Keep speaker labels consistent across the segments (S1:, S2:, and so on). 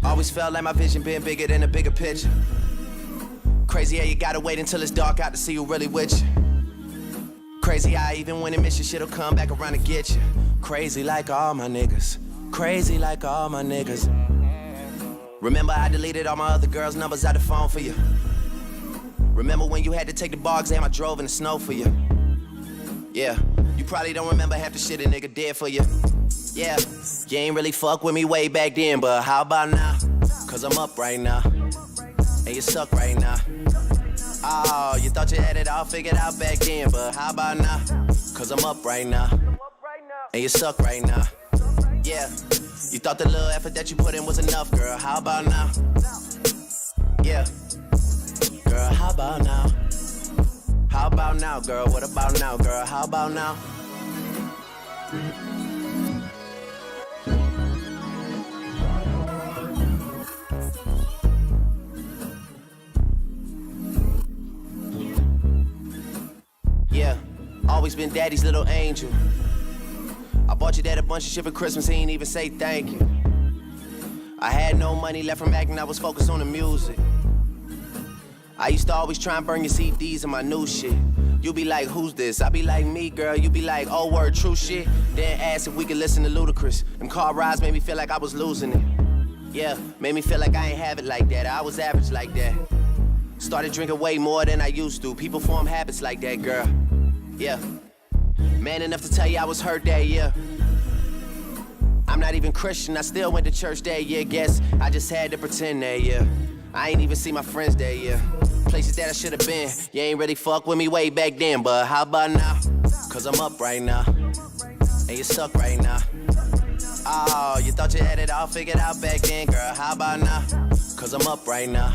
S1: Always felt like my vision been bigger than a bigger picture. Crazy how you gotta wait until it's dark out to see who really with you. Crazy how even when it miss you, shit'll come back around to get you. Crazy like all my niggas. Crazy like all my niggas. Remember I deleted all my other girls' numbers out the phone for you. Remember when you had to take the bar exam I drove in the snow for you. Yeah, you probably don't remember half the shit a nigga did for you. Yeah, you ain't really fuck with me way back then, but how about now? Cause I'm up right now, and you suck right now. Oh, you thought you had it all figured out back then, but how about now? Cause I'm up right now, and you suck right now. Yeah, you thought the little effort that you put in was enough, girl, how about now? Yeah, girl, how about now? How about now, girl, what about now, girl, how about now? Yeah, always been daddy's little angel. I bought your dad a bunch of shit for Christmas, he ain't even say thank you. I had no money left from acting, I was focused on the music. I used to always try and burn your CDs and my new shit. You be like, who's this? I be like, me, girl. You be like, oh, word, true shit. Then ask if we could listen to Ludacris. Them car rides made me feel like I was losing it. Yeah, made me feel like I ain't have it like that. I was average like that. Started drinking way more than I used to. People form habits like that, girl. Yeah. Man enough to tell you I was hurt that year. I'm not even Christian, I still went to church that year. Guess I just had to pretend that year. I ain't even see my friends that year. Places that I should've been. You ain't really fuck with me way back then, but how about now? Cause I'm up right now, and you suck right now. Oh, you thought you had it all figured out back then, girl, how about now? Cause I'm up right now,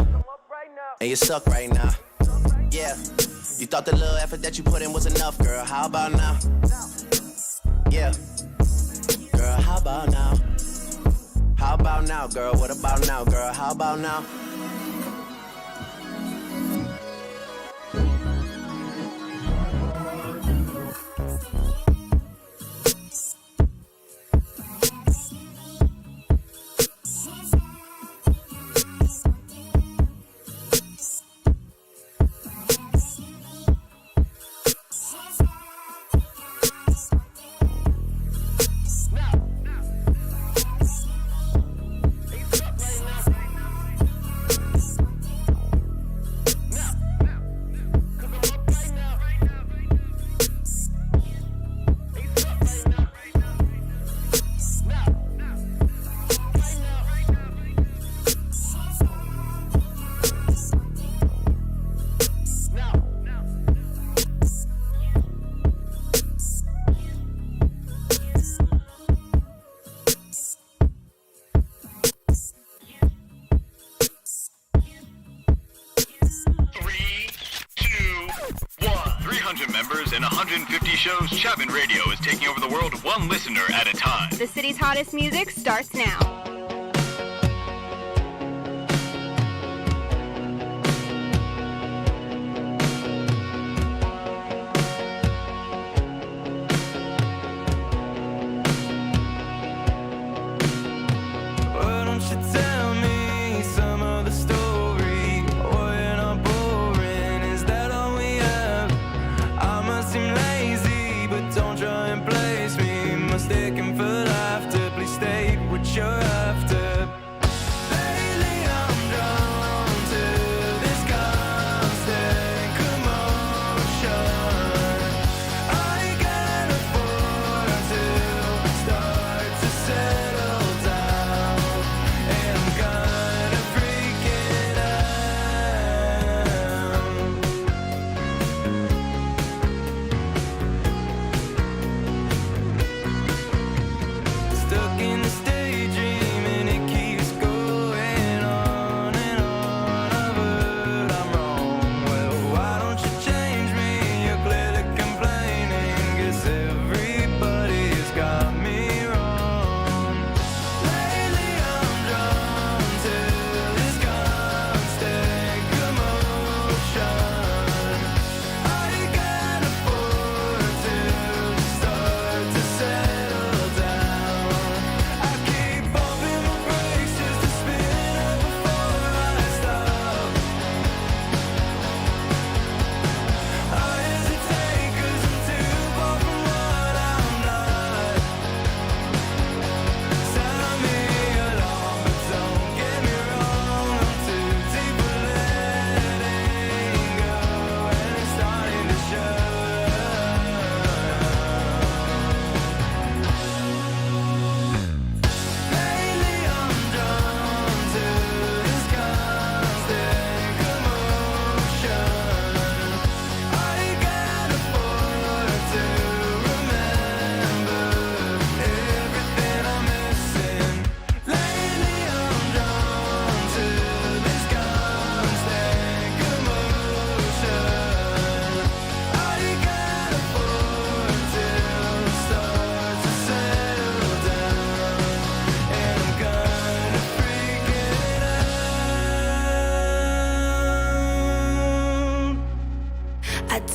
S1: and you suck right now. Yeah, you thought the little effort that you put in was enough, girl, how about now? Yeah, girl, how about now? How about now, girl, what about now, girl, how about now?
S2: Shows, Chapman Radio is taking over the world one listener at a time.
S3: The city's hottest music starts now.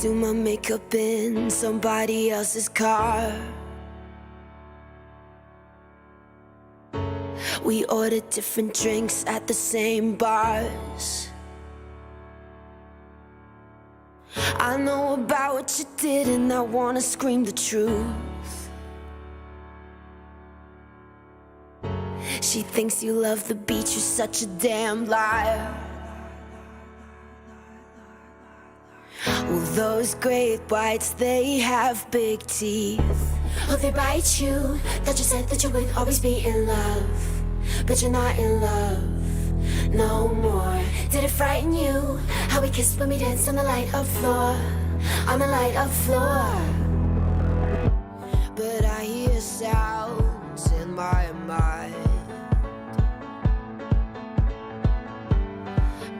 S4: do my makeup in somebody else's car. We order different drinks at the same bars. I know about what you did and I wanna scream the truth. She thinks you love the beach, you're such a damn liar. Well, those great whites, they have big teeth. Oh, they bite you. Thought you said that you would always be in love, but you're not in love no more. Did it frighten you how we kissed when we danced on the light of floor, on the light of floor? But I hear sounds in my mind,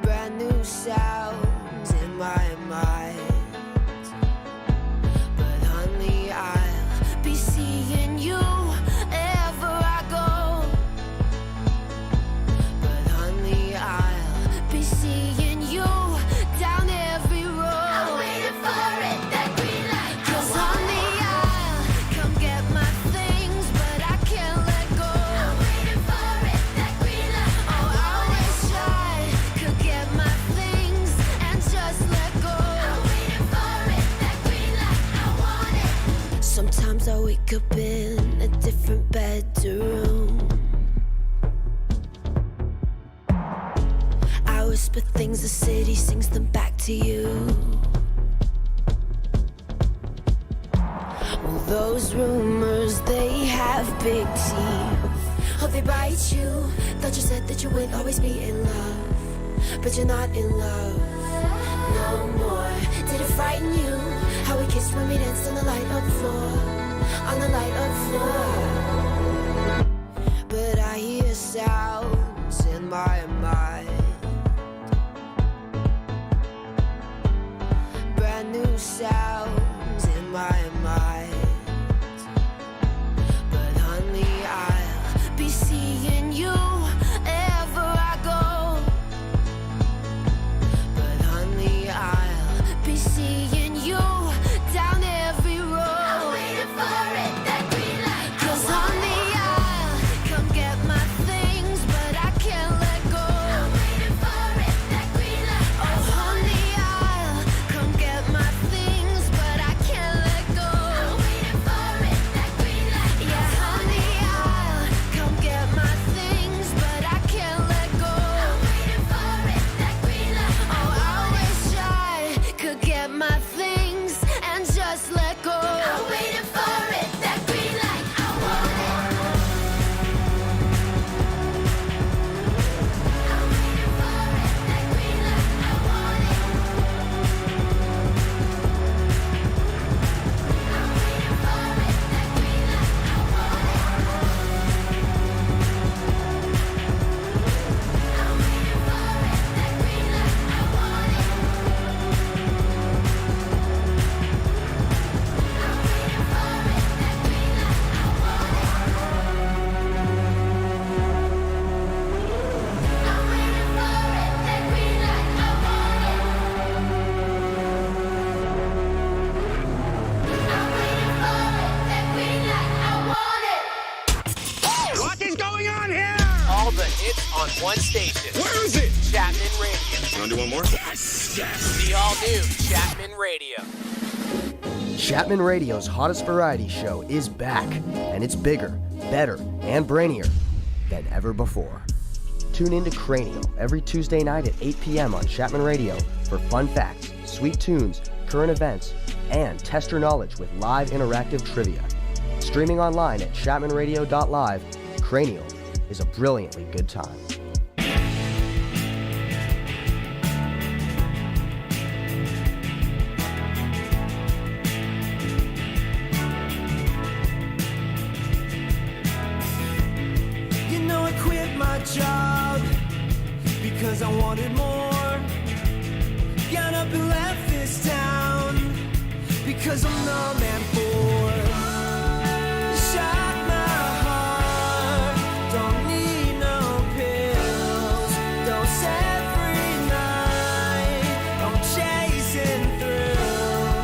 S4: brand new sounds in my mind. But honey, I'll be seeing you ever I go. But honey, I'll be seeing you down every road. I'm waiting for it, that green light. 'Cause honey, I'll come get my things, but I can't let go. I'm waiting for it, that green light. Oh, I wish I could get my things and just let go. I'm waiting for it, that green light. I want it. Sometimes I wake up in a different bedroom. I whisper things, the city sings them back to you. Well, those rumors, they have big teeth. Oh, they bite you. Thought you said that you would always be in love, but you're not in love no more. Did it frighten you how we kissed when we danced on the light of floor, on the light of floor? But I hear sounds in my mind, brand new sounds in my mind. But honey, I'll be seeing you ever I go. But honey, I'll be seeing you down every road. I'm waiting for it, that green light. 'Cause honey, I'll come get my things, but I can't let go. I'm waiting for it, that green light. Oh, honey, I'll come get my things, but I can't let go. I'm waiting for it, that green light. Yeah, honey, I'll come get my things, but I can't let go. I'm waiting for it, that green light. Oh, I wish I could get my things and just let go. I'm waiting for it, that green light. I want it. I'm waiting for it, that green light. I want it. I'm waiting for it, that green light. I want it. I'm waiting for it, that green light. I want it.
S5: What is going on here?
S6: All the hits on one station.
S5: Where is it?
S6: Chapman Radio.
S5: You want to do one more? Yes.
S6: The all-new Chapman Radio.
S7: Chapman Radio's hottest variety show is back, and it's bigger, better, and brainier than ever before. Tune into Cranial every Tuesday night at 8 p.m. on Chapman Radio for fun facts, sweet tunes, current events, and test your knowledge with live interactive trivia. Streaming online at chapmanradio.live, Cranial is a brilliantly good time.
S8: You know I quit my job because I wanted more. Got up and left this town because I'm numb and bored. Shot my heart, don't need no pills. Dose every night, I'm chasing thrills.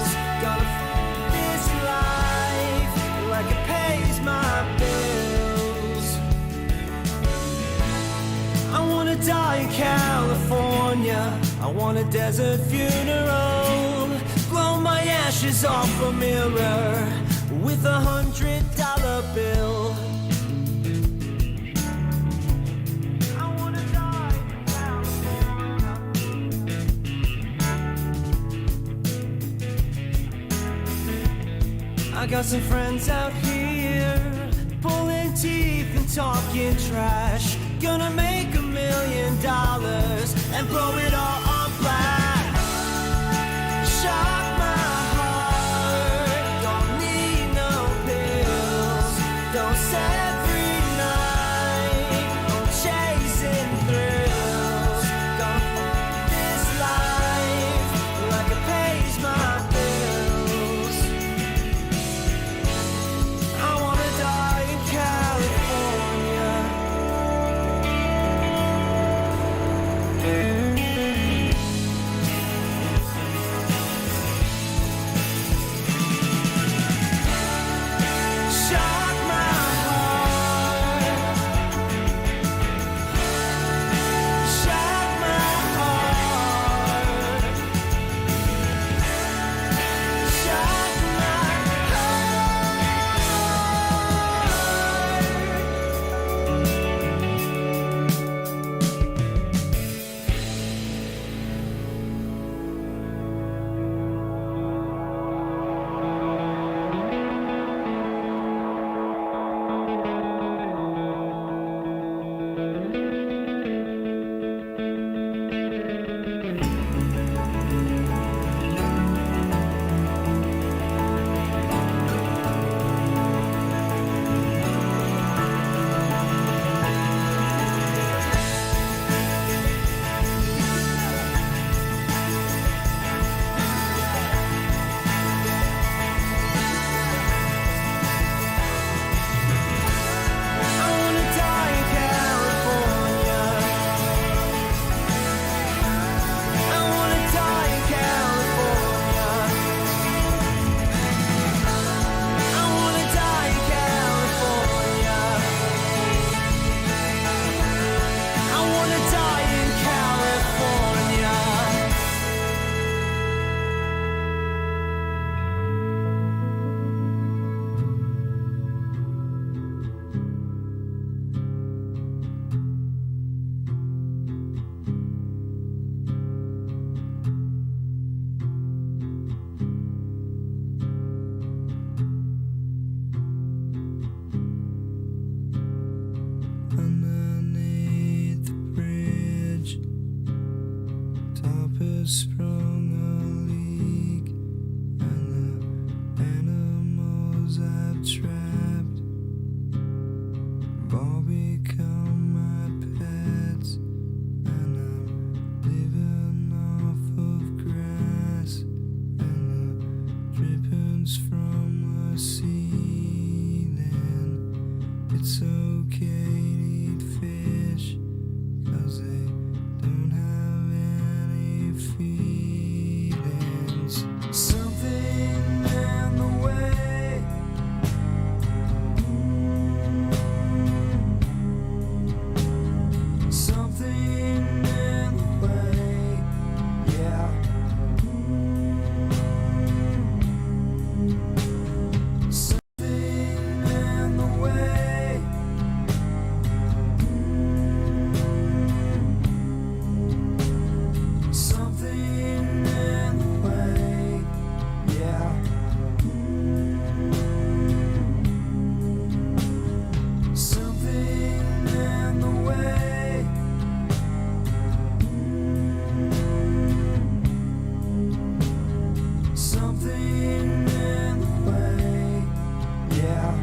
S8: wanna die in California. I want a desert funeral. Blow my ashes off a mirror with $100 bill. I wanna die in California. I got some friends out here pulling teeth and talking trash. Gonna make $1 million and blow it all on black. Shock my heart, don't need no pills. Dose every night, I'm chasing thrills. Gonna fuck this life like it pays my bills. I wanna die in California. Shock my heart. Shock my heart. Shock my underneath the bridge, top has sprung a leak, and the animals I've trapped have all become my pets, and I'm living off of grass and the drippings from the ceiling. It's okay to eat fish, 'cause they don't have any feelings. Something in the way. Something in the way. Yeah. Something in the way. Something in the way. Yeah. Something in the way. Something in the way. Yeah.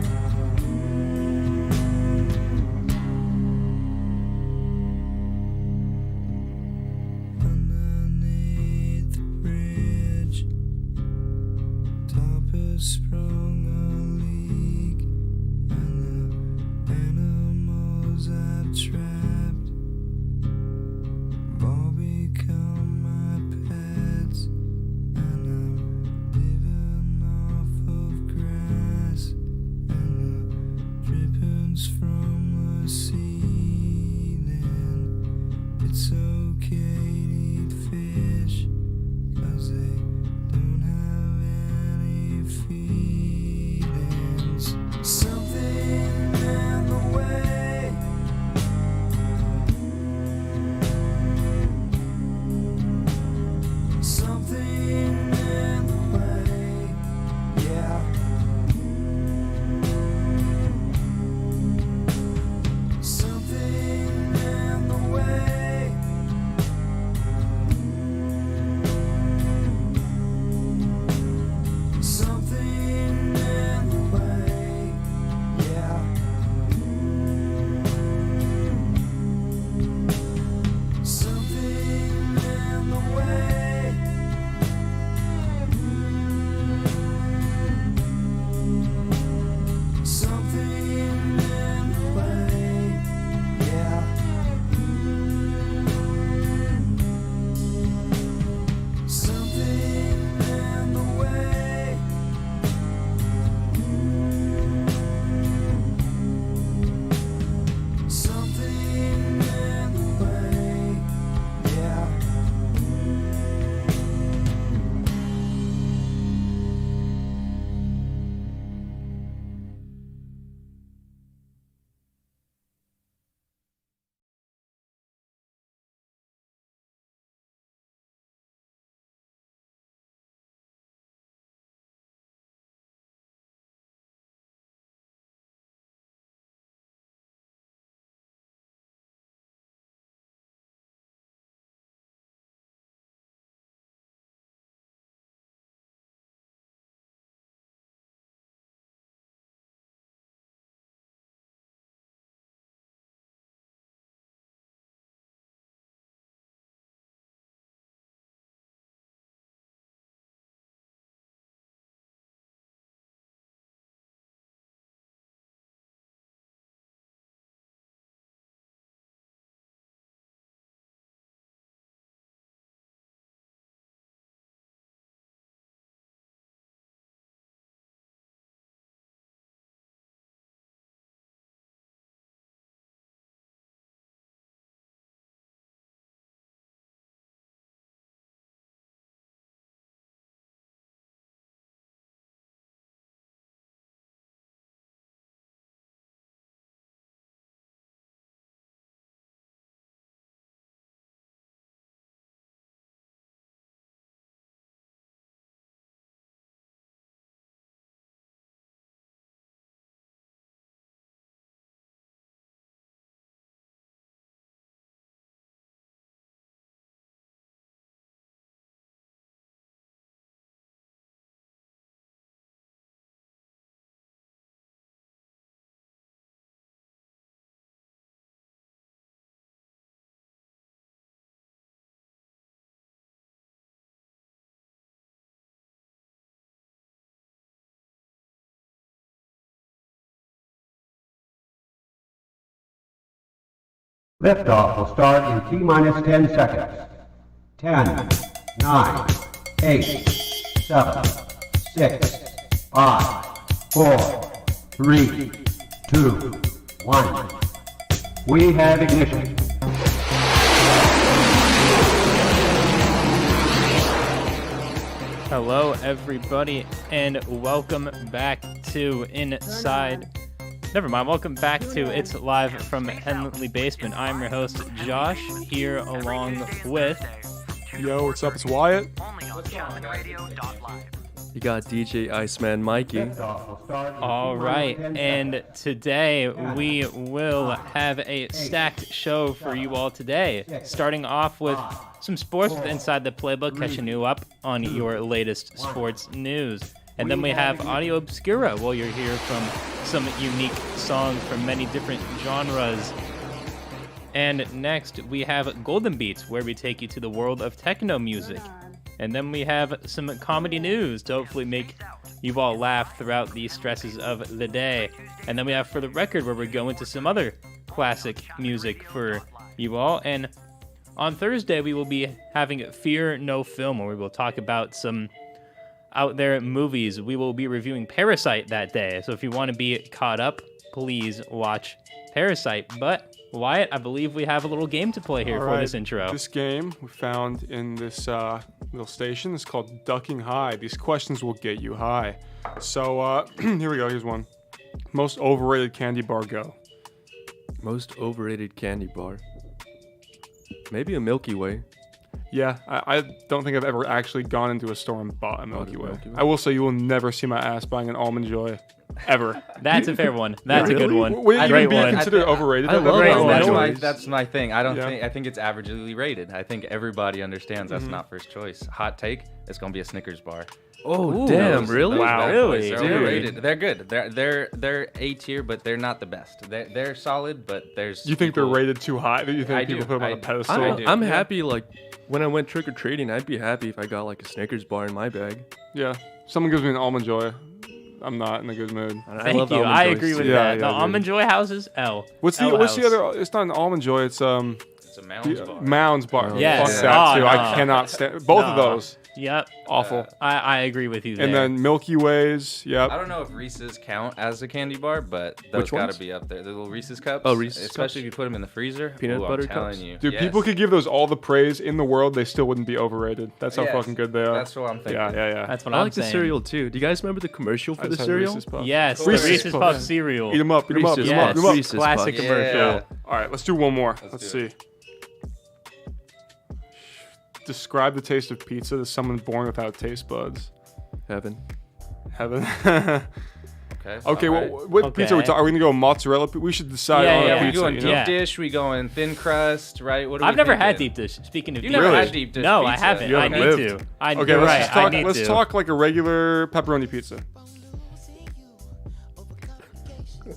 S8: Underneath the bridge, top has sprung a leak, and the animals I've trapped have all become my pets, and I'm living off of grass and the drippings from the ceiling. it's okay to eat fish, 'cause they don't have any feelings. Something in the way, something in the way, yeah. Something in the way. Something in the way, yeah. Something in the way. Something in the way, yeah. Something in the way. Something in the way, yeah.
S5: Liftoff will start in T-minus 10 seconds. 10, 9, 8, 7, 6, 5, 4, 3, 2, 1. We have ignition.
S9: Hello, everybody, and welcome back to Inside. Never mind, welcome back to It's Live from Henley Basement. I'm your host, Josh, here along with...
S10: Yo, what's up? It's Wyatt.
S11: You got DJ Iceman Mikey.
S9: All right, and today we will have a stacked show for you all today. Starting off with some sports with Inside the Playbook, catching you up on your latest sports news. And then we have Audio Obscura, where you'll hear from some unique songs from many different genres. And next, we have Golden Beats, where we take you to the world of techno music. And then we have some comedy news to hopefully make you all laugh throughout the stresses of the day. And then we have For the Record, where we go into some other classic music for you all. And on Thursday, we will be having Fear No Film, where we will talk about some out there movies. We will be reviewing Parasite that day. So if you want to be caught up, please watch Parasite. But Wyatt, I believe we have a little game to play here
S10: All
S9: for
S10: right,
S9: this intro.
S10: This game we found in this little station is called Ducking High. These questions will get you high. So here we go. Here's one. Most overrated candy bar, go.
S11: Most overrated candy bar. Maybe a Milky Way.
S10: Yeah, I don't think I've ever actually gone into a store and bought a Milky Way.
S11: Milky Way.
S10: I will say you will never see my ass buying an Almond Joy. Ever.
S9: That's a fair one. That's a good one.
S10: Would it even
S9: Great
S10: be
S9: one.
S10: considered overrated?
S11: I love
S9: Great
S11: Almond
S9: one.
S11: Joys.
S12: That's my thing. I
S10: Yeah.
S12: think it's averagely rated. I think everybody understands that's not first choice. Hot take, it's gonna be a Snickers bar.
S11: Oh,
S9: Ooh,
S11: damn,
S12: Those-
S11: really?
S12: those
S10: Wow.
S12: bad
S9: Really?
S12: boys, They're
S11: Dude.
S12: overrated. They're good. They're A tier, but they're not the best. They're solid, but there's.
S10: You think
S12: people-
S10: they're rated too high? You think
S12: I
S10: people
S12: do.
S10: put them on a
S12: I
S10: pedestal?
S12: do.
S11: I'm
S12: Yeah.
S11: happy, like, when I went trick-or-treating, I'd be happy if I got, like, a Snickers bar in my bag.
S10: Yeah. Someone gives me an Almond Joy. I'm not in a good mood.
S11: And I
S9: Thank
S11: love
S9: you.
S11: Almond
S9: I
S11: Joys,
S9: agree with
S11: too.
S10: Yeah,
S9: that.
S10: yeah,
S9: The
S10: dude.
S9: Almond Joy houses, L.
S10: What's the
S9: L
S10: what's the
S9: house.
S10: other? It's not an Almond Joy. It's
S12: It's a Mounds bar.
S10: Mounds bar.
S9: Yes.
S10: Fuck that too.
S9: Oh,
S10: I
S9: no.
S10: cannot stand both of
S9: No.
S10: those.
S9: Yep.
S10: Awful.
S9: I agree with you there.
S10: And then Milky Ways. Yep.
S12: I don't know if Reese's count as a candy bar, but those
S11: Which
S12: gotta
S11: ones?
S12: be up there. The little Reese's cups.
S11: Oh, Reese's
S12: especially
S11: cups.
S12: if you put them in the freezer.
S11: Peanut
S12: Ooh,
S11: butter
S12: I'm telling
S11: cups.
S12: you,
S10: Dude,
S12: yes.
S10: people could give those all the praise in the world. They still wouldn't be overrated. That's how
S12: Yes,
S10: fucking good they are.
S12: That's what I'm thinking.
S10: Yeah.
S9: That's what
S11: I
S9: I'm
S11: like the
S9: saying.
S11: cereal, too. Do you guys remember the commercial for
S10: I
S11: the
S10: just had
S11: cereal?
S10: Reese's Puffs.
S9: Yes,
S12: Reese's
S9: the Reese's
S10: Puffs.
S9: Puff cereal.
S10: Eat them up. Eat them up. Eat
S11: Reese's
S10: them up.
S9: Yes,
S10: Eat them up.
S11: Reese's
S9: classic
S11: Puffs.
S9: commercial.
S12: Yeah.
S10: All right, let's do one more. Let's
S12: do
S10: see. Describe the taste of pizza to someone born without taste buds.
S11: Heaven.
S10: Heaven.
S12: Okay.
S10: Okay,
S12: alright.
S10: what pizza are we
S9: Okay.
S10: talking? Are we gonna go mozzarella? We should decide
S9: Yeah,
S10: on
S9: yeah,
S10: a
S9: we
S12: we
S10: pizza.
S12: going
S10: You
S12: deep
S10: know?
S9: Yeah.
S12: dish? We going thin crust? Right? What are
S9: I've
S12: we
S9: never had
S12: thinking?
S9: deep dish. Speaking of
S12: You
S9: deep
S12: never
S10: Really?
S12: had deep dish
S9: No, I
S12: pizza.
S9: haven't.
S10: You
S9: I
S10: haven't
S9: need
S10: lived.
S9: to.
S10: Okay,
S9: you're
S10: let's
S9: right.
S10: just
S9: I
S10: talk.
S9: need
S10: Let's
S9: to.
S10: talk like a regular pepperoni pizza.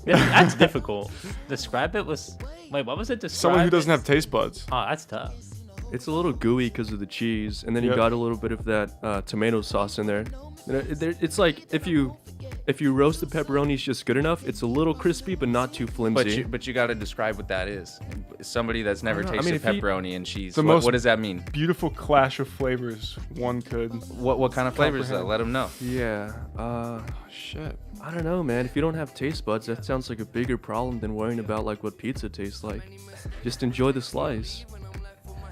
S9: That's difficult. Describe it was. Wait, what was it? Describe
S10: Someone who
S9: it?
S10: doesn't have taste buds.
S9: Oh, that's tough.
S11: It's a little gooey because of the cheese, and then you
S10: Yep.
S11: got a little bit of that tomato sauce in there. It's like if you roast the pepperonis just good enough, it's a little crispy but not too flimsy.
S12: But you got to describe what that is. Somebody that's never
S11: I don't know. I
S12: tasted
S11: mean, if you-
S12: pepperoni and cheese.
S10: The
S12: What,
S10: most-
S12: what does that mean?
S10: Beautiful clash of flavors. One could.
S12: What kind of flavors is that? Let them know.
S11: Yeah.
S10: Shit.
S11: I don't know, man. If you don't have taste buds, that sounds like a bigger problem than worrying about like what pizza tastes like. Just enjoy the slice.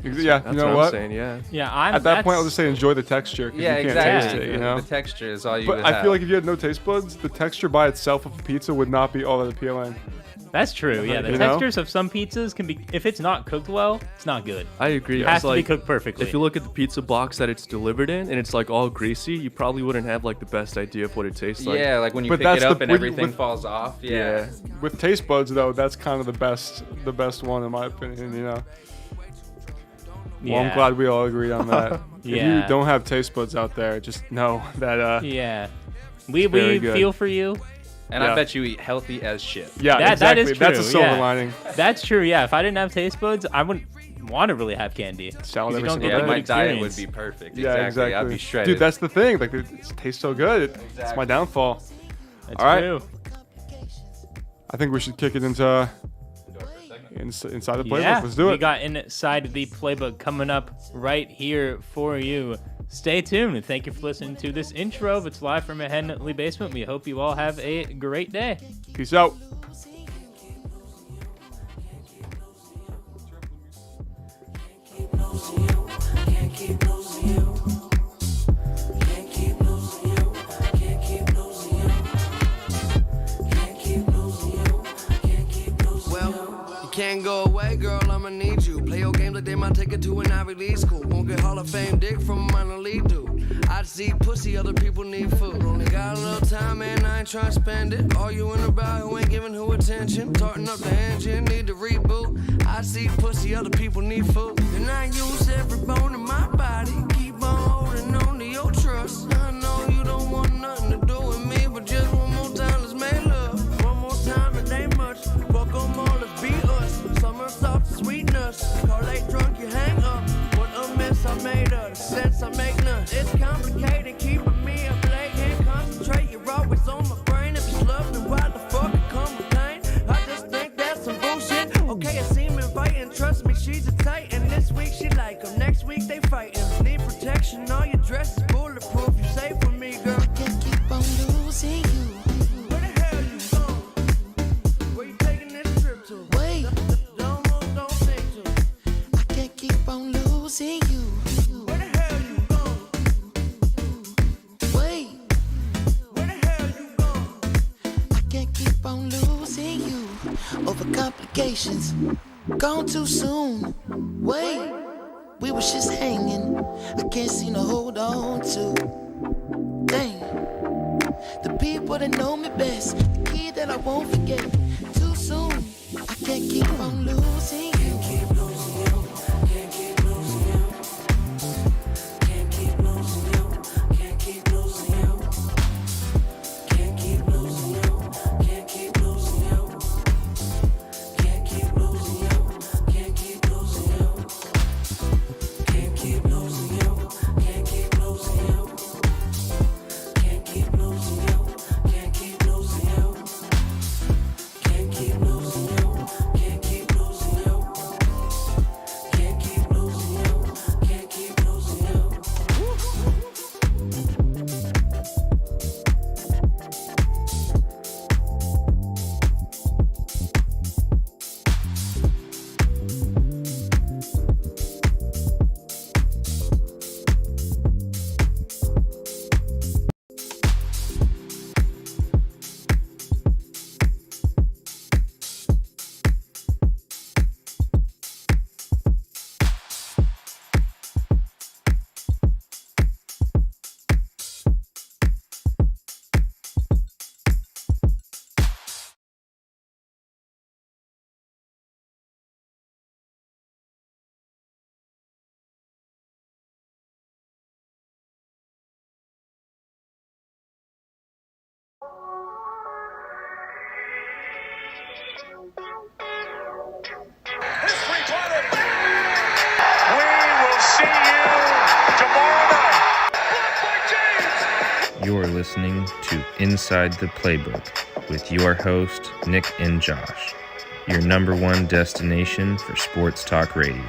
S10: Yeah.
S11: That's
S10: You know
S11: what
S10: what?
S11: I'm saying. Yeah.
S9: Yeah, I'm.
S10: At that point, I'll
S9: that's-
S10: just say enjoy the texture. 'Cause
S12: Yeah,
S10: you can't
S12: exactly.
S10: taste it. You know.
S12: The texture is all you
S10: But
S12: would
S10: I
S12: have.
S10: feel like if you had no taste buds, the texture by itself of a pizza would not be all that appealing.
S9: That's true. Yeah, the
S10: You know?
S9: textures of some pizzas can be. If it's not cooked well, it's not good.
S11: I agree.
S9: It has
S11: It's
S9: to be
S11: like,
S9: cooked perfectly.
S11: if you look at the pizza box that it's delivered in and it's like all greasy, you probably wouldn't have like the best idea of what it tastes like.
S12: Yeah, like when you
S10: But
S12: pick
S10: that's
S12: it up
S10: the-
S12: and
S10: with-
S12: everything
S10: with-
S12: falls off. Yeah.
S10: With taste buds, though, that's kind of the best one in my opinion. You know. Well, I'm
S9: Yeah.
S10: glad we all agreed on that. If
S9: Yeah.
S10: you don't have taste buds out there, just know that.
S9: Yeah, we
S10: very good.
S9: feel for you.
S12: And
S10: Yeah.
S12: I bet you eat healthy as shit.
S10: Yeah,
S9: That
S10: exactly.
S9: is true.
S10: That's a silver
S9: yeah.
S10: lining.
S9: That's true. Yeah, if I didn't have taste buds, I wouldn't want to really have candy.
S10: Salad
S9: 'Cause you
S10: every
S9: don't
S10: single
S9: get
S10: day.
S9: the
S12: My
S9: good
S12: diet would
S9: experience.
S12: be perfect.
S10: Yeah, exactly.
S12: I'd be shredded.
S10: Dude, that's the thing. Like, it tastes so good. It's my downfall.
S9: That's
S10: all right.
S9: true.
S10: I think we should kick it into inside the playbook.
S9: Yeah,
S10: Let's do
S9: we
S10: it.
S9: got inside the playbook coming up right here for you. Stay tuned and thank you for listening to this intro. It's live from a Henley basement. We hope you all have a great day.
S10: Peace out.
S13: Well, you can't go away, girl, I'ma need you. Play your games like they might take it to an Ivy League school. Won't get Hall of Fame dick from a minor league dude. I see pussy, other people need food. Only got a little time and I ain't trying to spend it. Arguing about who ain't giving who attention. Tarting up the engine, need to reboot. I see pussy, other people need food. And I use every bone in my body. Keep on holding on to your trust. I know you don't want nothing to do with me, but just one more time, let's make love. One more time, it ain't much. Fuck 'em all, let's be us. Summer soft sweetness. Call late drunk, you hang up. What a mess I made of. The sense I make none. It's complicated, keeping me up late. Can't concentrate, you're always on my brain. If it's love, then why the fuck it come with pain? I just think that's some bullshit. Okay, it seem inviting. Trust me, she's a titan. This week she like 'em. Next week they fighting. Need protection, all your dress is bulletproof. You safe with me, girl.
S4: Can't keep on losing you.
S13: Where the hell you going? Where you taking this trip to?
S4: Wait.
S13: Don't
S14: patience. Gone too soon. Wait, we was just hanging. I can't seem to hold on to. Dang, the people that know me best, the key that I won't forget. Too soon, I can't keep on losing. Can't keep losing you. Can't keep losing you. Can't keep losing you. Can't keep losing you. Can't keep losing you. Can't keep losing you. Can't keep losing you. Can't keep losing you. Can't keep losing you. Can't keep losing you. Can't keep losing you. Can't keep losing you. Can't keep losing you. Can't keep losing you. Can't keep losing you. Can't keep losing you.
S15: You're listening to Inside the Playbook with your host, Nick and Josh, your number one destination for sports talk radio.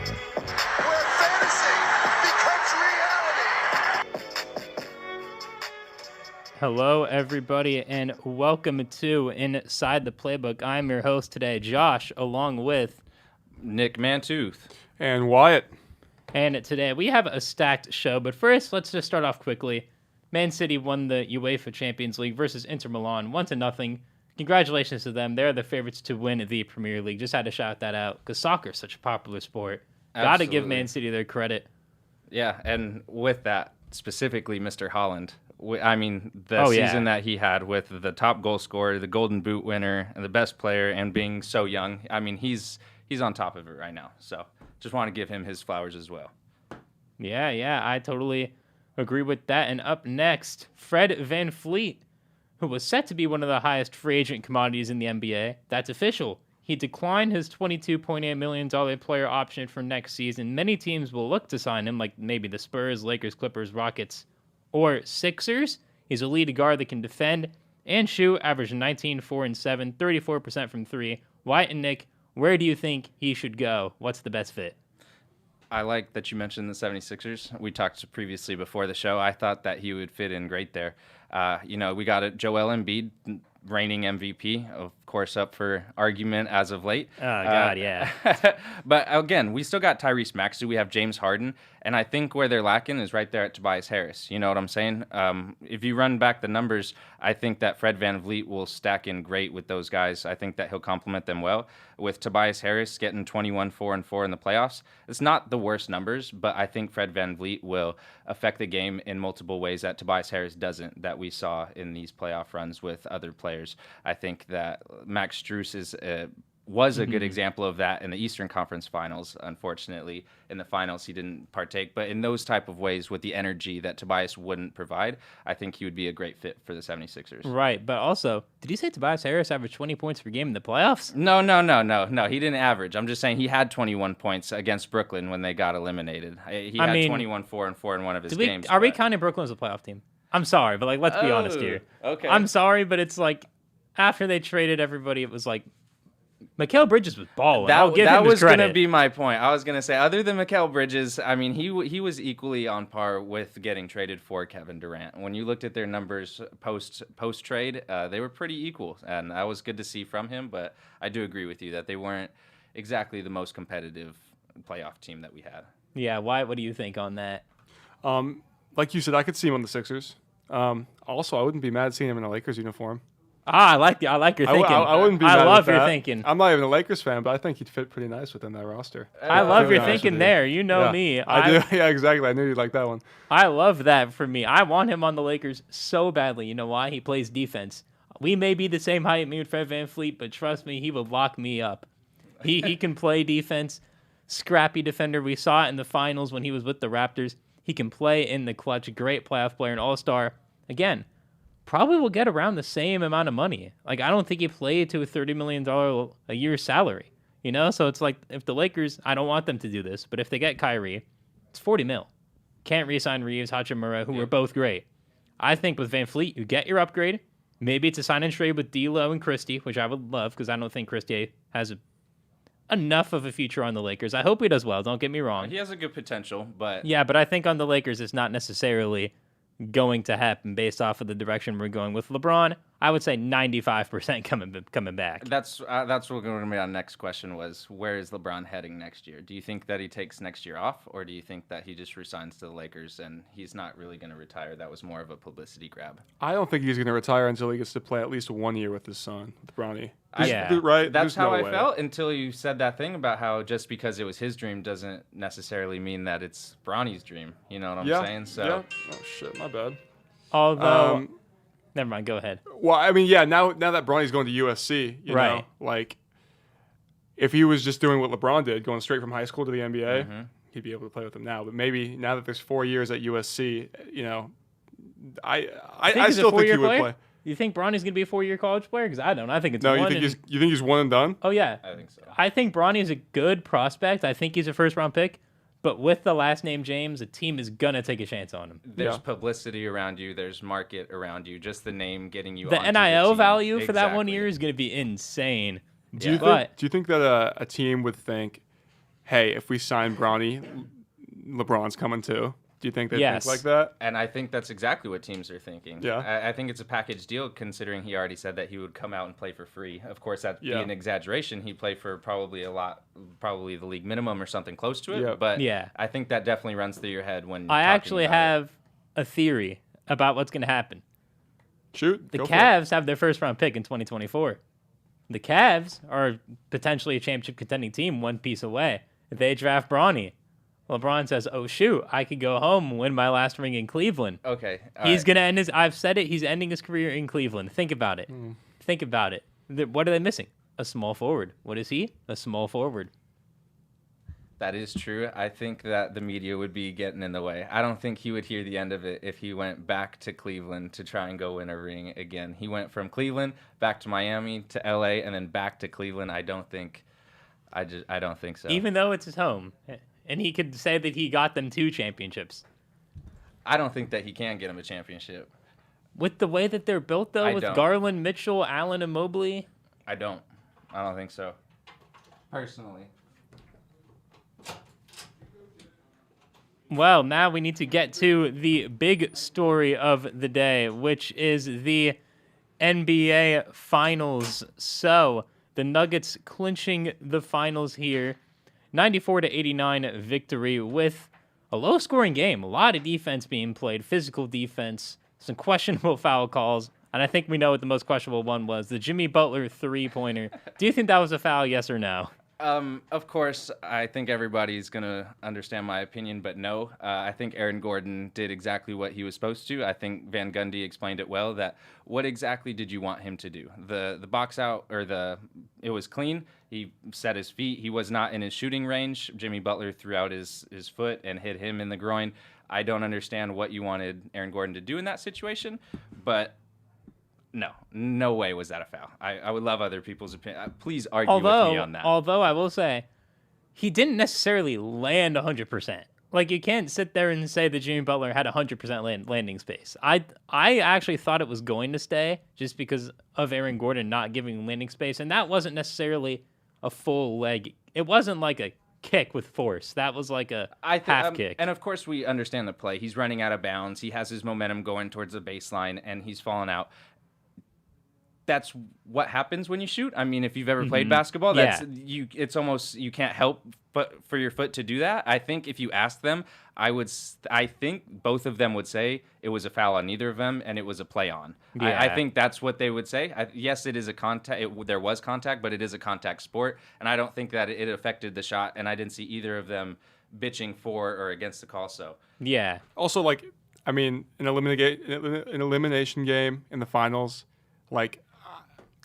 S9: Hello, everybody, and welcome to Inside the Playbook. I'm your host today, Josh, along with
S12: Nick Mantooth
S10: and Wyatt.
S9: And today we have a stacked show, but first, let's just start off quickly. Man City won the UEFA Champions League versus Inter Milan 1-0. Congratulations to them. They're the favorites to win the Premier League. Just had to shout that out because soccer is such a popular sport. Got to give Man City their credit.
S12: Yeah, and with that, specifically Mr. Haaland. I mean, the season that he had with the top goal scorer, the Golden Boot winner, and the best player, and being so young. I mean, he's on top of it right now. So just want to give him his flowers as well.
S9: Yeah, I totally agree with that. And up next, Fred VanVleet, who was set to be one of the highest free agent commodities in the NBA. That's official. He declined his $22.8 million player option for next season. Many teams will look to sign him, like maybe the Spurs, Lakers, Clippers, Rockets, or Sixers. He's a lead guard that can defend and shoot, average 19, 4, and 7, 34% from 3. Wyatt and Nick, where do you think he should go? What's the best fit?
S12: I like that you mentioned the 76ers. We talked previously before the show. I thought that he would fit in great there. We got Joel Embiid, reigning MVP, of course, up for argument as of late.
S9: Oh, God, yeah.
S12: But again, we still got Tyrese Maxey. We have James Harden. And I think where they're lacking is right there at Tobias Harris. You know what I'm saying? If you run back the numbers, I think that Fred VanVleet will stack in great with those guys. I think that he'll complement them well. With Tobias Harris getting 21, 4, and 4 in the playoffs, it's not the worst numbers, but I think Fred VanVleet will affect the game in multiple ways that Tobias Harris doesn't, that we saw in these playoff runs with other players. I think that Max Strus was a good example of that in the Eastern Conference Finals. Unfortunately, in the finals, he didn't partake. But in those type of ways, with the energy that Tobias wouldn't provide, I think he would be a great fit for the 76ers.
S9: Right, but also, did you say Tobias Harris averaged 20 points per game in the playoffs?
S12: No, he didn't average. I'm just saying he had 21 points against Brooklyn when they got eliminated. He had 21, 4, and 4 in one of his games.
S9: Are we counting Brooklyn as a playoff team? I'm sorry, but let's be honest here.
S12: Okay.
S9: I'm sorry, but it's after they traded everybody, it was Mikal Bridges was balling.
S12: That was going to be my point. I was going to say, other than Mikal Bridges, I mean, he was equally on par with getting traded for Kevin Durant. When you looked at their numbers post trade, they were pretty equal, and that was good to see from him. But I do agree with you that they weren't exactly the most competitive playoff team that we had.
S9: Yeah, Wyatt, what do you think on that?
S10: Like you said, I could see him on the Sixers. Also, I wouldn't be mad seeing him in a Lakers uniform.
S9: I like your thinking.
S10: I wouldn't be
S9: I
S10: mad
S9: love
S10: with
S9: your
S10: that.
S9: thinking.
S10: I'm not even a Lakers fan, but I think he'd fit pretty nice within that roster.
S9: I love your
S10: To be honest
S9: thinking
S10: with
S9: there. You know me.
S10: I do. Yeah, exactly. I knew you'd like that one.
S9: I love that for me. I want him on the Lakers so badly. You know why? He plays defense. We may be the same height, me and Fred VanVleet, but trust me, he will lock me up. He can play defense. Scrappy defender. We saw it in the finals when he was with the Raptors. He can play in the clutch. Great playoff player, an all-star. Again, probably will get around the same amount of money. Like, I don't think he played to a $30 million a year salary. You know? So it's like, if the Lakers, I don't want them to do this, but if they get Kyrie, it's $40 million. Can't re-sign Reeves, Hachimura, who were both great. I think with VanVleet, you get your upgrade. Maybe it's a sign and trade with D'Lo and Christie, which I would love because I don't think Christie has enough of a future on the Lakers. I hope he does well. Don't get me wrong.
S12: He has a good potential, but
S9: Yeah, but I think on the Lakers, it's not necessarily going to happen based off of the direction we're going with LeBron. I would say 95% coming back.
S12: that's what going to be our next question was, where is LeBron heading next year? Do you think that he takes next year off, or do you think that he just resigns to the Lakers and he's not really going to retire? That was more of a publicity grab.
S10: I don't think he's going to retire until he gets to play at least 1 year with his son, with Bronny.
S9: Yeah.
S10: Right?
S12: That's
S10: There's
S12: how
S10: no
S12: I
S10: way.
S12: felt until you said that thing about how just because it was his dream doesn't necessarily mean that it's Bronny's dream. You know what I'm saying? So
S10: Yeah. Oh, shit. My bad.
S9: Although, never mind. Go ahead.
S10: Well, I mean, yeah, now that Bronny's going to USC, you
S9: Right.
S10: know, like, if he was just doing what LeBron did, going straight from high school to the NBA, he'd be able to play with him now. But maybe now that there's 4 years at USC, you know, I
S9: he's a
S10: still think he
S9: 4-year
S10: would
S9: player?
S10: play.
S9: You think Bronny's going to be a 4-year college player? Because I don't. I think it's
S10: No,
S9: one.
S10: you think he's one and done?
S9: Oh, yeah.
S12: I think so.
S9: I think Bronny is a good prospect. I think he's a first-round pick. But with the last name James, a team is going to take a chance on him.
S12: There's publicity around you. There's market around you. Just the name getting you
S9: The
S12: onto
S9: NIL
S12: team.
S9: value for that 1
S12: Exactly.
S9: year is going to be insane.
S10: Do you think that a team would think, hey, if we sign Bronny, LeBron's coming too? Do you think they think like that?
S12: And I think that's exactly what teams are thinking.
S10: Yeah.
S12: I think it's a package deal considering he already said that he would come out and play for free. Of course, that'd be
S10: Yeah.
S12: an exaggeration. He'd play for probably the league minimum or something close to it.
S10: Yeah.
S12: But
S9: Yeah.
S12: I think that definitely runs through your head when
S9: I
S12: talking
S9: actually
S12: about it.
S9: have a theory about what's going to happen.
S10: Shoot.
S9: The
S10: go for it.
S9: Cavs have their first-round pick in 2024. The Cavs are potentially a championship contending team one piece away. If they draft Bronny, LeBron says, oh, shoot, I could go home and win my last ring in Cleveland.
S12: Okay. all
S9: He's
S12: right.
S9: going to end I've said it, he's ending his career in Cleveland. Think about it. Think about it. What are they missing? A small forward. What is he? A small forward.
S12: That is true. I think that the media would be getting in the way. I don't think he would hear the end of it if he went back to Cleveland to try and go win a ring again. He went from Cleveland back to Miami to LA and then back to Cleveland. I don't think so.
S9: Even though it's his home. And he could say that he got them 2 championships.
S12: I don't think that he can get him a championship.
S9: With the way that they're built, though,
S12: I
S9: with
S12: don't.
S9: Garland, Mitchell, Allen, and Mobley.
S12: I don't think so. Personally.
S9: Well, now we need to get to the big story of the day, which is the NBA Finals. So, the Nuggets clinching the finals here. 94-89 victory with a low-scoring game. A lot of defense being played, physical defense, some questionable foul calls, and I think we know what the most questionable one was, the Jimmy Butler three-pointer. Do you think that was a foul, yes or no?
S12: Of course, I think everybody's going to understand my opinion, but no. I think Aaron Gordon did exactly what he was supposed to. I think Van Gundy explained it well, that what exactly did you want him to do? The box out, or it was clean. He set his feet. He was not in his shooting range. Jimmy Butler threw out his foot and hit him in the groin. I don't understand what you wanted Aaron Gordon to do in that situation, but no way was that a foul. I would love other people's opinion. Please argue with me on that.
S9: Although I will say, he didn't necessarily land 100%. Like, you can't sit there and say that Jimmy Butler had 100% landing space. I actually thought it was going to stay just because of Aaron Gordon not giving landing space, and that wasn't necessarily a full leg. It wasn't like a kick with force. That was like a half kick.
S12: And of course, we understand the play. He's running out of bounds. He has his momentum going towards the baseline, and he's falling out. that's what happens when you shoot. I mean, if you've ever played
S9: Mhm.
S12: basketball,
S9: Yeah.
S12: it's almost, you can't help but for your foot to do that. I think if you ask them, I think both of them would say it was a foul on neither of them and it was a play on. I
S9: Yeah.
S12: think that's what they would say. Yes, it is a contact. There was contact, but it is a contact sport, and I don't think that it affected the shot. And I didn't see either of them bitching for or against the call. So
S9: Yeah.
S10: Also, like, I mean, an elimination game in the finals, like,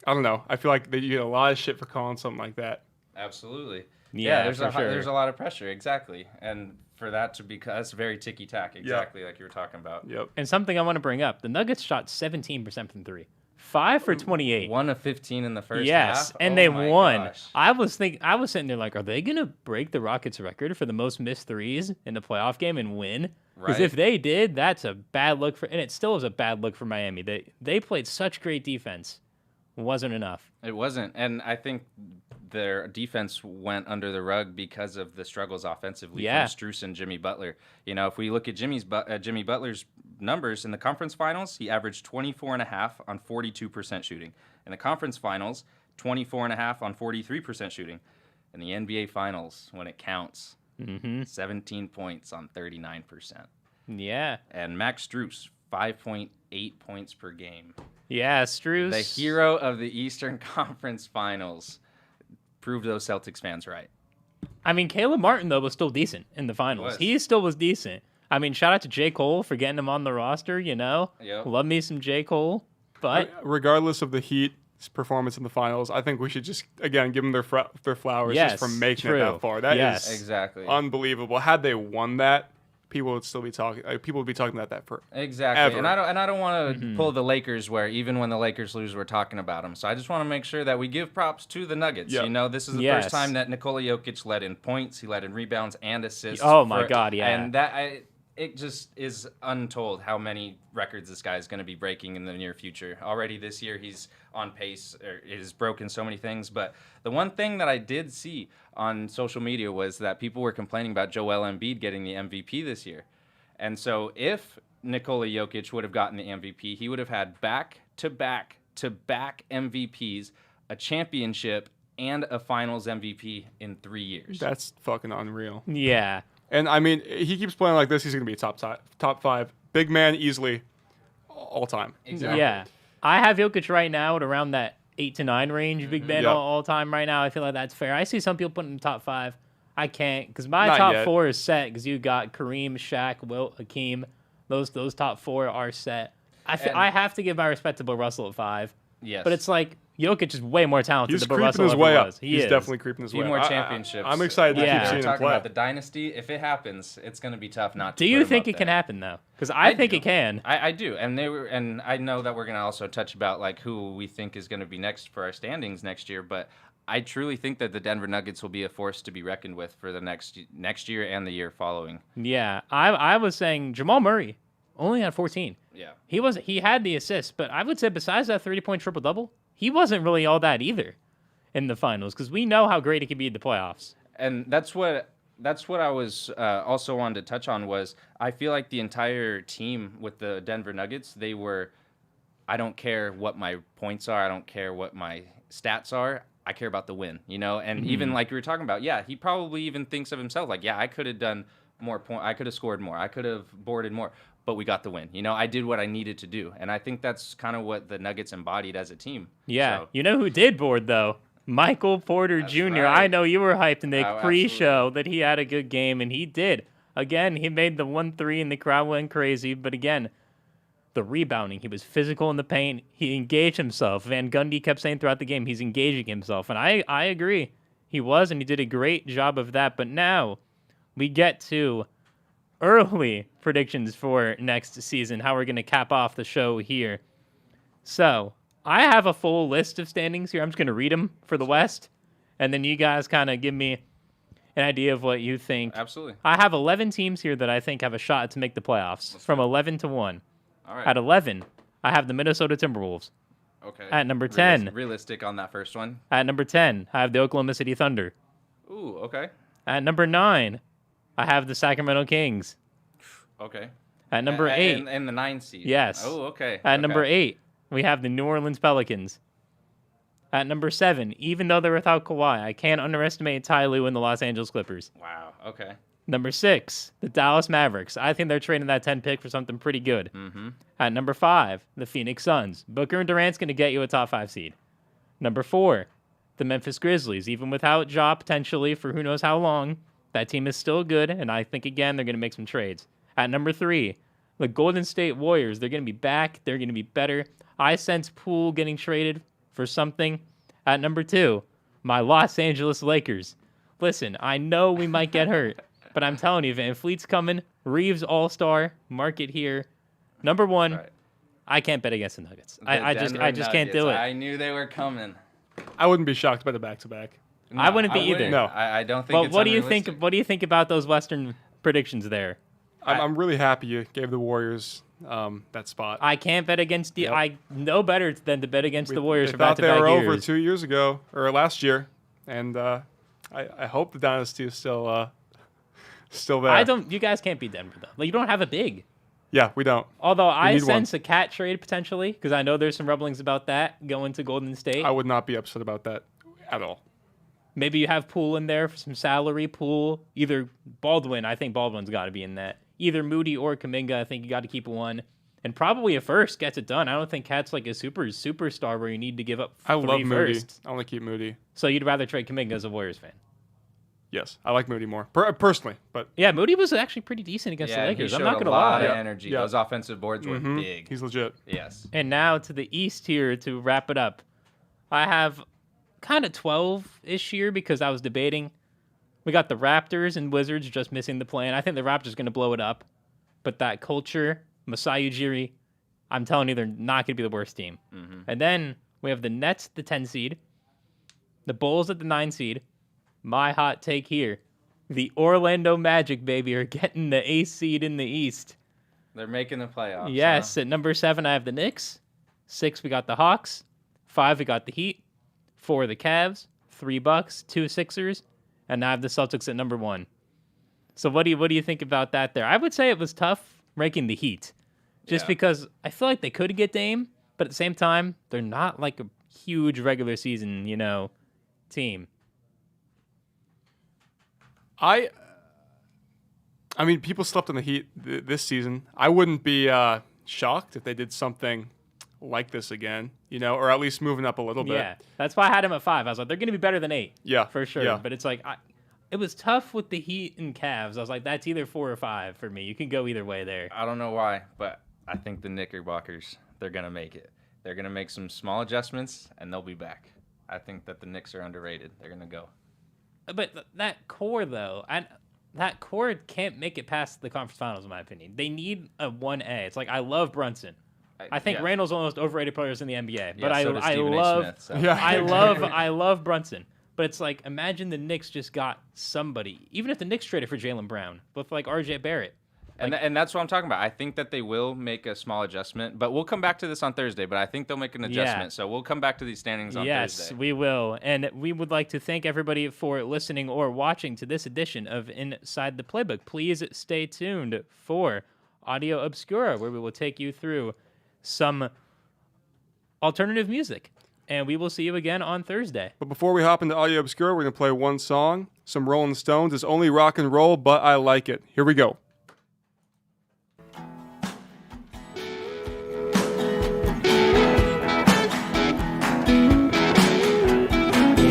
S10: I don't know. I feel like that you get a lot of shit for calling something like that.
S12: absolutely.
S9: Yeah,
S12: there's
S9: for sure.
S12: there's a lot of pressure, exactly, and for that to be, that's very ticky tack, exactly like you were talking about.
S10: Yep.
S9: And something I want to bring up: the Nuggets shot 17% from three, 5 for 28.
S12: 1 of 15 in the first
S9: Yes,
S12: half.
S9: and
S12: Oh
S9: they
S12: my
S9: won.
S12: gosh.
S9: I was sitting there like, are they gonna break the Rockets' record for the most missed threes in the playoff game and win? Because
S12: Right.
S9: if they did, that's a bad look for, and it still is a bad look for Miami. They played such great defense, wasn't enough.
S12: It wasn't, and I think their defense went under the rug because of the struggles offensively
S9: Yeah.
S12: from Strus and Jimmy Butler. You know, if we look at Jimmy Butler's numbers in the conference finals, he averaged 24.5 on 42% shooting. In the conference finals, 24.5 on 43% shooting. In the NBA finals, when it counts, 17 points on 39%.
S9: Yeah,
S12: And Max Strus, 5.8 points per game.
S9: yeah, Strus.
S12: The hero of the Eastern Conference Finals. Proved those Celtics fans right.
S9: I mean, Caleb Martin though was still decent in the finals.
S12: Was.
S9: He still was decent. I mean, shout out to J. Cole for getting him on the roster. You know,
S12: Yep.
S9: love me some J. Cole. But
S10: Regardless of the Heat's performance in the finals, I think we should just, again, give them their flowers
S9: Yes,
S10: just for making
S9: true.
S10: it that far. That is
S9: Yes.
S12: Exactly.
S10: unbelievable. Had they won that, people would still be talking. People would be talking about that for
S12: Exactly.
S10: ever.
S12: And I don't want to pull the Lakers where even when the Lakers lose, we're talking about them. So I just want to make sure that we give props to the Nuggets.
S10: Yep.
S12: You know, this is the
S9: Yes.
S12: first time that Nikola Jokic led in points. He led in rebounds and assists.
S9: Oh my God, yeah.
S12: And it just is untold how many records this guy is going to be breaking in the near future. Already this year, he's on pace, or has broken so many things. But the one thing that I did see on social media was that people were complaining about Joel Embiid getting the MVP this year. And so if Nikola Jokic would have gotten the MVP, he would have had back-to-back MVPs, a championship, and a finals MVP in 3 years.
S10: That's fucking unreal.
S9: yeah,
S10: And I mean, he keeps playing like this. He's gonna be a top five, big man easily, all time.
S12: Exactly.
S9: yeah. I have Jokic right now at around that 8 to 9 range, big man
S10: Yep.
S9: all time right now. I feel like that's fair. I see some people putting him in top 5. I can't because my
S10: Not
S9: top
S10: yet.
S9: 4 is set because you got Kareem, Shaq, Wilt, Hakeem. Those top 4 are set. I have to give my respect to Bill Russell at 5.
S12: Yes.
S9: But it's like Jokic is way more talented
S10: He's
S9: than Bill
S10: creeping
S9: Russell
S10: his
S9: ever
S10: way up.
S9: was.
S10: He's
S9: is.
S10: definitely creeping his
S12: Few
S10: way
S12: more
S10: up.
S12: championships.
S10: I'm excited to
S9: Yeah.
S10: keep seeing
S12: We're
S10: him
S12: talking
S10: play.
S12: about the dynasty. If it happens, it's going to be tough not to.
S9: Do
S12: put
S9: you
S12: him
S9: think
S12: up
S9: it can
S12: there.
S9: happen though? Because I think
S12: do.
S9: it can.
S12: I do, and I know that we're going to also touch about like who we think is going to be next for our standings next year, but I truly think that the Denver Nuggets will be a force to be reckoned with for the next year and the year following.
S9: Yeah, I was saying Jamal Murray only had 14.
S12: Yeah.
S9: He had the assist, but I would say besides that 30-point triple double, he wasn't really all that either in the finals because we know how great he can be in the playoffs.
S12: And that's what I was also wanted to touch on was I feel like the entire team with the Denver Nuggets, they were, I don't care what my points are, I don't care what my stats are, I care about the win, you know? And even like we were talking about, yeah, he probably even thinks of himself like, yeah, I could have done more I could have scored more, I could have boarded more, but we got the win. You know, I did what I needed to do. And I think that's kind of what the Nuggets embodied as a team.
S9: Yeah,
S12: So,
S9: you know who did board though? Michael Porter Jr.
S12: right.
S9: I know you were hyped in the
S12: Oh,
S9: pre-show that he had a good game, and he did. Again, he made the 1-3 and the crowd went crazy, but again, the rebounding, he was physical in the paint. He engaged himself. Van Gundy kept saying throughout the game, he's engaging himself, and I agree. He was, and he did a great job of that, but now we get to early predictions for next season, how we're going to cap off the show here. So, I have a full list of standings here. I'm just going to read them for the West, and then you guys kind of give me an idea of what you think.
S12: Absolutely.
S9: I have 11 teams here that I think have a shot to make the playoffs, from 11 to 1.
S12: All right.
S9: At 11, I have the Minnesota Timberwolves.
S12: Okay.
S9: At number 10.
S12: Realistic on that first one.
S9: At number 10, I have the Oklahoma City Thunder.
S12: Ooh, okay.
S9: At number 9, I have the Sacramento Kings.
S12: Okay.
S9: At number 8.
S12: And the 9 seed.
S9: Yes.
S12: Oh, okay.
S9: At
S12: okay.
S9: number 8, we have the New Orleans Pelicans. At number 7, even though they're without Kawhi, I can't underestimate Ty Lue and the Los Angeles Clippers.
S12: Wow. Okay.
S9: Number 6, the Dallas Mavericks. I think they're trading that 10 pick for something pretty good.
S12: Mm-hmm.
S9: At number 5, the Phoenix Suns. Booker and Durant's going to get you a top 5 seed. Number 4, the Memphis Grizzlies. Even without Ja potentially for who knows how long, that team is still good, and I think, again, they're going to make some trades. At number 3, the Golden State Warriors. They're going to be back. They're going to be better. I sense Poole getting traded for something. At number 2, my Los Angeles Lakers. Listen, I know we might get hurt, but I'm telling you, Van Fleet's coming. Reeves All-Star. Mark it here. Number 1, right. I can't bet against the Nuggets. I just can't do it.
S12: I knew they were coming.
S10: I wouldn't be shocked by the back-to-back.
S9: No, I wouldn't be either.
S10: No,
S12: I don't think.
S9: But
S12: it's
S9: what do you think?
S12: unrealistic.
S9: What do you think about those Western predictions there?
S10: I'm really happy you gave the Warriors that spot.
S9: I can't bet against the.
S10: Yep.
S9: I know better than to bet against the Warriors
S10: They
S9: for
S10: thought they
S9: back-to-back
S10: were
S9: years.
S10: over 2 years ago or last year, and I hope the dynasty is still there.
S9: I don't. You guys can't beat Denver though. Like, you don't have a big.
S10: Yeah, we don't.
S9: Although I
S10: need
S9: sense
S10: one.
S9: a cat trade potentially, because I know there's some rumblings about that going to Golden State.
S10: I would not be upset about that at all.
S9: Maybe you have Poole in there for some salary. Poole, either Baldwin. I think Baldwin's got to be in that. Either Moody or Kuminga. I think you got to keep one, and probably a first gets it done. I don't think Cat's like a superstar where you need to give up.
S10: I love Moody.
S9: Firsts.
S10: I want to keep Moody.
S9: So you'd rather trade Kuminga as a Warriors fan?
S10: Yes, I like Moody more personally, but
S9: yeah, Moody was actually pretty decent against the Lakers. I'm not gonna lie.
S12: A lot of energy. Those offensive boards were big.
S10: He's legit.
S12: Yes.
S9: And now to the East here to wrap it up. I have kind of 12-ish here because I was debating. We got the Raptors and Wizards just missing the plan. I think the Raptors are going to blow it up. But that culture, Masai Ujiri, I'm telling you, they're not going to be the worst team.
S12: Mm-hmm.
S9: And then we have the Nets, the 10 seed. The Bulls at the 9 seed. My hot take here. The Orlando Magic, baby, are getting the 8th seed in the East.
S12: They're making the playoffs.
S9: Yes, at number 7, I have the Knicks. 6, we got the Hawks. 5, we got the Heat. 4, the Cavs. 3 Bucks. 2 Sixers. And now I have the Celtics at number 1. So what do you think about that there? I would say it was tough ranking the Heat. Just because I feel like they could get Dame, but at the same time, they're not like a huge regular season, team.
S10: I mean, people slept on the Heat this season. I wouldn't be shocked if they did something like this again, or at least moving up a little bit.
S9: Yeah, that's why I had them at 5. I was like, they're going to be better than 8.
S10: Yeah,
S9: for sure.
S10: Yeah.
S9: But it's like, it was tough with the Heat and Cavs. I was like, that's either 4 or 5 for me. You can go either way there.
S12: I don't know why, but I think the Knickerbockers, they're going to make it. They're going to make some small adjustments, and they'll be back. I think that the Knicks are underrated. They're going to go.
S9: But that core, though, that core can't make it past the conference finals, in my opinion. They need a 1A. It's like, I love Brunson. I think Randall's one of the most overrated players in the NBA. But
S12: so does Stephen A. Smith, so.
S9: I love Brunson. But it's like, imagine the Knicks just got somebody, even if the Knicks traded for Jaylen Brown, with like RJ Barrett.
S12: And that's what I'm talking about. I think that they will make a small adjustment, but we'll come back to this on Thursday. But I think they'll make an adjustment. Yeah. So we'll come back to these standings on Thursday.
S9: Yes, we will. And we would like to thank everybody for listening or watching to this edition of Inside the Playbook. Please stay tuned for Audio Obscura, where we will take you through some alternative music. And we will see you again on Thursday.
S10: But before we hop into Audio Obscura, we're going to play one song. Some Rolling Stones. It's only rock and roll, but I like it. Here we go.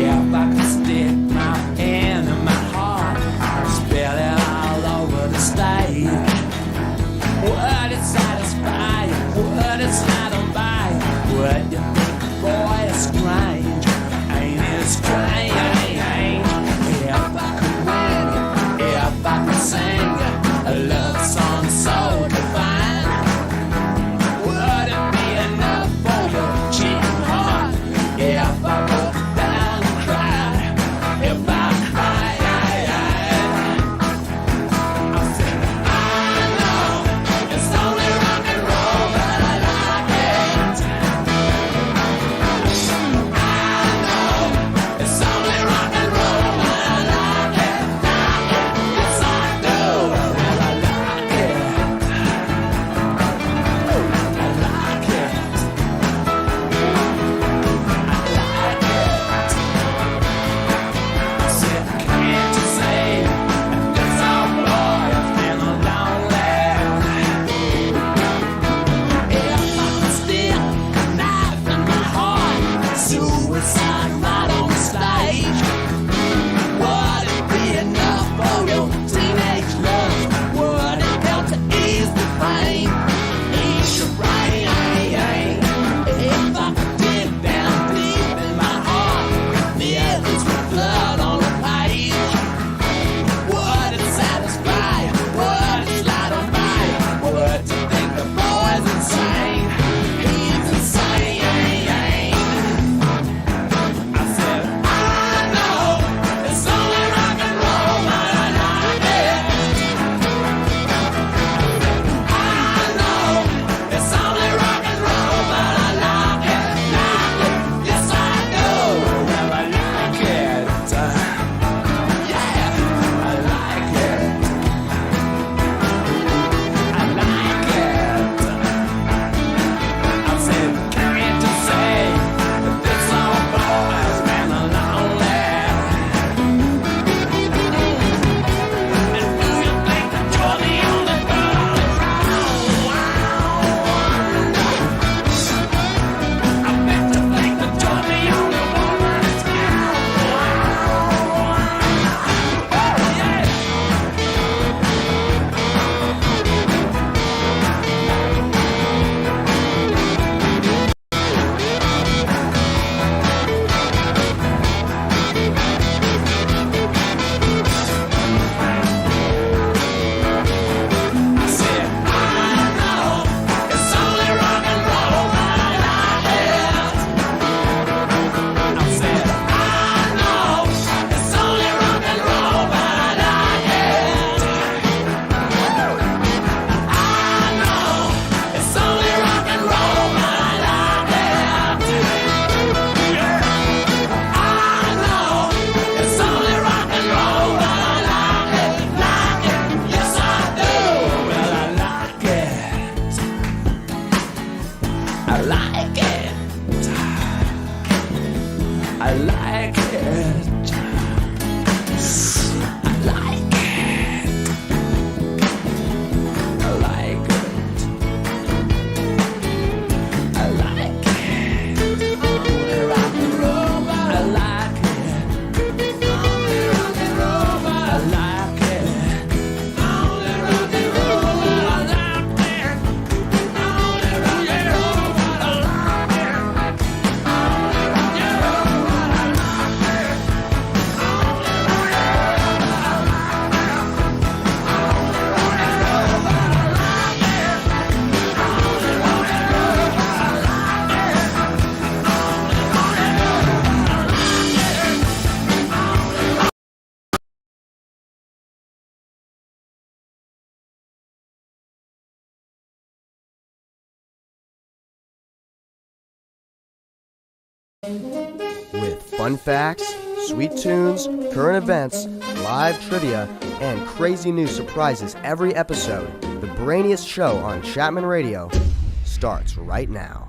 S8: If I could stick my hand in my heart, I'd spill it all over the stage. Would it satisfy you? Would it satisfy you? Would you think the boy is strange? Ain't it strange? If I could win, if I could sing a love song so divine, would it be enough for your cheating heart? If I broke down and cried, if I cried, I said, I know it's only rock and roll, but I like it. I know it's only rock and roll, but I like it, yes I do.
S7: With fun facts, sweet tunes, current events, live trivia, and crazy new surprises every episode, the brainiest show on Chapman Radio starts right now.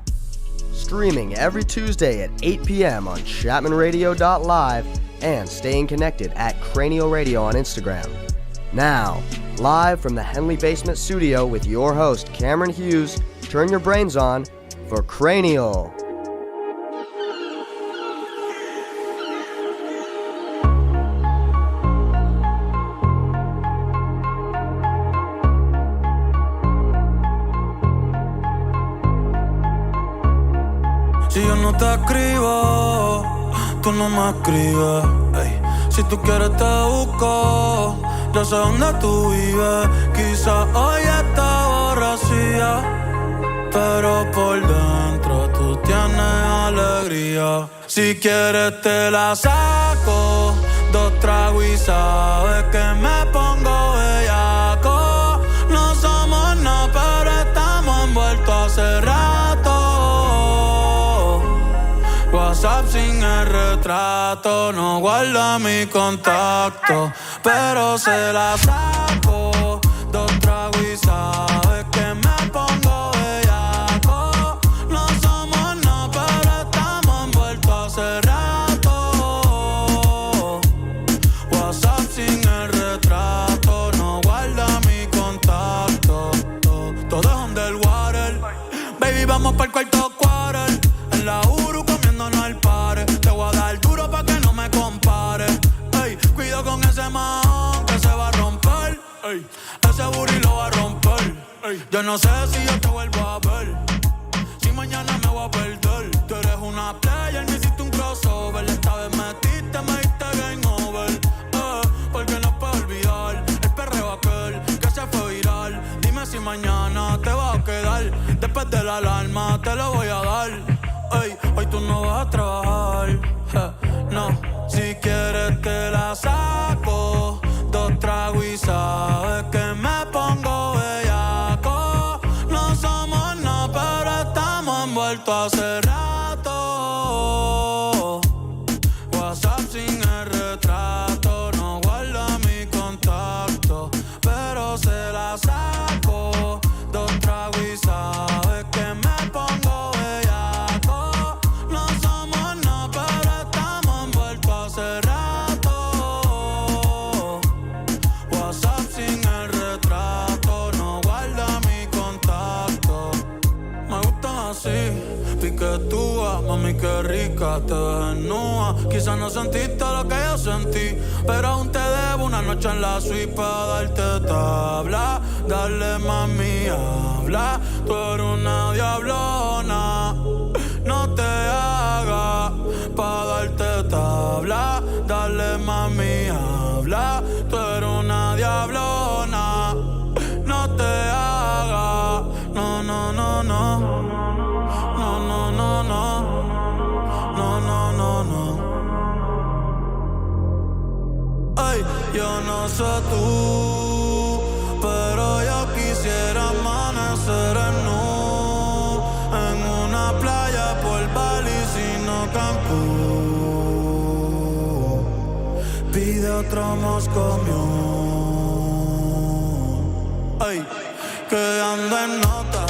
S7: Streaming every Tuesday at 8 p.m. on chapmanradio.live and staying connected at Cranial Radio on Instagram. Now, live from the Henley Basement Studio with your host, Cameron Hughes, turn your brains on for Cranial.
S16: Si yo no te escribo, tú no me escribes. Ey. Si tú quieres te busco, yo sé dónde tú vives. Quizás hoy está borracía, pero por dentro tú tienes alegría. Si quieres te la saco, 2 tragos y sabes que me pongo bellaco. No somos nada, pero estamos envueltos hace rato. WhatsApp sin el retrato, no guarda mi contacto, pero se la saco, 2 tragos y sabes que me pongo bellaco. No somos nada, pero estamos envueltos hace rato. WhatsApp sin el retrato, no guarda mi contacto. Todo es underwater, baby, vamos pa'l cuarto quarter. En la Uru comiéndonos al pare. Te voy a dar duro pa' que no me compare. Ey, cuido con ese man que se va a romper. Ey, ese booty lo va a romper. Ey, yo no sé si yo te vuelvo a ver, si mañana me voy a perder. Tú eres una player, me hiciste un crossover. Esta vez metiste, me diste game over. Porque no puedo olvidar el perreo aquel que se fue viral. Dime si mañana te vas a quedar. Después de la alarma te lo voy a dar. Ey, hoy tú no vas a trabajar, no. Si quieres te la saco, 2 tragos y sabes que me pongo bellaco. No somos nada, pero estamos envueltos hace rato. WhatsApp sin el retrato, no guarda mi contacto, pero se la saco, 2 tragos y sabes que me pongo bellaco. No somos nada, pero estamos envueltos hace rato. WhatsApp sin el retrato, no guarda mi contacto. Me gustan así, piquetúa, mami qué rica te ves desnuda. Quizás no sentiste lo que yo sentí, pero aún te debo una noche en la suite pa' darte tabla. Dale mami, habla, tú eres una diablona. No te hagas pa' darte tabla. Dale mami, habla, tú eres una diablona. No te hagas, no, no, no, no. No, no, no, no. No, no, no, no. Ay, yo no sé tú, pero yo quisiera amanecer en nu, en una playa por Bali, sino Cancún. Pide otro Moscow Mule. Ay, que ando en nota,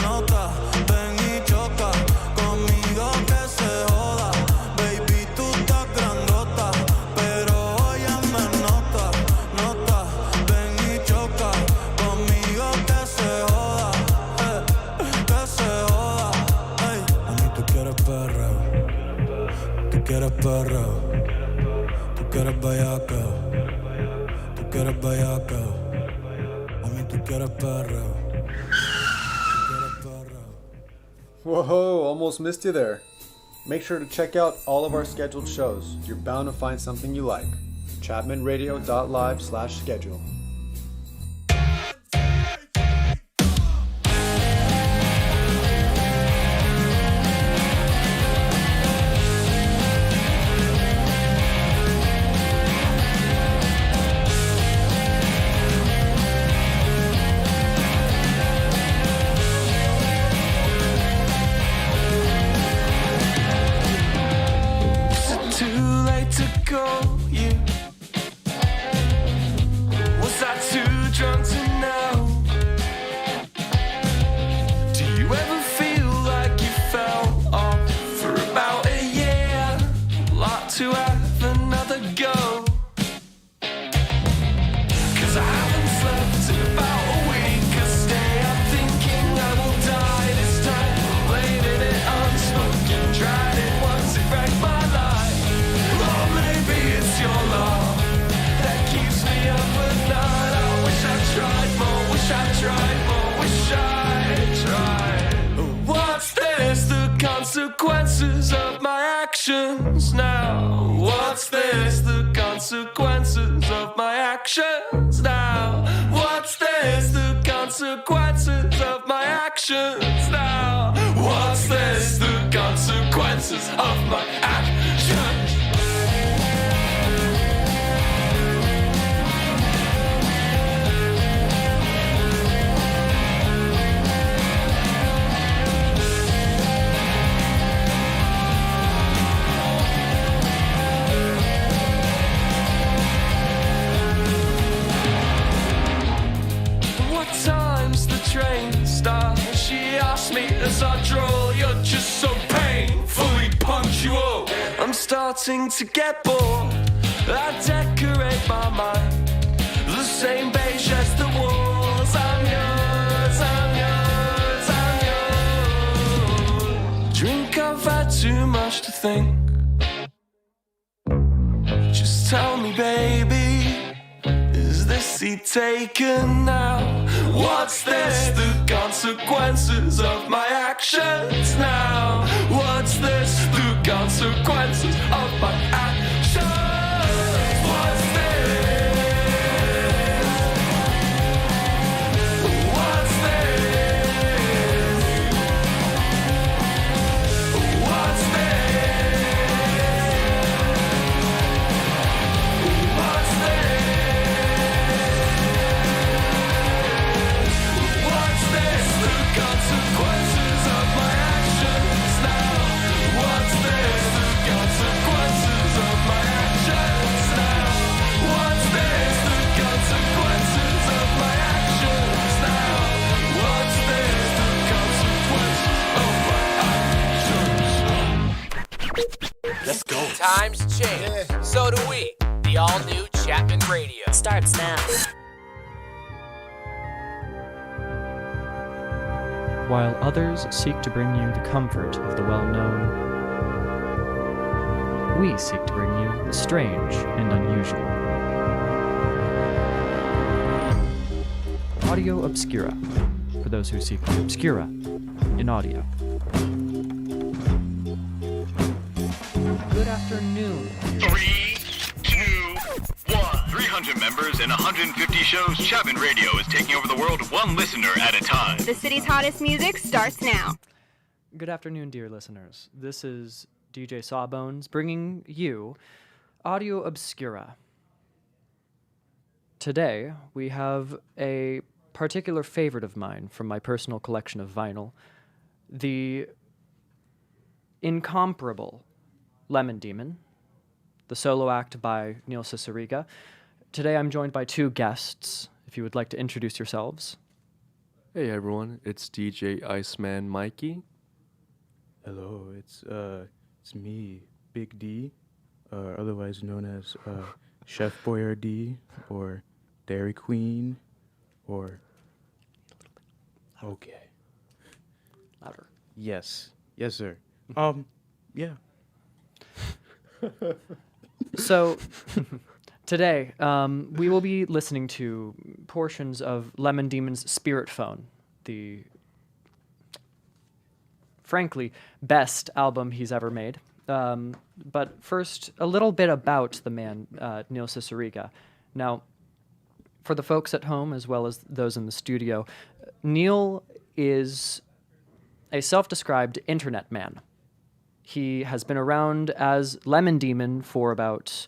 S16: nota. Ven y choca conmigo que se joda. Baby, tú estás grandota, pero hoy me nota, nota. Ven y choca conmigo que se joda, que se joda. Ay, mami, tú quieres perreo, tú quieres perreo, tú quieres bellaca, tú quieres bellaca. Mami, tú quieres perreo.
S17: Whoa, almost missed you there. Make sure to check out all of our scheduled shows. You're bound to find something you like. chapmanradio.live/schedule.
S8: consequences of my actions now. What's this? The consequences of my actions now. What's this? The consequences of my actions now. What's this? The consequences of my actions. Time's the train start? She asked me as I drove. You're just so painfully punctual. I'm starting to get bored. I decorate my mind the same beige as the walls. I'm yours, I'm yours, I'm yours. Drink, I've had too much to think. Just tell me, baby, is this seat taken now? What's this? The consequences of my actions now. What's this? The consequences of my actions. What's this? What's this? What's this? What's this? Consequences of my actions now. What's this? The consequences of my actions now. What's this? The consequences of my actions now. What's this? The consequences of my actions.
S6: Let's go. Times change. So do we. The all-new Chapman Radio starts now.
S18: While others seek to bring you the comfort of the well-known, we seek to bring you the strange and unusual. Audio Obscura, for those who seek the obscura in audio. Good afternoon.
S2: 3, 2, 1. 300 members and 150 shows. Chapman Radio is taking over the world one listener at a time.
S3: The city's hottest music starts now.
S18: Good afternoon, dear listeners. This is DJ Sawbones bringing you Audio Obscura. Today, we have a particular favorite of mine from my personal collection of vinyl, the incomparable Lemon Demon, the solo act by Neil Cicierega. Today I'm joined by two guests, if you would like to introduce yourselves.
S11: Hey everyone, it's DJ Iceman Mikey.
S19: Hello, it's me, Big D, otherwise known as Chef Boyardee or Dairy Queen or... Okay.
S18: Louder.
S19: Yes, sir. Yeah.
S18: So, today, we will be listening to portions of Lemon Demon's Spirit Phone, the, frankly, best album he's ever made. But first, a little bit about the man, Neil Cicierega. Now, for the folks at home, as well as those in the studio, Neil is a self-described internet man. He has been around as Lemon Demon for about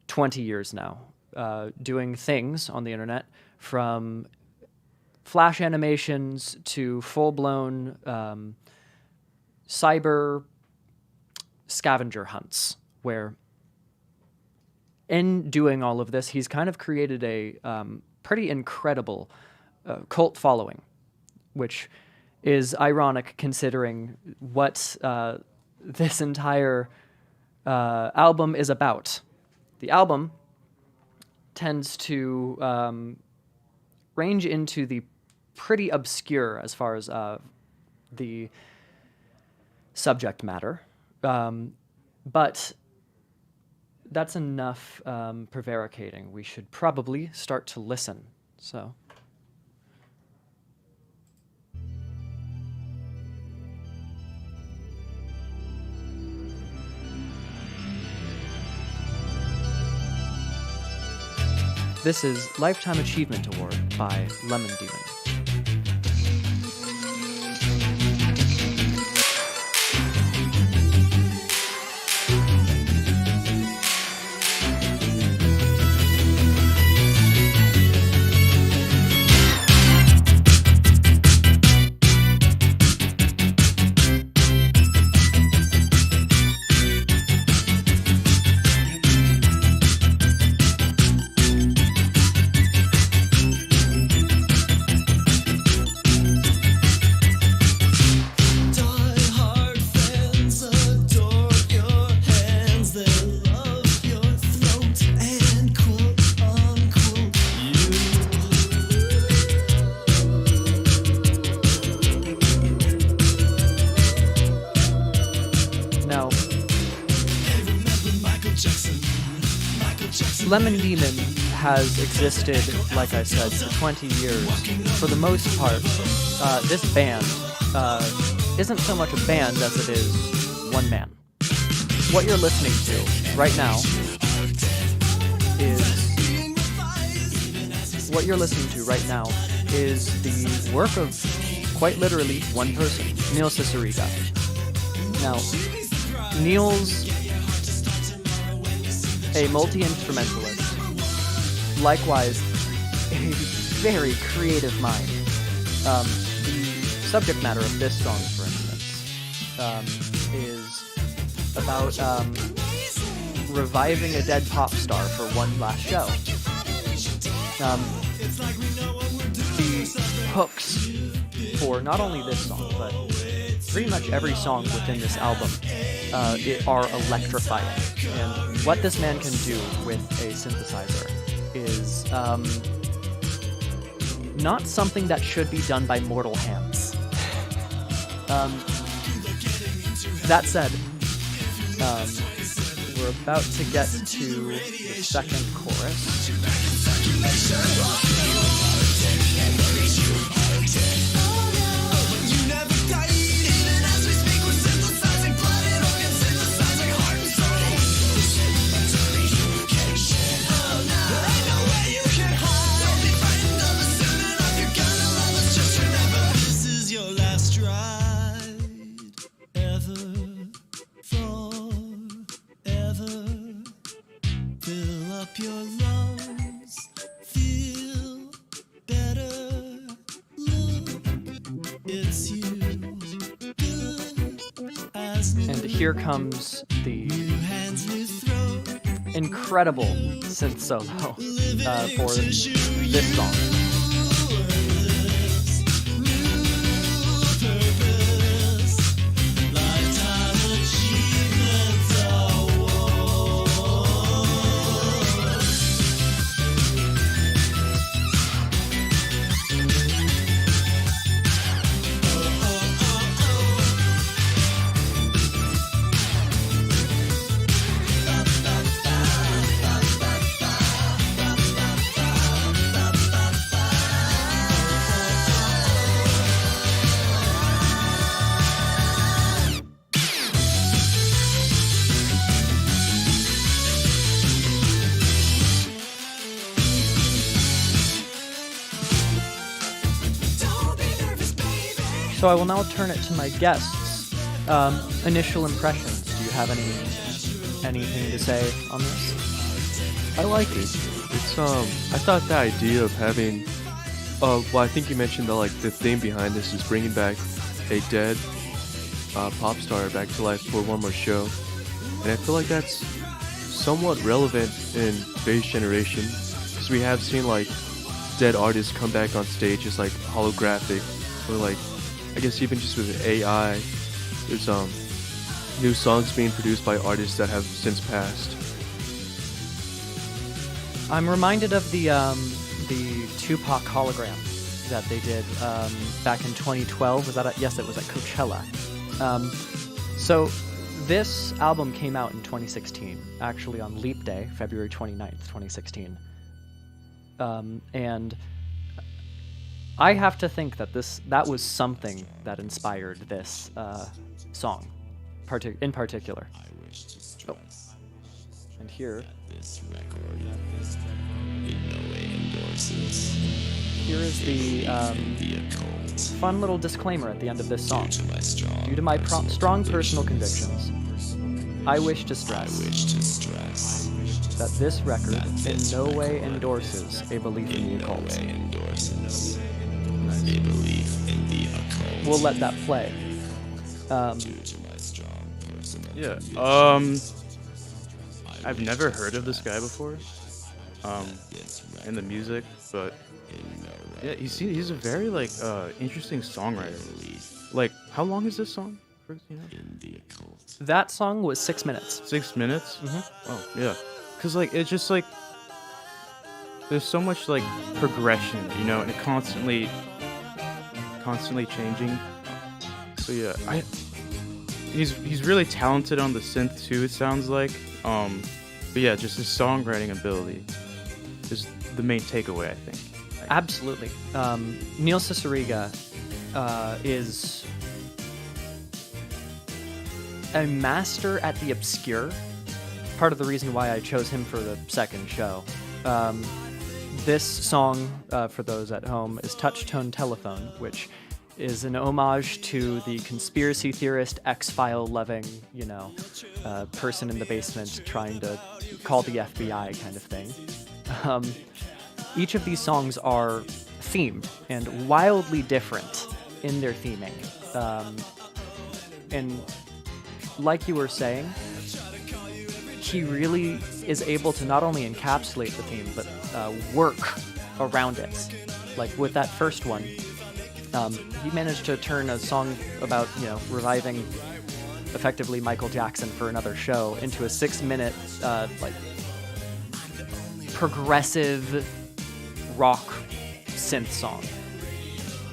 S18: 20 years now, doing things on the internet, from flash animations to full-blown cyber scavenger hunts, where in doing all of this, he's kind of created a pretty incredible cult following, which is ironic considering what this entire album is about. The album tends to range into the pretty obscure as far as the subject matter, but that's enough prevaricating. We should probably start to listen. So. This is Lifetime Achievement Award by Lemon Demon. Lemon Demon has existed, like I said, for 20 years. For the most part, this band isn't so much a band as it is one man. What you're listening to right now is the work of, quite literally, one person, Neil Cicierega. Now, Neil's a multi-instrumentalist, likewise a very creative mind. The subject matter of this song, for instance, is about reviving a dead pop star for one last show. The hooks for not only this song, but pretty much every song within this album are electrifying. And what this man can do with a synthesizer is not something that should be done by mortal hands. That said, we're about to get to the second chorus. And here comes the incredible synth solo for this song. So I will now turn it to my guests. Initial impressions. Do you have anything to say on this?
S11: I like it. It's I thought the idea of having, well, I think you mentioned the theme behind this is bringing back a dead pop star back to life for one more show, and I feel like that's somewhat relevant in today's generation, because we have seen dead artists come back on stage as holographic, or I guess even just with AI, there's new songs being produced by artists that have since passed.
S18: I'm reminded of the Tupac hologram that they did back in 2012. Was that yes, it was at Coachella. So this album came out in 2016, actually on Leap Day, February 29th, 2016. And I have to think that that was something that inspired this song, in particular. Oh. And here. Here is the fun little disclaimer at the end of this song. Due to my strong personal convictions, I wish to stress that this record in no way endorses a belief in the occult. We'll let that play.
S19: Yeah. I've never heard of this guy before. In the music, but yeah, he's a very like interesting songwriter. Like, how long is this song?
S18: That song was 6 minutes.
S19: 6 minutes?
S18: Mm-hmm.
S19: Oh yeah, because like it's just like there's so much like progression, you know, and it constantly changing. So yeah, he's really talented on the synth too. It sounds like, but yeah, just his songwriting ability is the main takeaway, I think.
S18: Absolutely. Neil Cicierega is a master at the obscure. Part of the reason why I chose him for the second show. This song, for those at home, is Touch-Tone Telephone, which is an homage to the conspiracy theorist, X-File loving, person in the basement trying to call the FBI kind of thing. Each of these songs are themed and wildly different in their theming. And like you were saying, he really is able to not only encapsulate the theme, but work around it. Like with that first one, he managed to turn a song about, reviving effectively Michael Jackson for another show into a 6-minute, progressive rock synth song.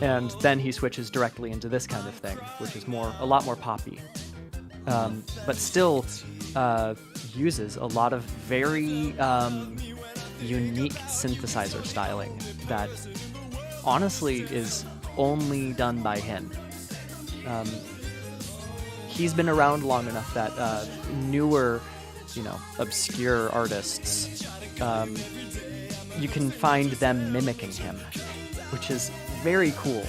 S18: And then he switches directly into this kind of thing, which is a lot more poppy. But still uses a lot of very unique synthesizer styling that honestly is only done by him. He's been around long enough that newer, obscure artists, you can find them mimicking him, which is very cool.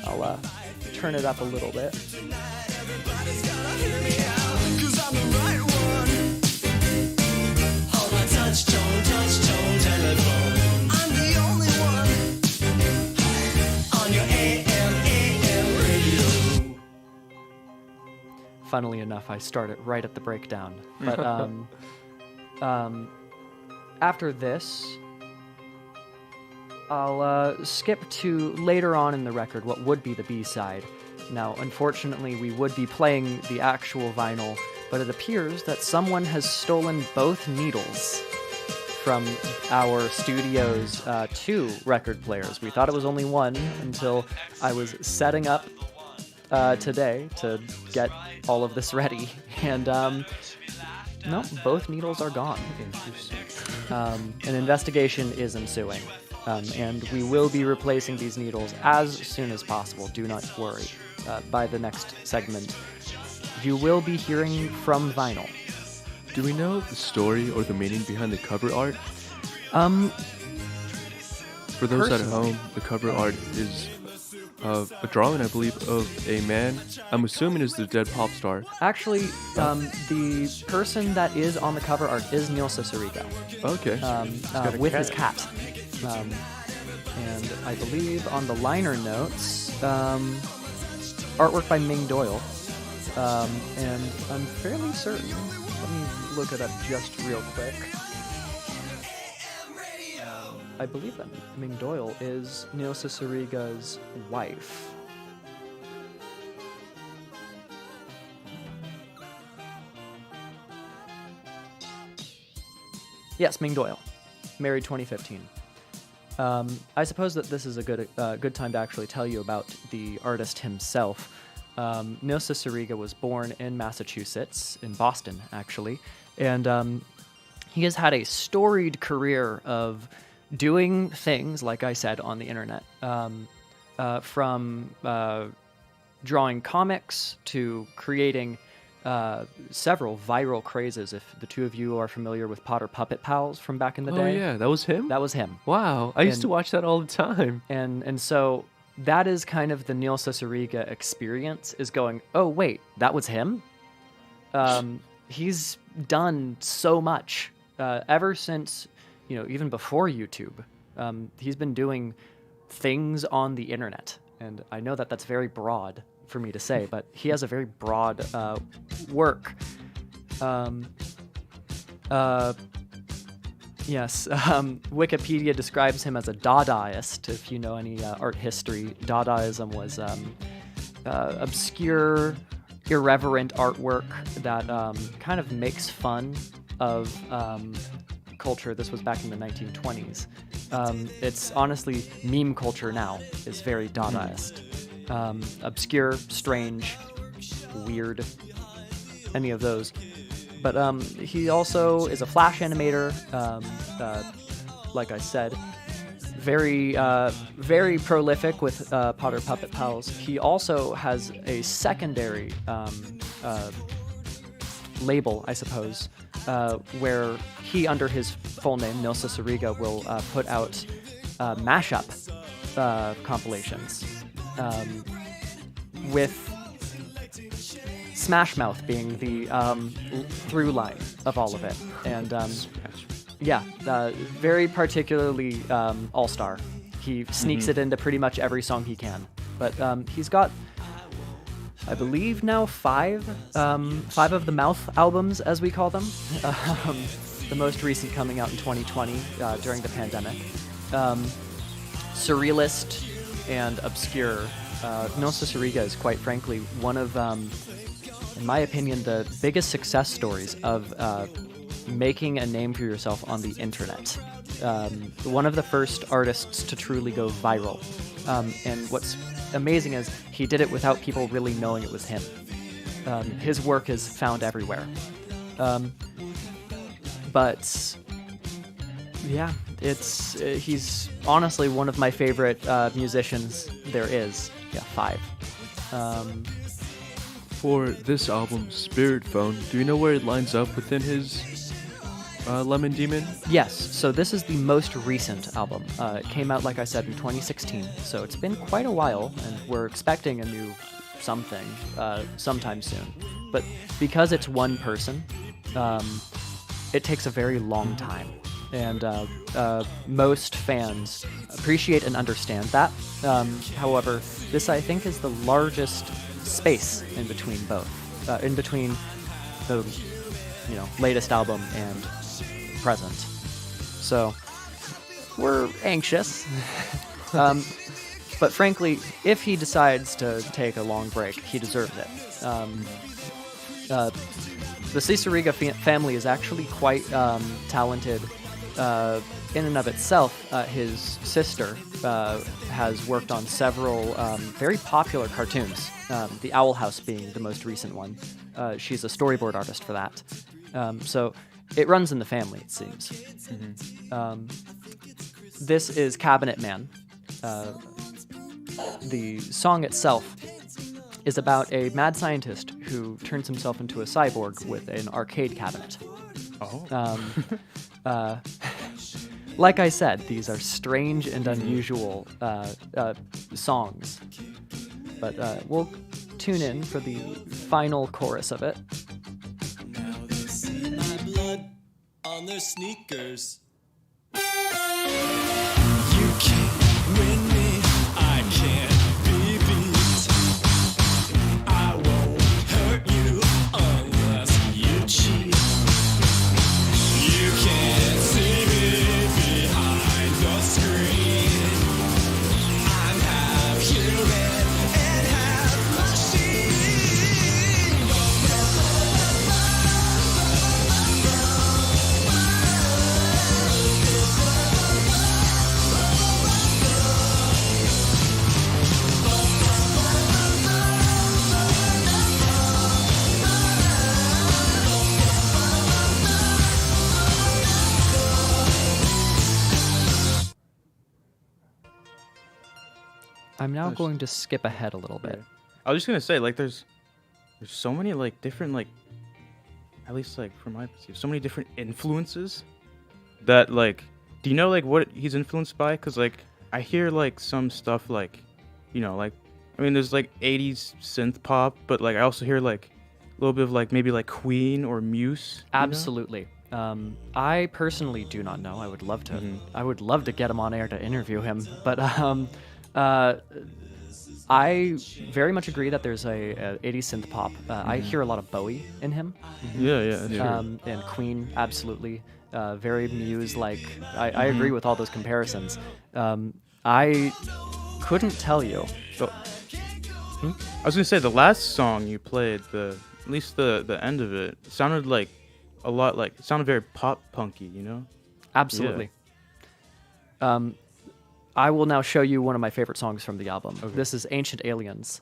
S18: I'll turn it up a little bit.
S8: Touch-tone telephone. I'm the only one on your AM radio.
S18: Funnily enough, I start it right at the breakdown. But after this, I'll skip to later on in the record, what would be the B-side. Now, unfortunately, we would be playing the actual vinyl, but it appears that someone has stolen both needles from our studio's 2 record players. We thought it was only one until I was setting up today to get all of this ready. And no, both needles are gone. An investigation is ensuing. And we will be replacing these needles as soon as possible. Do not worry. By the next segment, you will be hearing from vinyl.
S11: Do we know the story or the meaning behind the cover art? For those at home, the cover art is a drawing, I believe, of a man. I'm assuming is the dead pop star.
S18: Actually, the person that is on the cover art is Neil Cicierega.
S11: Okay.
S18: With his cat. And I believe on the liner notes, artwork by Ming Doyle. And I'm fairly certain, let me look it up just real quick. I believe that Ming Doyle is Neil Cicierega's wife. Yes, Ming Doyle. Married 2015. I suppose that this is a good time to actually tell you about the artist himself. Neil Cicierega was born in Massachusetts, in Boston, actually, and he has had a storied career of doing things, like I said, on the internet, from drawing comics to creating several viral crazes. If the two of you are familiar with Potter Puppet Pals from back in the
S11: Oh,
S18: day.
S11: yeah, that was him?
S18: That was him.
S11: Wow, I used to
S18: And-
S11: watch that all the time.
S18: And so that is kind of the Neil Cicierega experience, is going, oh, wait, that was him? He's done so much ever since, even before YouTube. He's been doing things on the internet. And I know that that's very broad for me to say, but he has a very broad work. Yes, Wikipedia describes him as a Dadaist. If you know any art history, Dadaism was obscure, irreverent artwork that kind of makes fun of culture. This was back in the 1920s. It's honestly meme culture now is very Dadaist. Obscure, strange, weird, any of those. But he also is a Flash animator, like I said, very prolific with Potter Puppet Pals. He also has a secondary label, I suppose, where he, under his full name, Neil Cicierega, will put out mashup compilations with Smash Mouth being the through line of all of it. And very particularly All-Star. He sneaks it into pretty much every song he can. But he's got, I believe now, five of the Mouth albums, as we call them. The most recent coming out in 2020 during the pandemic. Surrealist and obscure. Neil Cicierega is, quite frankly, one of, in my opinion, the biggest success stories of making a name for yourself on the internet. One of the first artists to truly go viral. And what's amazing is he did it without people really knowing it was him. His work is found everywhere. But yeah, he's honestly one of my favorite musicians there is. Yeah, 5.
S11: For this album, Spirit Phone, do you know where it lines up within his Lemon Demon?
S18: Yes, so this is the most recent album. It came out, like I said, in 2016, so it's been quite a while, and we're expecting a new something sometime soon. But because it's one person, it takes a very long time. And most fans appreciate and understand that. However, this, I think, is the largest space in between both. In between the latest album and present. So we're anxious. But frankly, if he decides to take a long break, he deserves it. The Cicierega family is actually quite talented in and of itself. His sister has worked on several very popular cartoons, The Owl House being the most recent one. She's a storyboard artist for that. So it runs in the family, it seems. This is Cabinet Man. The song itself is about a mad scientist who turns himself into a cyborg with an arcade cabinet. Like I said, these are strange and unusual songs. But we'll tune in for the final chorus of it.
S20: Now they see my blood on their sneakers. You can't win me, I can't be beat. I won't hurt you unless you cheat. You can't see me behind the screen. I'm half human and half machine.
S18: I'm now going to skip ahead a little bit.
S19: I was just gonna say, like, there's there's so many like different like, at least like from my perspective, so many different influences that like, do you know like what he's influenced by? Cause like I hear like some stuff like, you know, like, I mean there's like 80s synth pop, but like I also hear like a little bit of like maybe like Queen or Muse.
S18: Absolutely. I personally do not know. I would love to. I would love to get him on air to interview him. But I very much agree that there's a 80s synth pop. I hear a lot of Bowie in him.
S19: Yeah.
S18: And Queen, absolutely. Very Muse-like. I agree with all those comparisons. I couldn't tell you.
S19: I was gonna say the last song you played, at least the end of it, sounded like a lot like, it sounded very pop punky, you know?
S18: Absolutely. Yeah. I will now show you one of my favorite songs from the album. Okay. This is Ancient Aliens.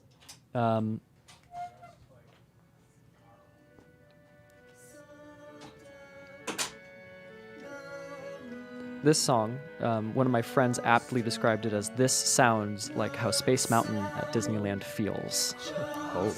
S18: This song, one of my friends aptly described it as, "This sounds like how Space Mountain at Disneyland feels." Oh.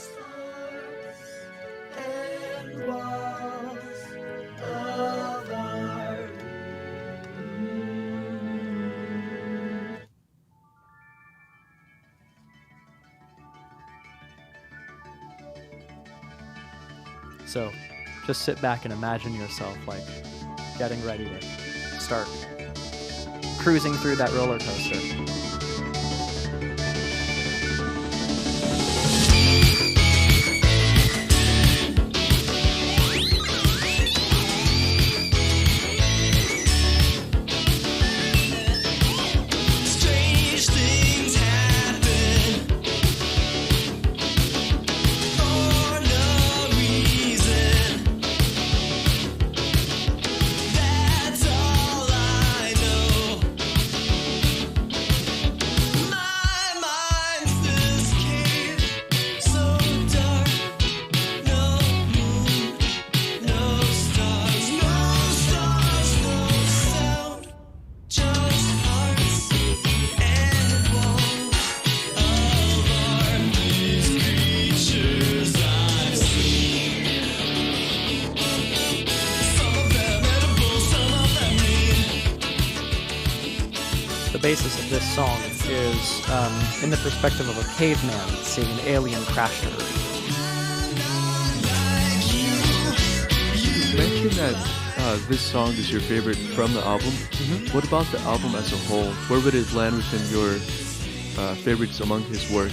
S18: So, just sit back and imagine yourself like getting ready to start cruising through that roller coaster.
S20: Strange things happen for no reason. That's all I know. My mind's this cave, so dark. No moon, no stars, no sound. Just hearts and walls of armed creatures I've seen. Some of them edible, some of them mean.
S18: The basis of this song is in the perspective of a caveman seeing an alien crash to Earth.
S11: You mentioned that this song is your favorite from the album. What about the album as a whole? Where would it land within your favorites among his work?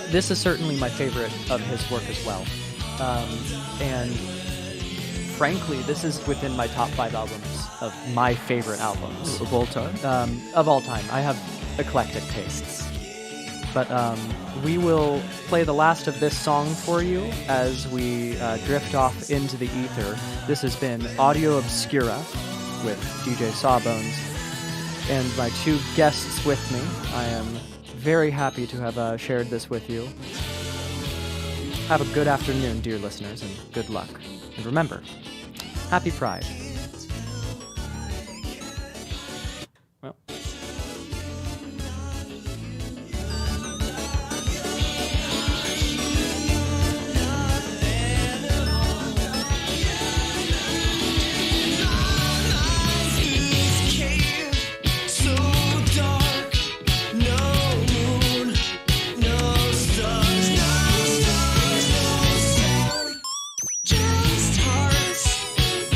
S18: This is certainly my favorite of his work as well. And frankly, this is within my top 5 albums of my favorite albums.
S11: Of all time?
S18: Of all time. I have eclectic tastes. But we will play the last of this song for you as we drift off into the ether. This has been Audio Obscura with DJ Sawbones and my 2 guests with me. I am very happy to have shared this with you. Have a good afternoon, dear listeners, and good luck. And remember, happy Pride. Well.
S20: So dark, no moon, no stars, no sound. Just hearts and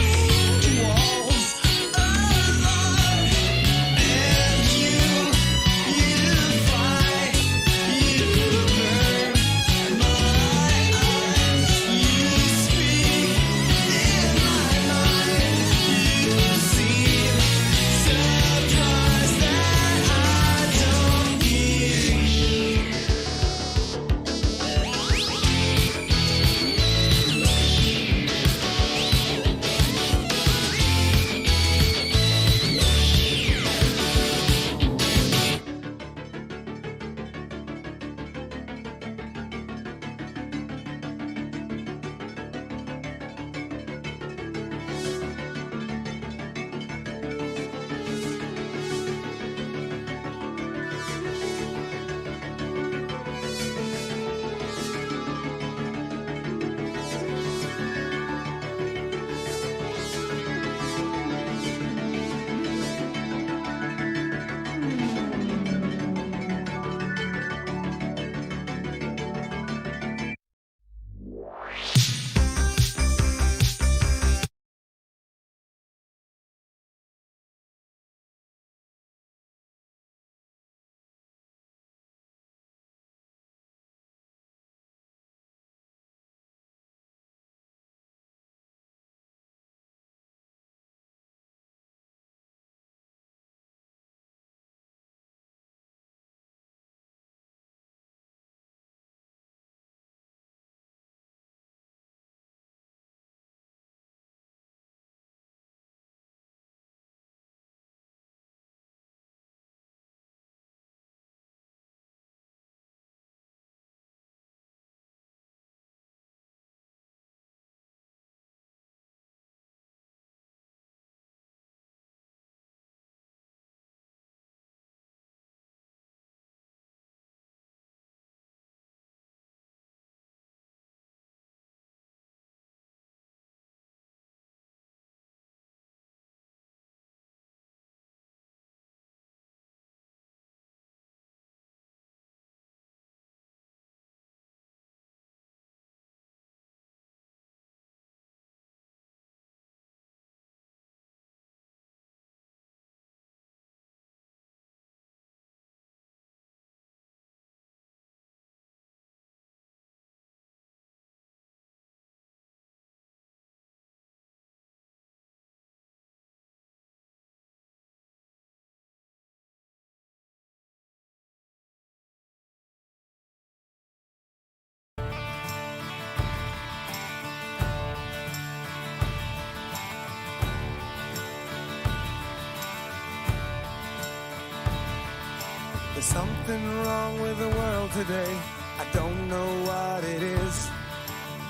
S13: There's something wrong with the world today. I don't know what it is.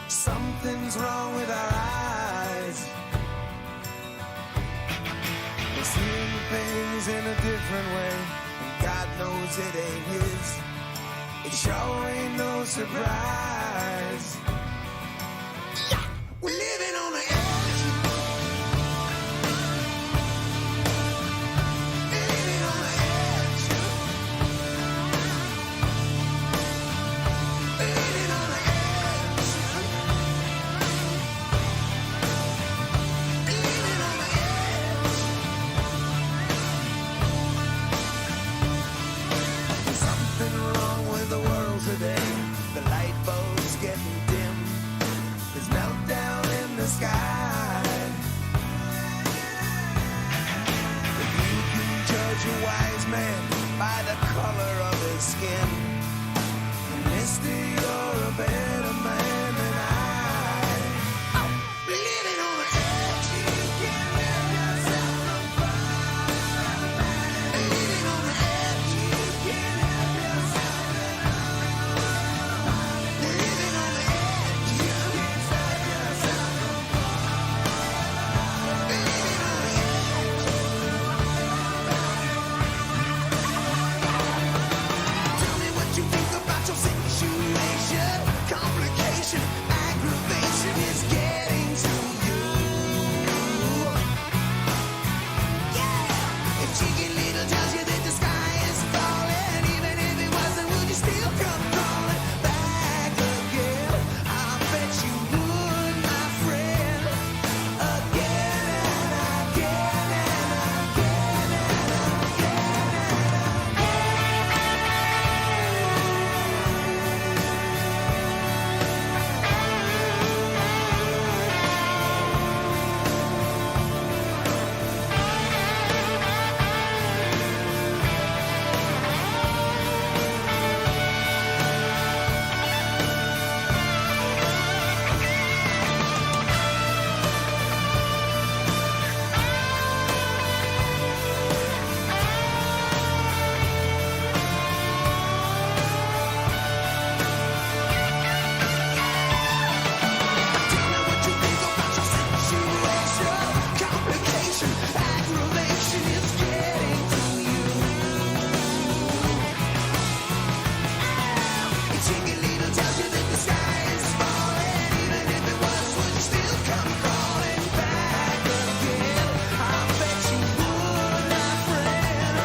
S13: Something's wrong with our eyes. We're seeing things in a different way, and God knows it ain't his. It sure ain't no surprise. We're living on the edge. Living on the edge. Living on the edge. Living on the edge. There's something wrong with the world today. The light bulb's getting dim. There's meltdown in the sky. If you can judge a wise man by the color of his skin, then mister, you're a better man than I. Living on the edge, you can't let yourself apart. Living on the edge, you can't help yourself. Living on the edge, you can't stop yourself. Living on the edge. Tell me what you think about your situation. Complication, aggravation is getting to you. Yeah. If Cheeky Little tells you that the sky is falling, even if it wasn't, would you still come crawling back again? I bet you would, my friend. Again and again and again and complication, aggravation is getting to you. If Cheeky Little tells you that the sky is falling, even if it was, would you still come crawling back again? I bet you would, my friend.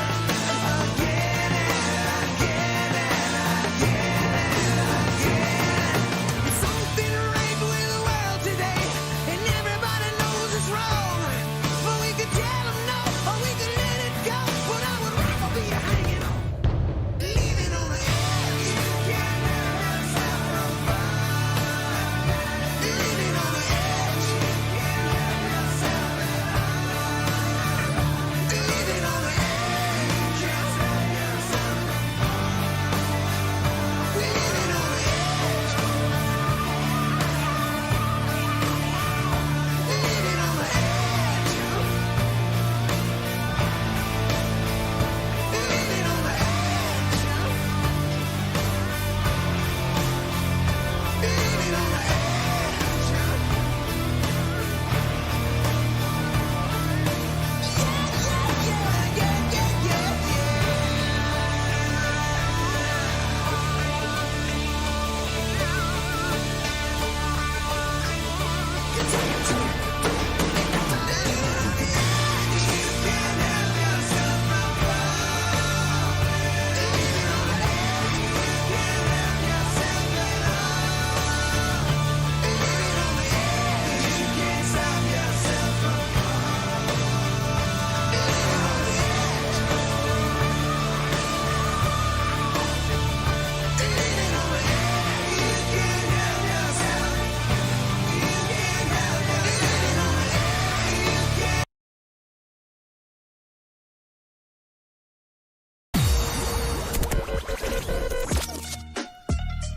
S13: Again and again and again and again. Something right with the world today, and everybody knows it's wrong. But we could tell them no, or we could let it go. But I would rather be hanging on, leaving on the edge. You can't let yourself apart. Living on the edge. You can't let yourself apart. Living on the edge. You can't let yourself apart. Living on the edge. Living on the edge. Living on the edge. Living on the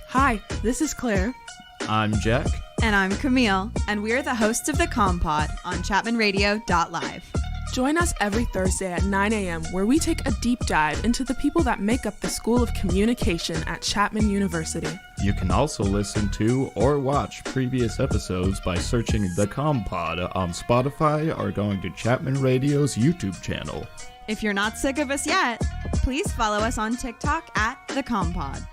S21: Hi, this is Claire.
S22: I'm Jack.
S3: And I'm Camille, and we're the hosts of the Compod on ChapmanRadio.live.
S21: Join us every Thursday at 9 a.m. where we take a deep dive into the people that make up the School of Communication at Chapman University.
S22: You can also listen to or watch previous episodes by searching The ComPod on Spotify or going to Chapman Radio's YouTube channel.
S23: If you're not sick of us yet, please follow us on TikTok at The ComPod.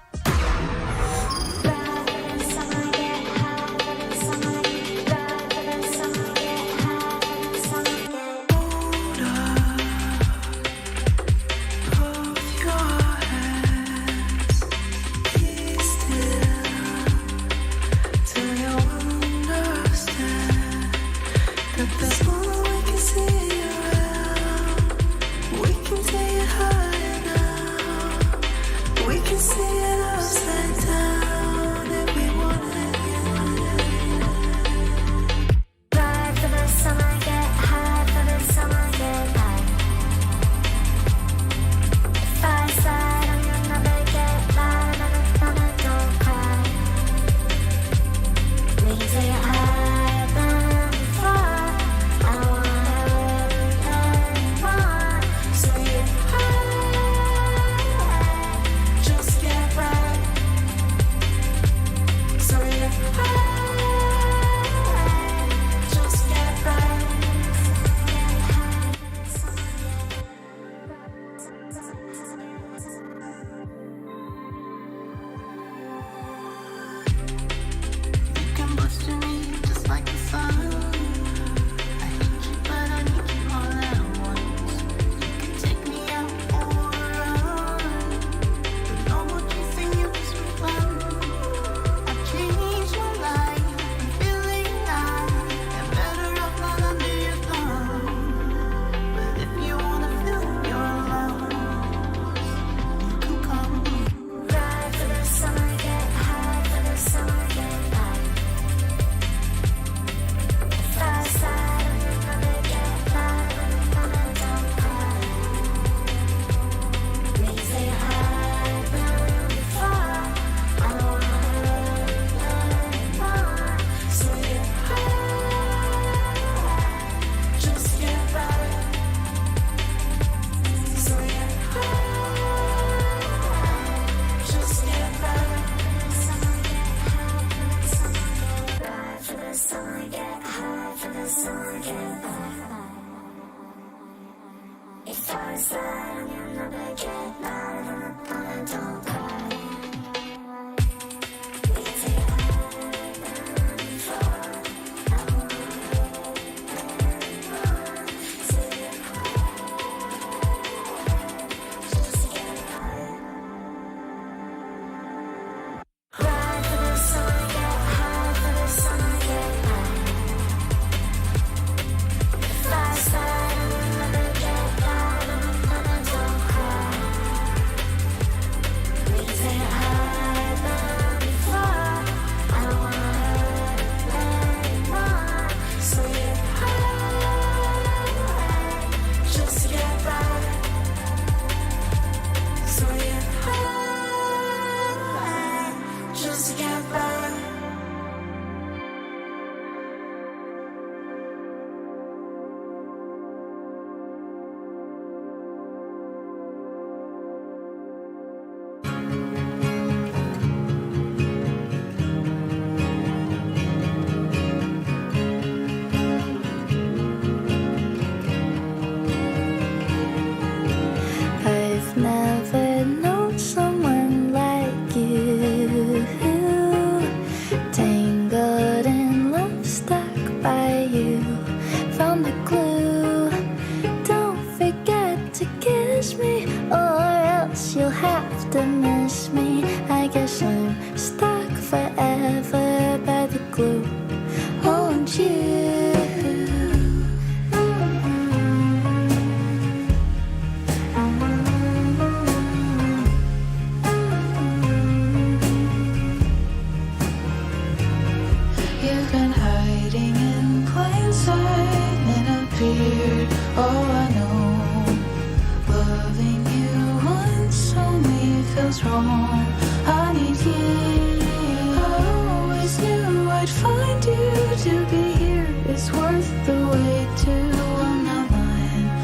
S4: To be here is worth the wait. To I'm not lying.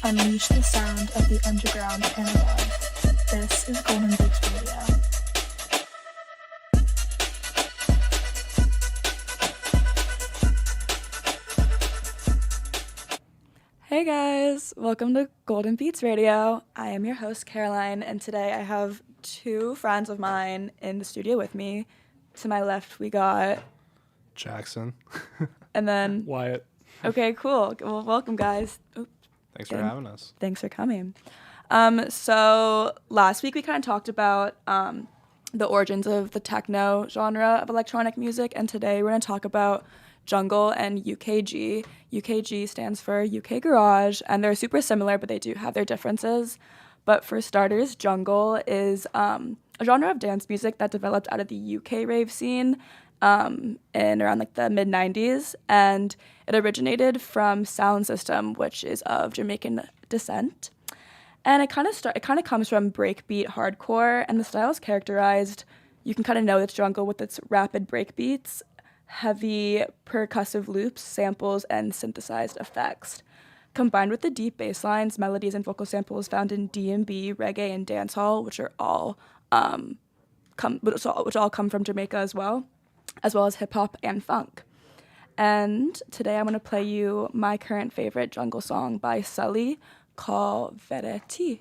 S1: Unleash the sound of the underground and above. This is Golden Beats Radio.
S5: Hey guys, welcome to Golden Beats Radio. I am your host, Caroline, and today I have two friends of mine in the studio with me. To my left, we got
S14: Jackson.
S5: And then
S14: Wyatt.
S5: Okay, cool. Well, welcome, guys. Oops.
S14: Thanks for having us.
S5: Thanks for coming. So last week we kind of talked about the origins of the techno genre of electronic music, and today we're going to talk about jungle and UKG. UKG stands for UK Garage, and they're super similar, but they do have their differences. But for starters, jungle is a genre of dance music that developed out of the UK rave scene in around like the mid-90s, and it originated from Sound System, which is of Jamaican descent. And it kind of comes from breakbeat hardcore, and the style is characterized, you can kind of know it's jungle with its rapid breakbeats, heavy percussive loops, samples, and synthesized effects. Combined with the deep bass lines, melodies, and vocal samples found in D&B, reggae, and dancehall, which are all which all come from Jamaica as well as hip hop and funk. And today I'm going to play you my current favorite jungle song by Sully called Vereti.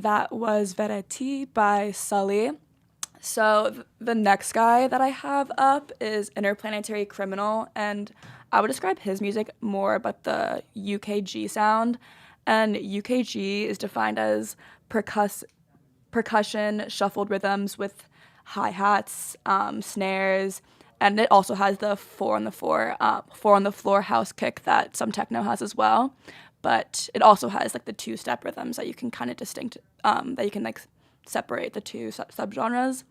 S5: That was Vereti by Sully. So the next guy that I have up is Interplanetary Criminal, and I would describe his music more about the UKG sound. And UKG is defined as percussion, shuffled rhythms with hi-hats, snares, and it also has the four on the floor house kick that some techno has as well. But it also has like the two-step rhythms that you can kind of that you can like separate the two subgenres.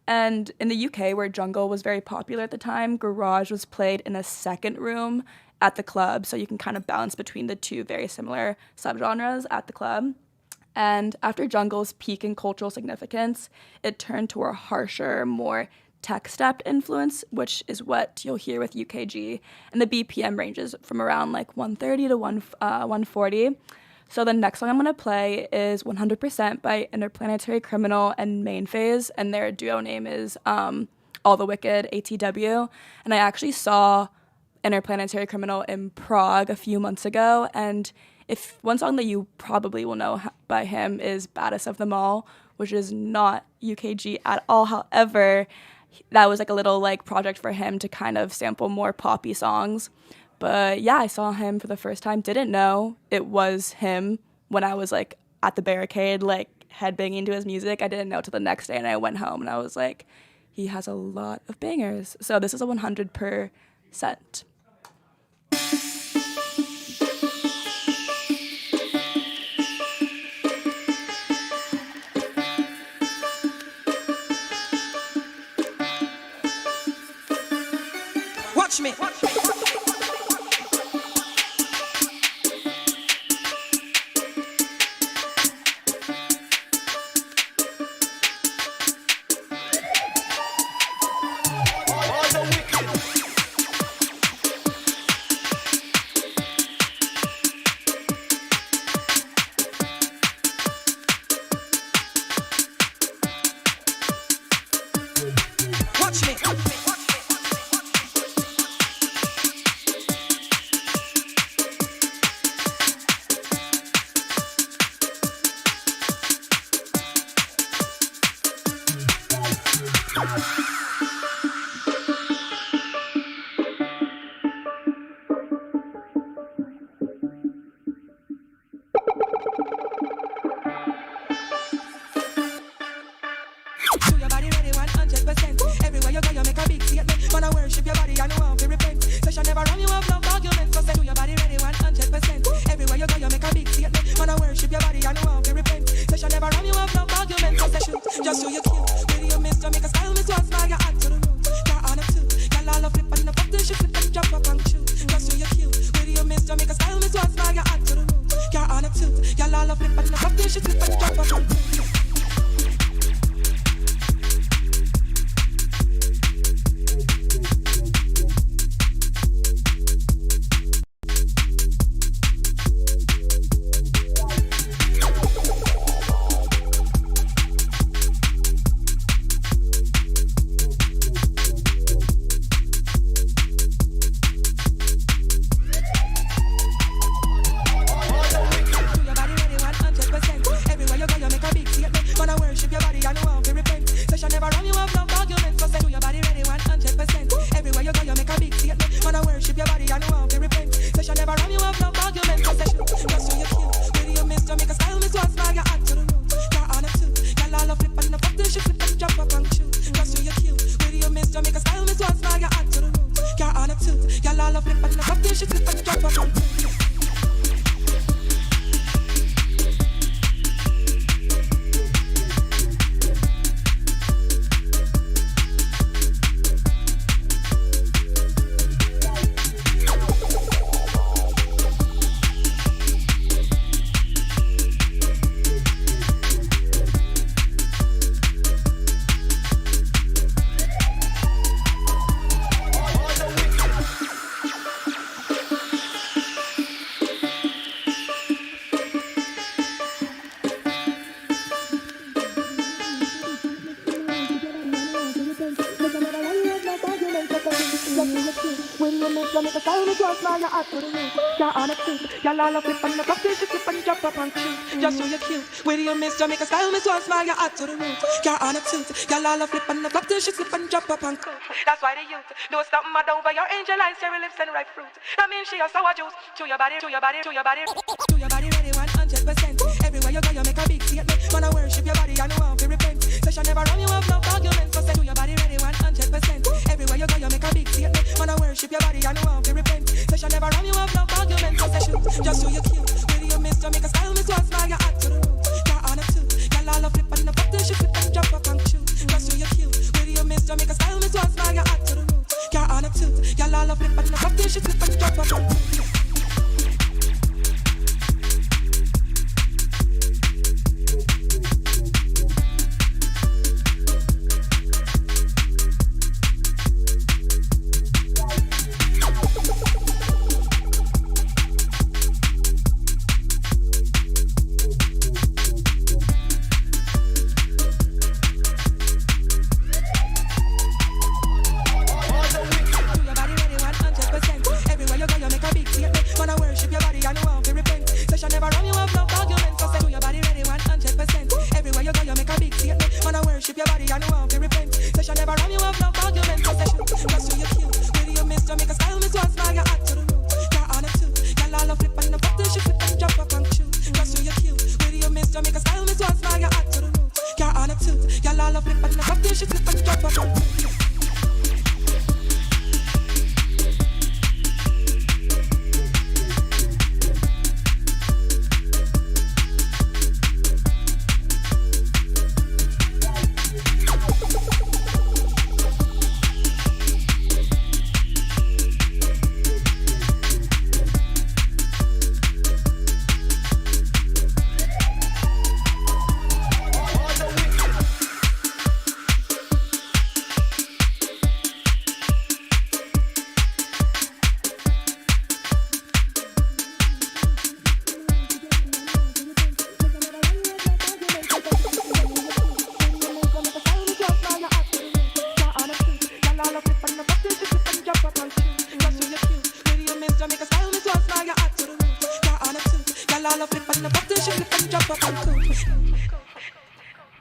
S5: And in the UK, where jungle was very popular at the time, garage was played in a second room at the club, so you can kind of balance between the two very similar subgenres at the club. And after jungle's peak in cultural significance, it turned to a harsher, more tech-stepped influence, which is what you'll hear with UKG. And the BPM ranges from around like 130 to 140. So the next song I'm going to play is 100% by Interplanetary Criminal and Main Phase, and their duo name is All the Wicked, ATW. And I actually saw Interplanetary Criminal in Prague a few months ago, and if one song that you probably will know by him is Baddest of Them All, which is not UKG at all. However, that was like a little like project for him to kind of sample more poppy songs. But yeah, I saw him for the first time. Didn't know it was him when I was like at the barricade, like headbanging to his music. I didn't know till the next day, and I went home and I was like, he has a lot of bangers. So this is a 100%.
S9: Watch me. Watch me. Do your body ready 100%. Everywhere you go, you make a big statement. Wanna worship your body, I know how to repent. Session never run, you have no arguments. So say, do your body ready 100%. Everywhere you go, you make a big statement. Wanna worship your body, I know how to repent. Session never run, you have no arguments. So say, shoot, just show you cute. Really, you miss Jamaica style, miss one smile, you add to the room. You're on up too. Y'all all flip and the fuck this shit, flip and drop up and shoot. Just show you cute. Really, you miss Jamaica style, miss one smile, you add to the room. You're on up too. Y'all all flip and the fuck this shit, flip and drop up and shoot. miss, you make a style, me so smile, you hot to the roof. You're on a suit, you're all up flip and the top, you flip and drop up and shoot. Just so you're cute, with your miss, you make a style, me so smile, you hot to the roof. You're on a suit, you're all up flip and the top, you slip and drop up and cook. That's why the youth don't stop mad over your angel eyes, cherry lips and ripe fruit. That means she a sour juice. To your body, to your body, to your body, to your body, ready 100%. Everywhere you go, you make a big statement. Wanna worship your body, I know how to repent. Session never run, you have no arguments. So say to your body, ready 100%. Everywhere you go, you make a big statement. Wanna worship your body, I know how to repent. Session never run, you have no arguments. So say shoot, just so you cute. With your miss, you make a style, miss one smile, you hot to the root. You're on a two, you're all up flip and the pop, you flip and drop up and shoot. Just so you cute. With your miss, you make a style, miss one smile, you hot to the root. You're on a two, you're all up flip and the pop, you flip and drop up and shoot.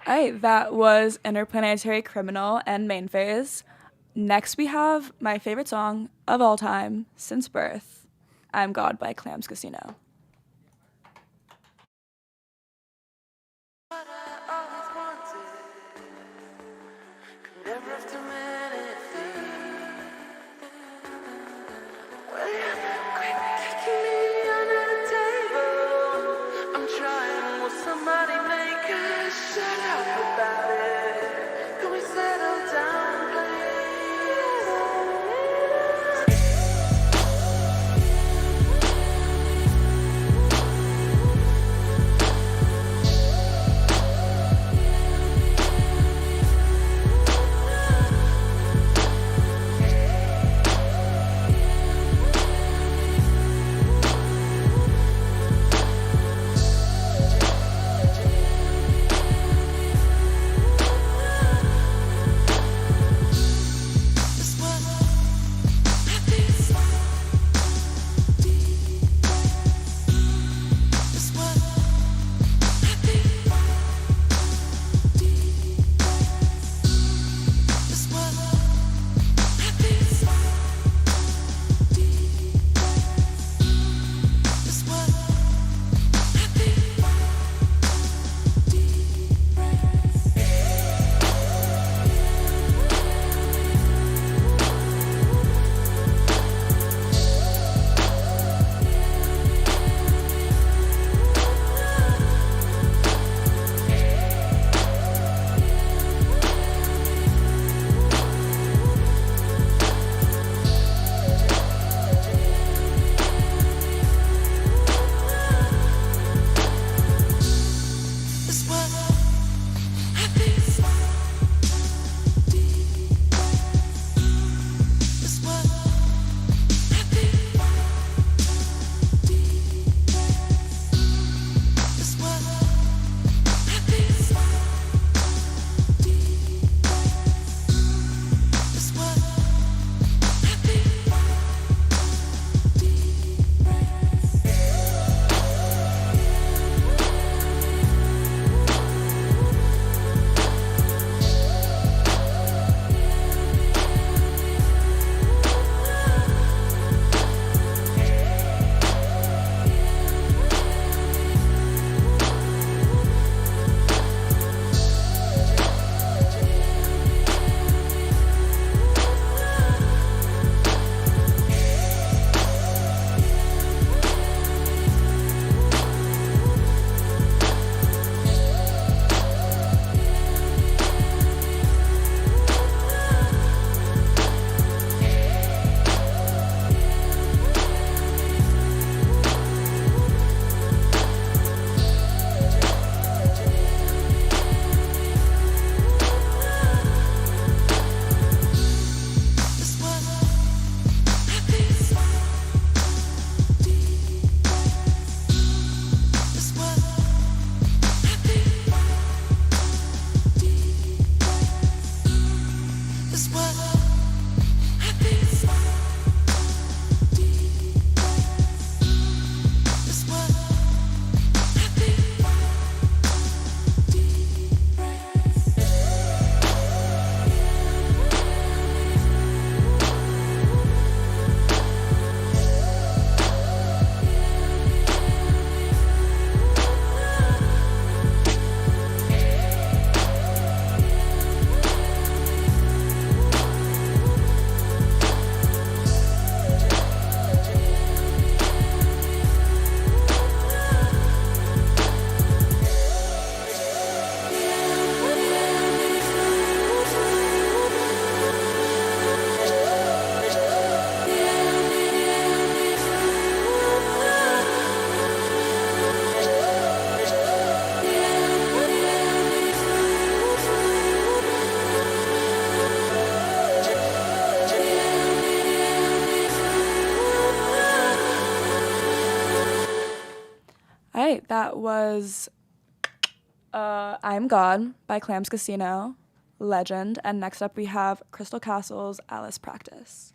S5: Alright, that was Interplanetary Criminal and Main Phase. Next we have my favorite song of all time since birth, I'm God by Clams Casino.
S4: Shut
S5: Okay, that was I'm God by Clams Casino, Legend. And next up we have Crystal Castle's Alice Practice.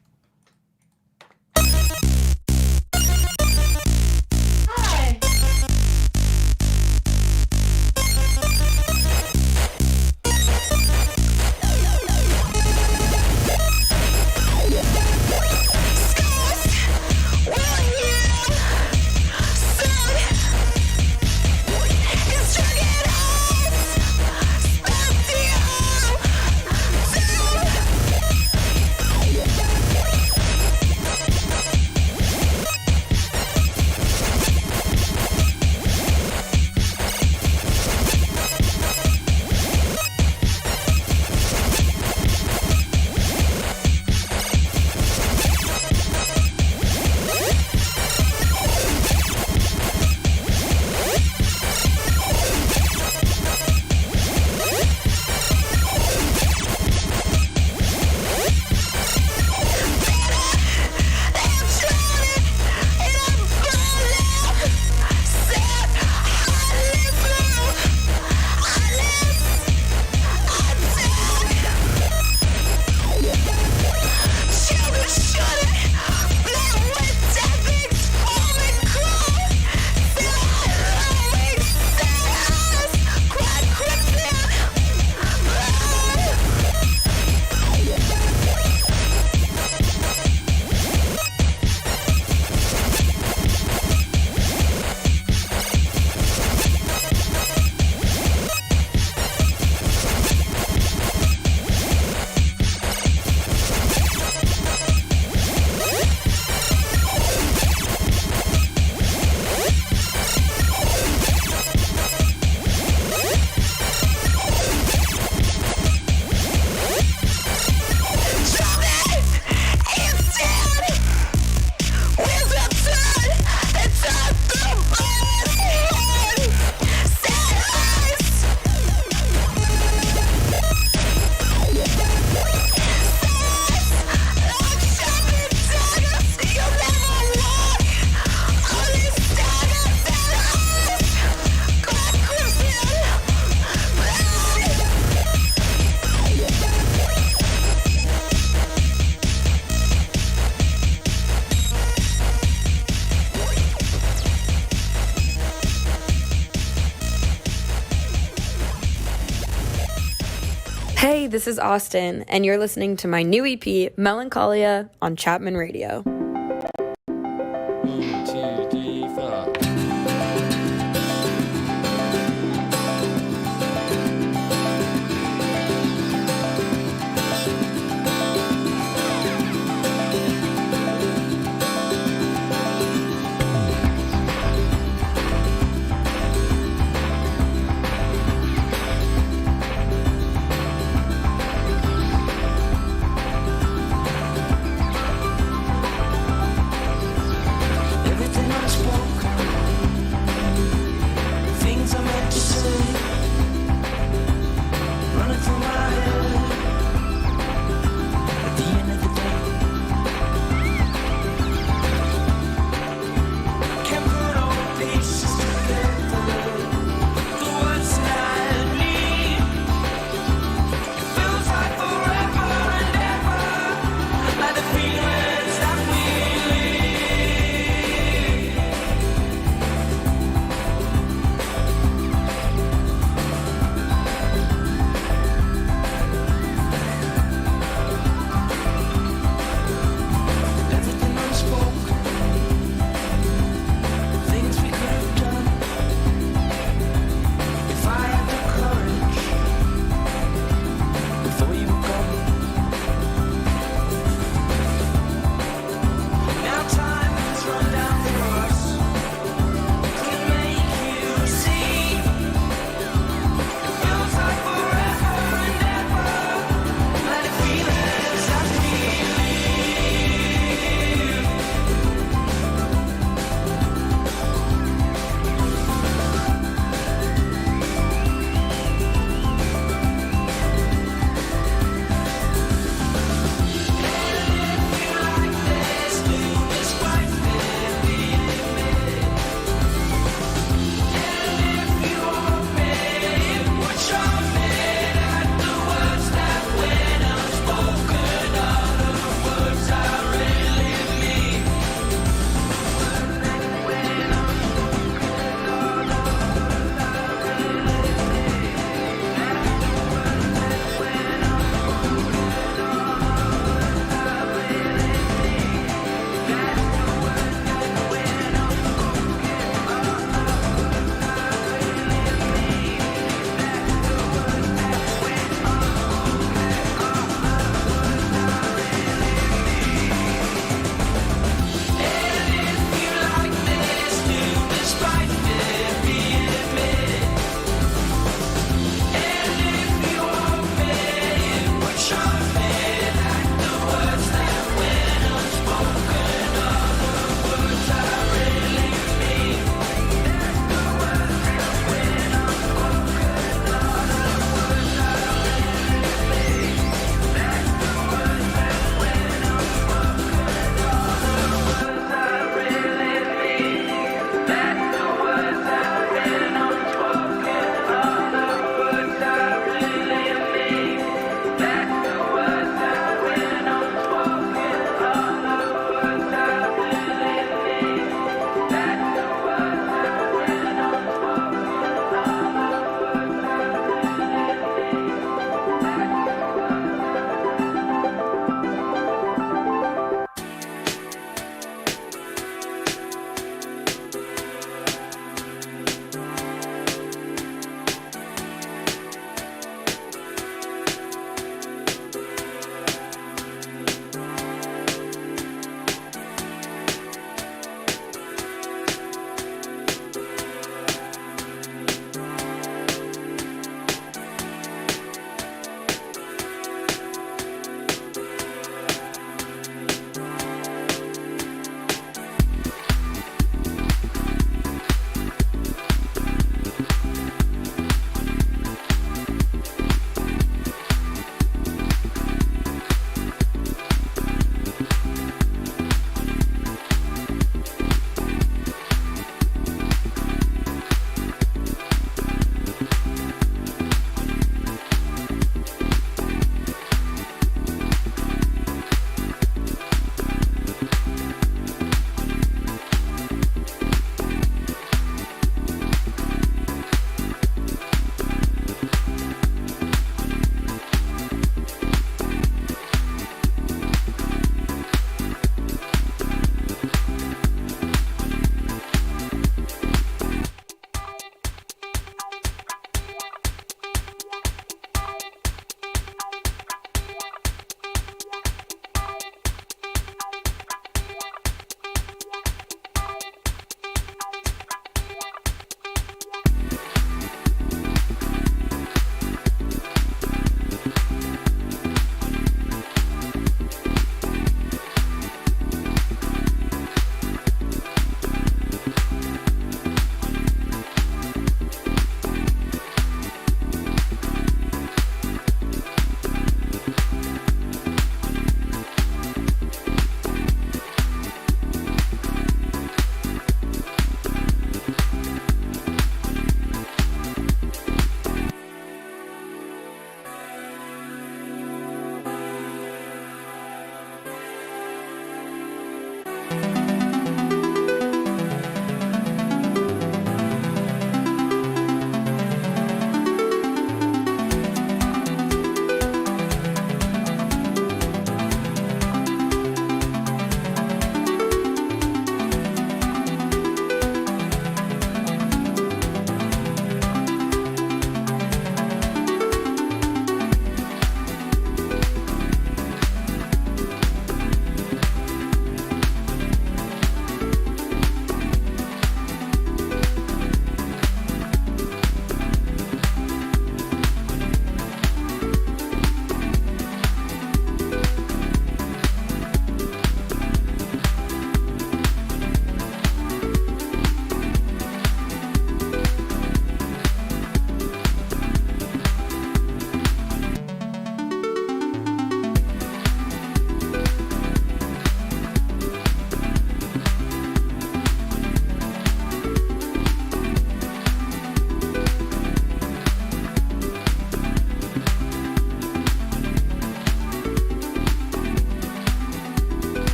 S10: Hey, this is Austin, and you're listening to my new EP, Melancholia, on Chapman Radio.
S22: 1, 2, 3, 4.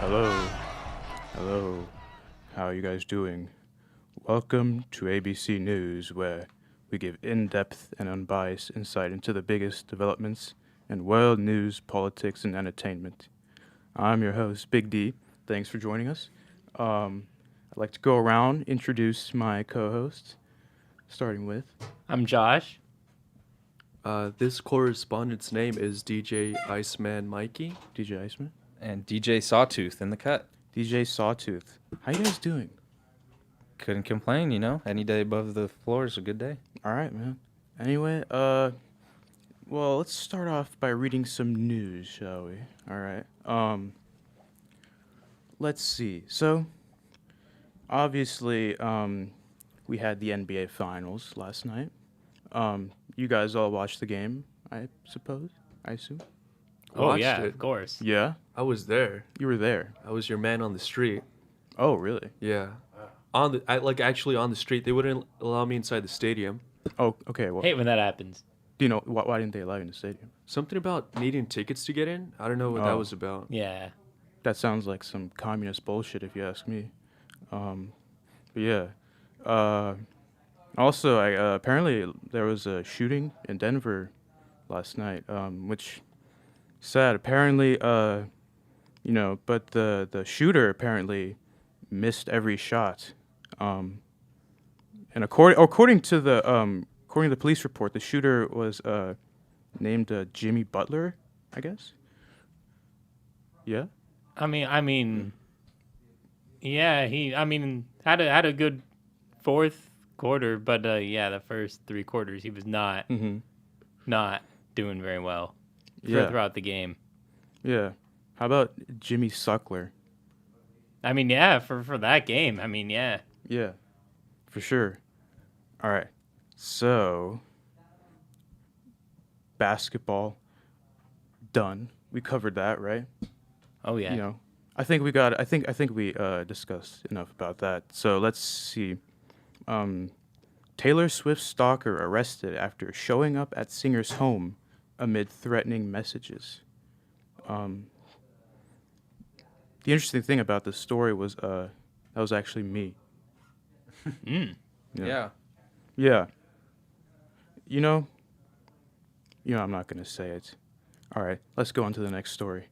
S19: Hello. How are you guys doing? Welcome to ABC News, where we give in-depth and unbiased insight into the biggest developments in world news, politics, and entertainment. I'm your host, Big D. Thanks for joining us. I'd like to go around, introduce my co-hosts, starting with...
S7: I'm Josh.
S11: This correspondent's name is DJ Iceman Mikey.
S19: DJ Iceman.
S12: And DJ Sawtooth in the cut.
S19: DJ Sawtooth. How you guys doing?
S12: Couldn't complain, you know. Any day above the floor is a good day.
S19: All right, man. Anyway, well, let's start off by reading some news, shall we? All right. Let's see. So, obviously, we had the NBA Finals last night. You guys all watched the game, I suppose? I assume?
S7: Oh, yeah, of course.
S19: Yeah?
S11: I was there.
S19: You were there?
S11: I was your man on the street.
S19: Oh, really?
S11: Yeah. Actually on the street. They wouldn't allow me inside the stadium.
S19: Oh, okay. Well,
S7: hate when that happens.
S19: Do you know why didn't they allow you in the stadium?
S11: Something about needing tickets to get in? I don't know what that was about.
S7: Yeah.
S19: That sounds like some communist bullshit, if you ask me. But yeah. Also, apparently there was a shooting in Denver last night, which sad. Apparently, but the shooter apparently missed every shot. And according to the police report, the shooter was named Jimmy Butler, I guess. Yeah.
S7: I mean, yeah. He had a good fourth quarter, but the first 3 quarters he was not doing very well throughout the game.
S19: Yeah. How about Jimmy Suckler?
S7: I mean, yeah, for that game. I mean, yeah.
S19: Yeah, for sure. All right. So, basketball done. We covered that, right?
S7: Oh yeah.
S19: You know, I think we discussed enough about that. So let's see. Taylor Swift stalker arrested after showing up at singer's home amid threatening messages. The interesting thing about this story was that was actually me.
S12: Yeah.
S19: Yeah. You know, I'm not going to say it. All right, let's go on to the next story.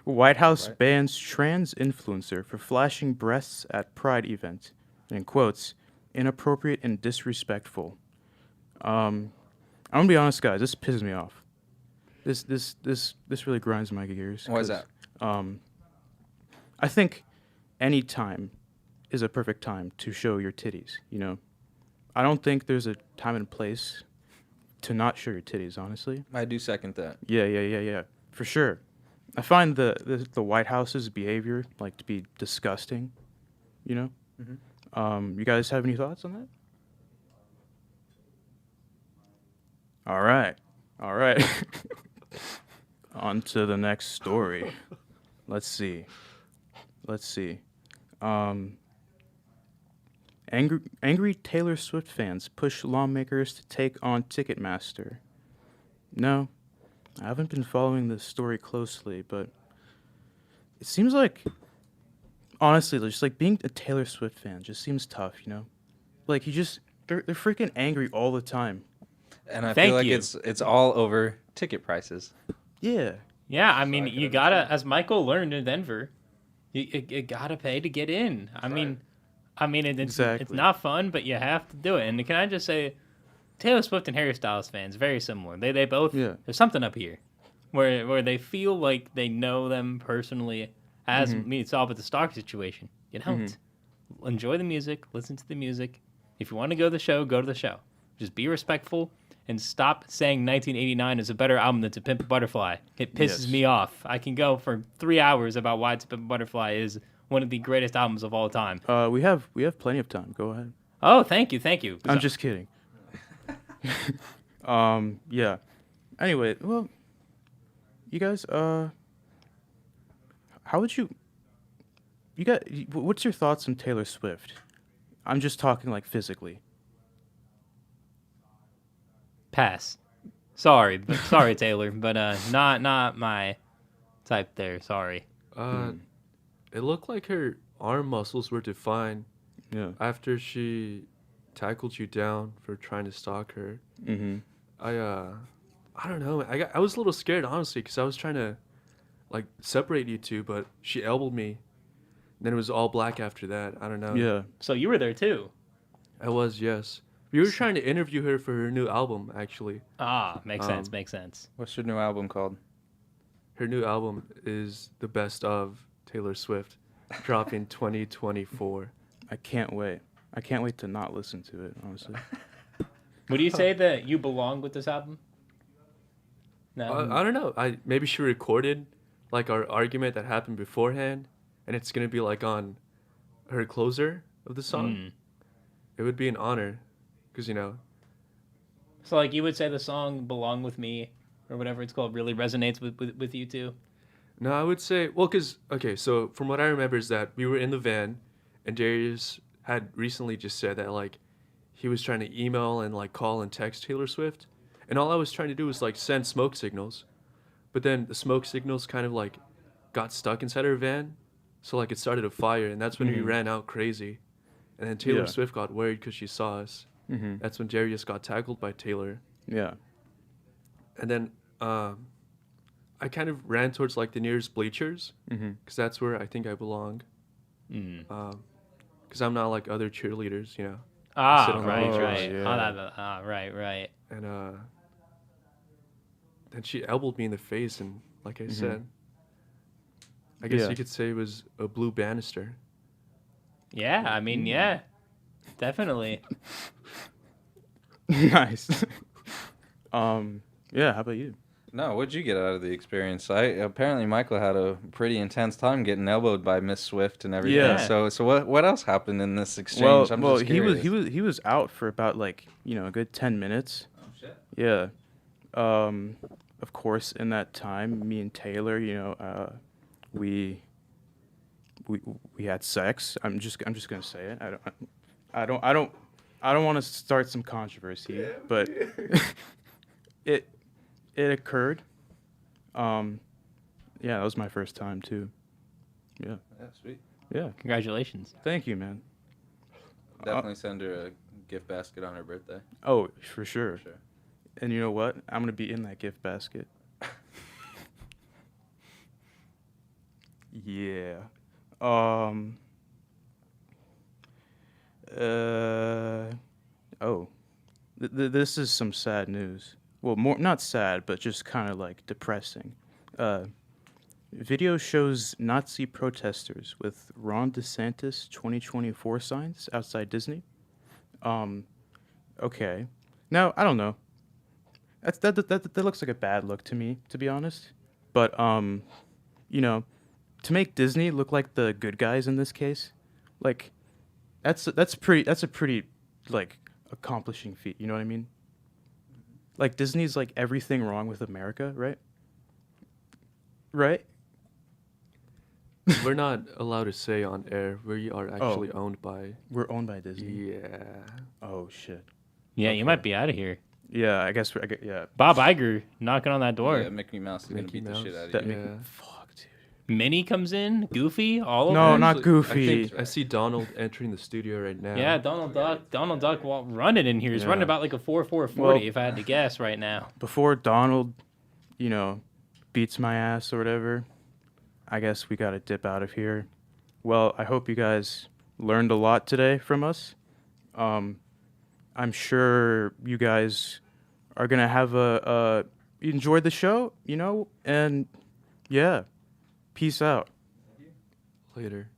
S19: White House bans trans influencer for flashing breasts at Pride event. In quotes, inappropriate and disrespectful. I'm going to be honest, guys, this pisses me off. This really grinds my gears.
S12: Why is that?
S19: I think any time is a perfect time to show your titties, you know? I don't think there's a time and place to not show your titties, honestly.
S12: I do second that.
S19: Yeah, for sure. I find the White House's behavior, like, to be disgusting, you know?
S12: Mm-hmm.
S19: You guys have any thoughts on that? All right. On to the next story. Let's see. Angry Taylor Swift fans push lawmakers to take on Ticketmaster. No, I haven't been following this story closely, but it seems like, honestly, just like being a Taylor Swift fan just seems tough, you know? Like they're freaking angry all the time.
S12: And I feel like it's all over ticket prices.
S19: Yeah.
S7: Yeah, I mean, you gotta, as Michael learned in Denver, you gotta pay to get in. It's not fun, but you have to do it. And can I just say, Taylor Swift and Harry Styles fans, very similar. They both, there's something up here where they feel like they know them personally, as me, it's all with the Stark situation. You don't. Enjoy the music, listen to the music. If you want to go to the show, go to the show. Just be respectful and stop saying 1989 is a better album than To Pimp a Butterfly. It pisses me off. I can go for 3 hours about why To Pimp a Butterfly is one of the greatest albums of all time.
S19: We have plenty of time. Go ahead.
S7: Oh, thank you.
S19: I'm just kidding. Yeah. Anyway, well, you guys, what's your thoughts on Taylor Swift? I'm just talking like physically.
S7: Pass. Sorry, Taylor, but not my type there. Sorry.
S11: it looked like her arm muscles were defined.
S19: Yeah.
S11: After she tackled you down for trying to stalk her.
S19: Mm-hmm.
S11: I don't know. I was a little scared honestly because I was trying to like separate you two, but she elbowed me. And then it was all black after that. I don't know.
S19: Yeah.
S7: So you were there too.
S11: I was, yes. We were trying to interview her for her new album, actually.
S7: Ah, makes sense. Makes sense.
S12: What's your new album called?
S11: Her new album is the best of Taylor Swift, dropping 2024.
S19: I can't wait. I can't wait to not listen to it, honestly.
S7: Would you say that you belong with this album? No.
S11: I don't know. Maybe she recorded like our argument that happened beforehand, and it's gonna be like on her closer of the song. It would be an honor, because
S7: So like you would say the song "Belong with Me" or whatever it's called really resonates with you too.
S11: No, I would say okay. So from what I remember is that we were in the van, and Darius had recently just said that like he was trying to email and like call and text Taylor Swift, and all I was trying to do was like send smoke signals, but then the smoke signals kind of like got stuck inside her van, so like it started a fire, and that's when we ran out crazy, and then Taylor Swift got worried because she saw us. That's when Darius got tackled by Taylor.
S19: Yeah.
S11: And then I kind of ran towards like the nearest bleachers because that's where I think I belong. Because I'm not like other cheerleaders,
S7: Ah,
S11: sit on the
S7: right.
S11: bleachers.
S7: Yeah. Right.
S11: And then she elbowed me in the face, and like I said, I guess you could say it was a blue banister.
S7: Yeah, I mean, yeah, definitely.
S19: Nice. Yeah, how about you?
S12: No, what'd you get out of the experience? Apparently Michael had a pretty intense time getting elbowed by Miss Swift and everything.
S19: Yeah.
S12: So what else happened in this exchange?
S19: Well, he was out for about like a good 10 minutes.
S12: Oh shit.
S19: Yeah. Of course, in that time, me and Taylor, we had sex. I'm just gonna say it. I don't want to start some controversy, but it occurred. Yeah, that was my first time too. Yeah.
S12: Yeah, sweet.
S19: Yeah.
S7: Congratulations.
S19: Thank you, man.
S12: Definitely send her a gift basket on her birthday.
S19: Oh, for sure. And you know what? I'm gonna be in that gift basket. Yeah. This is some sad news. Well, more not sad, but just kind of like depressing. Video shows Nazi protesters with Ron DeSantis 2024 signs outside Disney. Okay. Now, I don't know. That looks like a bad look to me, to be honest. But to make Disney look like the good guys in this case, like that's a pretty like accomplishing feat, you know what I mean? Like Disney's like everything wrong with America, right? Right?
S11: We're not allowed to say on air. We are actually owned by...
S19: We're owned by Disney?
S11: Yeah.
S19: Oh, shit.
S7: Yeah, you might be out of here.
S19: Yeah, I guess, yeah.
S7: Bob Iger knocking on that door.
S12: Yeah, Mickey Mouse is going to beat the shit out of you.
S11: Yeah.
S19: Fuck, dude.
S7: Minnie comes in, Goofy, all of
S19: No,
S7: them.
S19: not Goofy.
S11: I see Donald entering the studio right now.
S7: Yeah, Donald Duck running in here. He's running about like a 4.40
S19: Well,
S7: if I had to guess right now.
S19: Before Donald, beats my ass or whatever, I guess we gotta dip out of here. Well, I hope you guys learned a lot today from us. I'm sure you guys are gonna have enjoyed the show, and yeah, peace out.
S11: Later.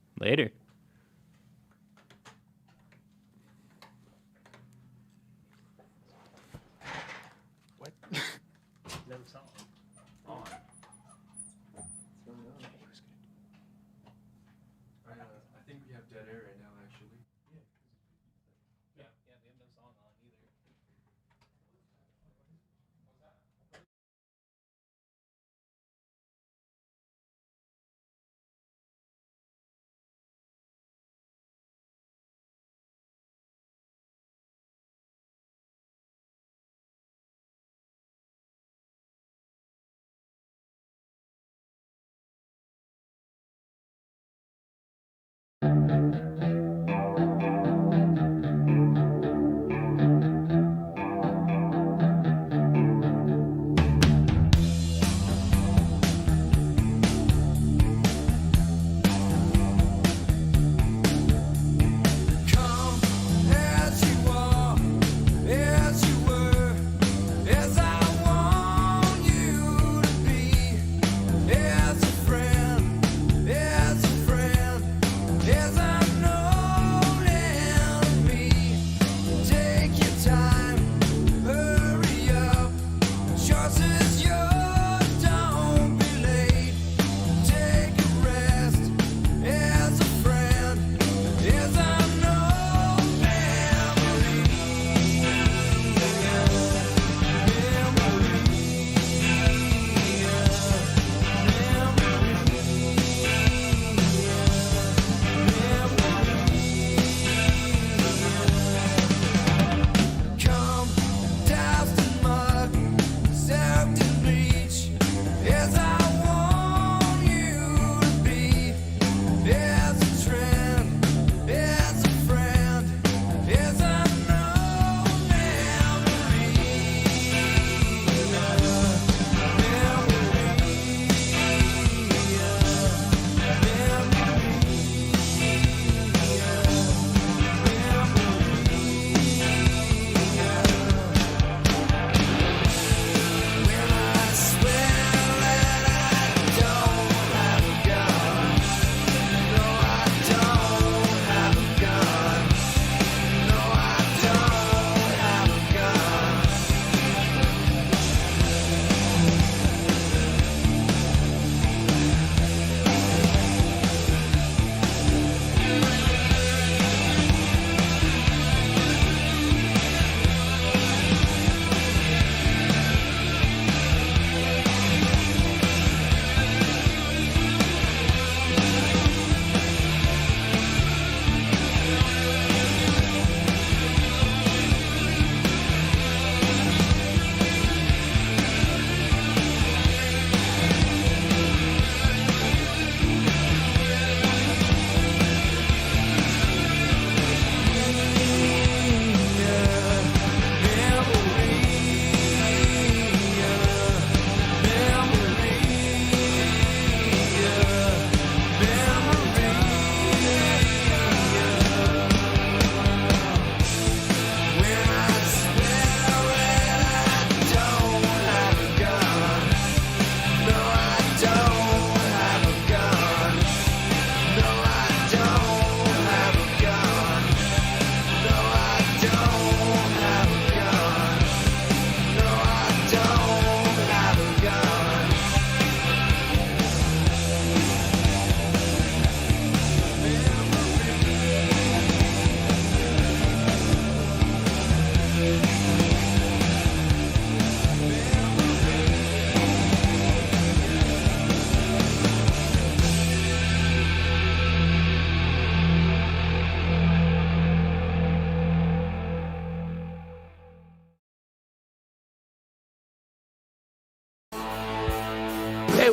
S11: I think we have dead air right now, actually.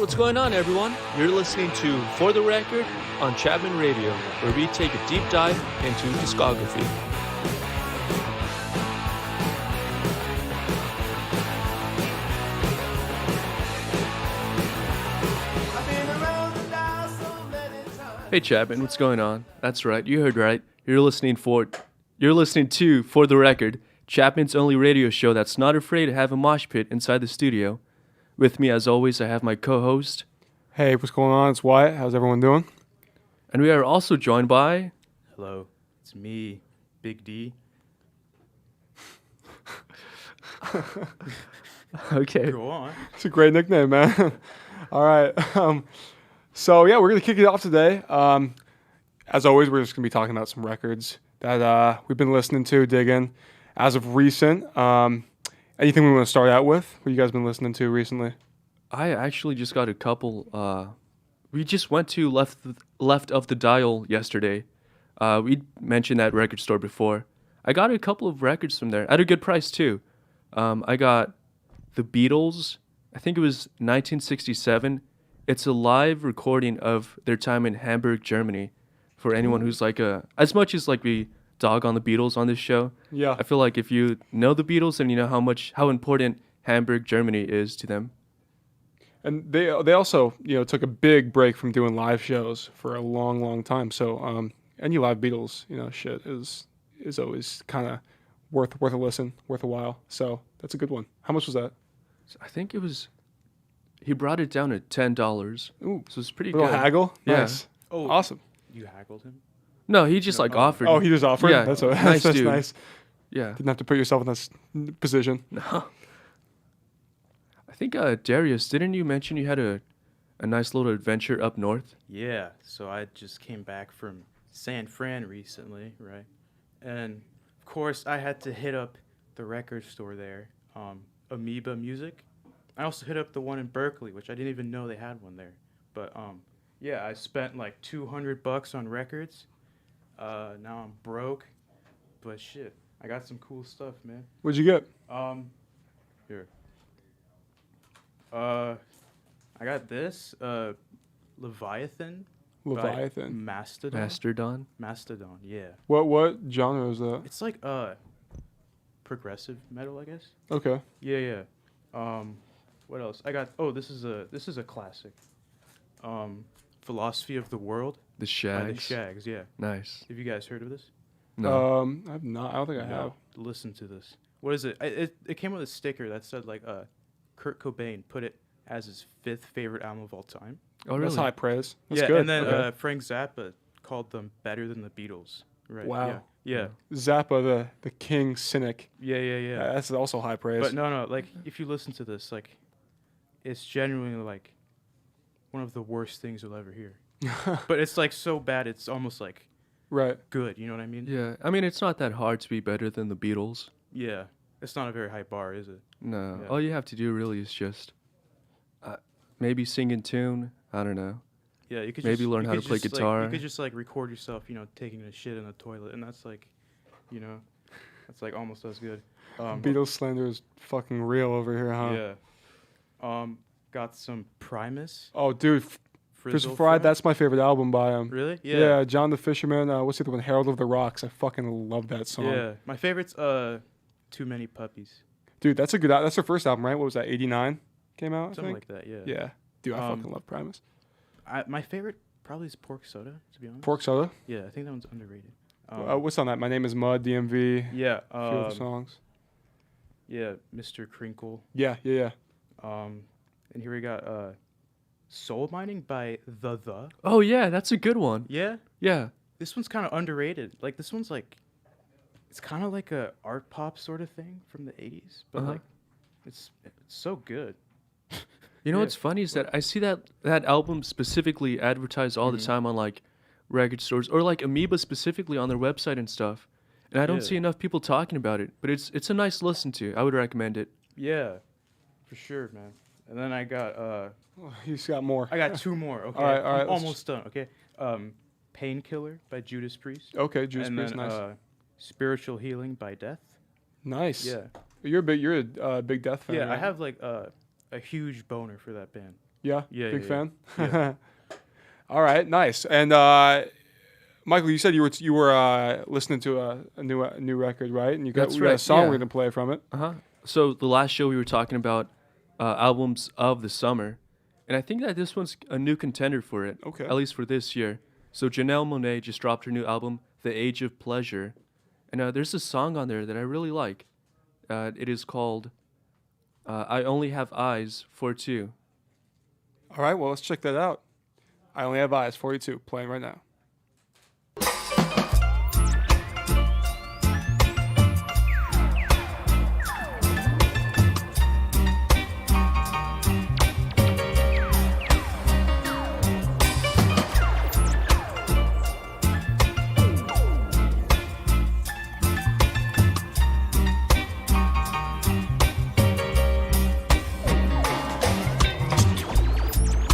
S15: what's going on, everyone? You're listening to For the Record on Chapman Radio, where we take a deep dive into discography.
S11: Hey Chapman, what's going on? That's right, you heard right. You're listening to For the Record, Chapman's only radio show that's not afraid to have a mosh pit inside the studio. With me, as always, I have my co-host.
S16: Hey, what's going on? It's Wyatt. How's everyone doing?
S11: And we are also joined by...
S19: Hello, it's me, Big D.
S11: Okay.
S19: Go on.
S16: It's a great nickname, man. All right. So, yeah, we're going to kick it off today. As always, we're just going to be talking about some records that we've been listening to, digging. As of recent, anything we want to start out with? What you guys been listening to recently?
S11: I actually just got a couple. We just went to Left of the Dial yesterday. We mentioned that record store before. I got a couple of records from there at a good price, too. I got the Beatles. I think it was 1967. It's a live recording of their time in Hamburg, Germany. For anyone who's like as much as like we dog on the Beatles on this show.
S16: Yeah.
S11: I feel like if you know the Beatles, then you know how important Hamburg, Germany is to them.
S16: And they also, took a big break from doing live shows for a long, long time. So any live Beatles, shit is always kind of worth a listen, worth a while. So that's a good one. How much was that?
S11: I think it was. He brought it down to $10. Ooh, so it's pretty
S16: little
S11: good.
S16: Haggle.
S11: Yeah.
S16: Nice.
S19: Oh,
S16: awesome.
S19: You haggled him?
S11: No, he just offered.
S16: Oh, he just offered.
S11: Yeah,
S16: that's
S11: nice dude.
S16: Nice.
S11: Yeah,
S16: didn't have to put yourself in this position.
S11: No. I think Darius, didn't you mention you had a nice little adventure up north?
S19: Yeah. So I just came back from San Fran recently, right? And of course, I had to hit up the record store there, Amoeba Music. I also hit up the one in Berkeley, which I didn't even know they had one there. But yeah, I spent like $200 on records. Now I'm broke, but shit, I got some cool stuff, man.
S16: What'd you get?
S19: Here. I got this Leviathan.
S16: Leviathan.
S19: Mastodon. Mastodon. Yeah.
S16: What genre is that?
S19: It's like progressive metal, I guess.
S16: Okay.
S19: Yeah. What else? I got. Oh, this is a classic. Philosophy of the World.
S11: The Shags.
S19: By the Shags, yeah.
S11: Nice.
S19: Have you guys heard of this?
S16: No. I've not. I don't think I have.
S19: Listen to this. What is it? It came with a sticker that said like Kurt Cobain put it as his 5th favorite album of all time.
S16: Oh, really? That's high praise. That's
S19: yeah,
S16: good.
S19: And then
S16: okay.
S19: Frank Zappa called them better than the Beatles. Right.
S16: Wow.
S19: Yeah.
S16: Zappa, the king cynic.
S19: Yeah.
S16: That's also high praise.
S19: But no, like if you listen to this, like it's genuinely like one of the worst things you'll ever hear. But it's like so bad, it's almost like good. You know what I mean?
S11: Yeah. I mean, it's not that hard to be better than the Beatles.
S19: Yeah. It's not a very high bar, is it?
S11: No.
S19: Yeah.
S11: All you have to do really is just maybe sing in tune. I don't know.
S19: Yeah, you could
S11: maybe learn how to play guitar.
S19: Like, you could just like record yourself, taking a shit in the toilet, and that's like, that's like almost as good.
S16: Beatles slander is fucking real over here, huh?
S19: Yeah. Got some Primus.
S16: Oh, dude, Frizzle Fried. That's my favorite album by him.
S19: Really? Yeah.
S16: Yeah, John the Fisherman. What's the other one? Herald of the Rocks. I fucking love that song.
S19: Yeah, my favorite's Too Many Puppies.
S16: Dude, that's a good. That's their first album, right? What was that? 89 came out.
S19: Something like that. Yeah.
S16: Yeah. Dude, I fucking love Primus.
S19: My favorite probably is Pork Soda, to be honest.
S16: Pork Soda?
S19: Yeah, I think that one's underrated.
S16: What's on that? My Name is Mud, DMV.
S19: Yeah.
S16: A few other songs.
S19: Yeah, Mr. Crinkle.
S16: Yeah.
S19: And here we got Soul Mining by The.
S11: Oh, yeah, that's a good one.
S19: Yeah?
S11: Yeah.
S19: This one's kind of underrated. Like, this one's like, it's kind of like a art pop sort of thing from the 80s. But, like, it's so good.
S11: You know what's funny is that I see that album specifically advertised all the time on like record stores or like Amoeba specifically on their website and stuff, and I don't see enough people talking about it. But it's a nice listen to. I would recommend it.
S19: Yeah, for sure, man. And then I got
S16: he's got more.
S19: I got 2 more. Okay,
S16: all right,
S19: I'm almost done. Okay, Painkiller by Judas Priest.
S16: Okay, Judas
S19: and
S16: Priest,
S19: then,
S16: nice.
S19: Spiritual Healing by Death.
S16: Nice.
S19: Yeah.
S16: You're a big Death fan.
S19: Yeah,
S16: right?
S19: I have like a huge boner for that band.
S16: Yeah,
S11: Yeah,
S16: big
S11: yeah,
S16: fan.
S11: yeah.
S16: All right, nice. And Michael, you said you were listening to a new record, right? And you got
S11: That's
S16: we got a
S11: right,
S16: song
S11: yeah.
S16: we're gonna play from it.
S11: So the last show we were talking about albums of the summer, and I think that this one's a new contender for it.
S16: Okay.
S11: At least for this year. So Janelle Monáe just dropped her new album, The Age of Pleasure, and there's a song on there that I really like. It is called I Only Have Eyes for Two.
S16: All right, well, let's check that out. I Only Have Eyes, 42, playing right now.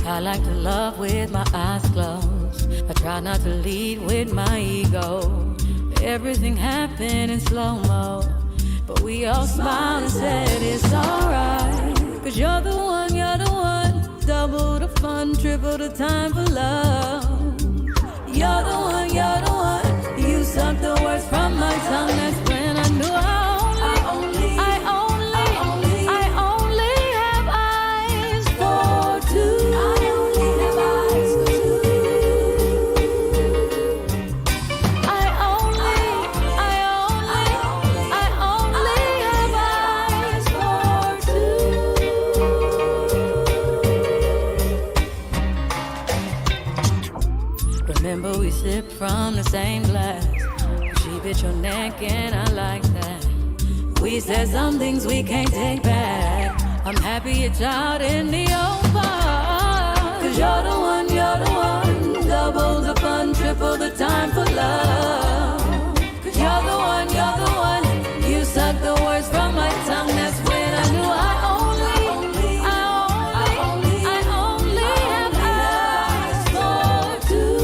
S2: I like to love with my eyes closed. I try not to lead with my ego. Everything happened in slow-mo, but we all smiled and said it's alright. Cause you're the one, double the fun, triple the time for love. You're the one, you suck the words from my tongue. That's when I knew I only have eyes for two. Remember we sipped from the same glass. She bit your neck and I like that. We said some things we can't take back. I'm happy it's out in the open. Cause you're the one, double the fun, triple the time for love. Cause you're the one, you suck the words from my tongue. That's when I knew I only have eyes for two.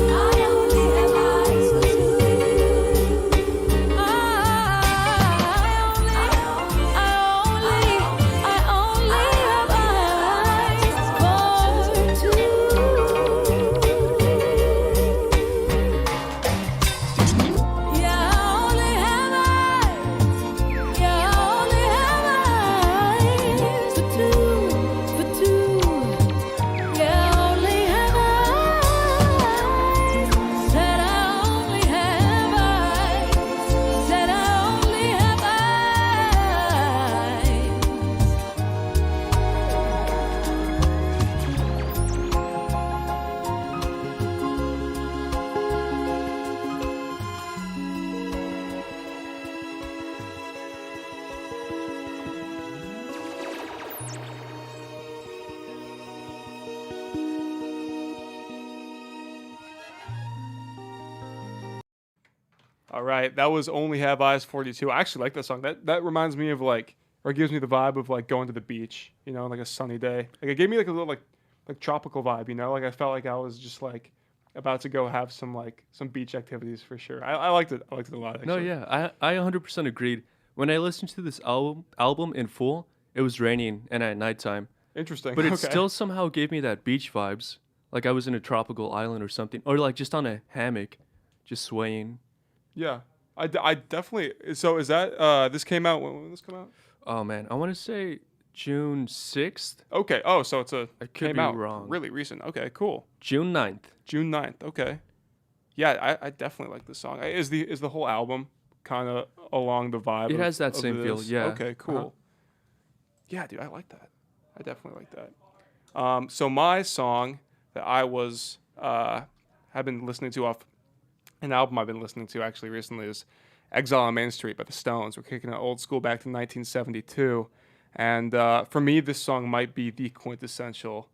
S16: All right, that was Only Have Eyes 42. I actually like that song. That reminds me of like, or gives me the vibe of like going to the beach, you know, like a sunny day. Like it gave me like a little like tropical vibe, you know. Like I felt like I was just like about to go have some beach activities for sure. I liked it. I liked it a lot. Actually.
S11: No, yeah, I 100% agreed. When I listened to this album in full, it was raining and at nighttime.
S16: Interesting.
S11: But it
S16: Okay.
S11: still somehow gave me that beach vibes, like I was in a tropical island or something, or like just on a hammock, just swaying.
S16: Yeah, I definitely. So is that this came out? When did this come out?
S11: Oh man, I want to say June 6th.
S16: Okay. Oh, so it's
S11: I could
S16: came
S11: be
S16: out
S11: wrong.
S16: really recent. Okay, cool.
S11: June 9th.
S16: June 9th. Okay. Yeah, I definitely like this song. Is the whole album kind of along the vibe?
S11: It has that
S16: of
S11: same feel,
S16: this?
S11: yeah.
S16: Okay, cool.
S11: Uh-huh.
S16: Yeah, dude, I like that. I definitely like that. So my song that I was have been listening to off an album I've been listening to actually recently is Exile on Main Street by the Stones. We're kicking it old school back to 1972. And for me, this song might be the quintessential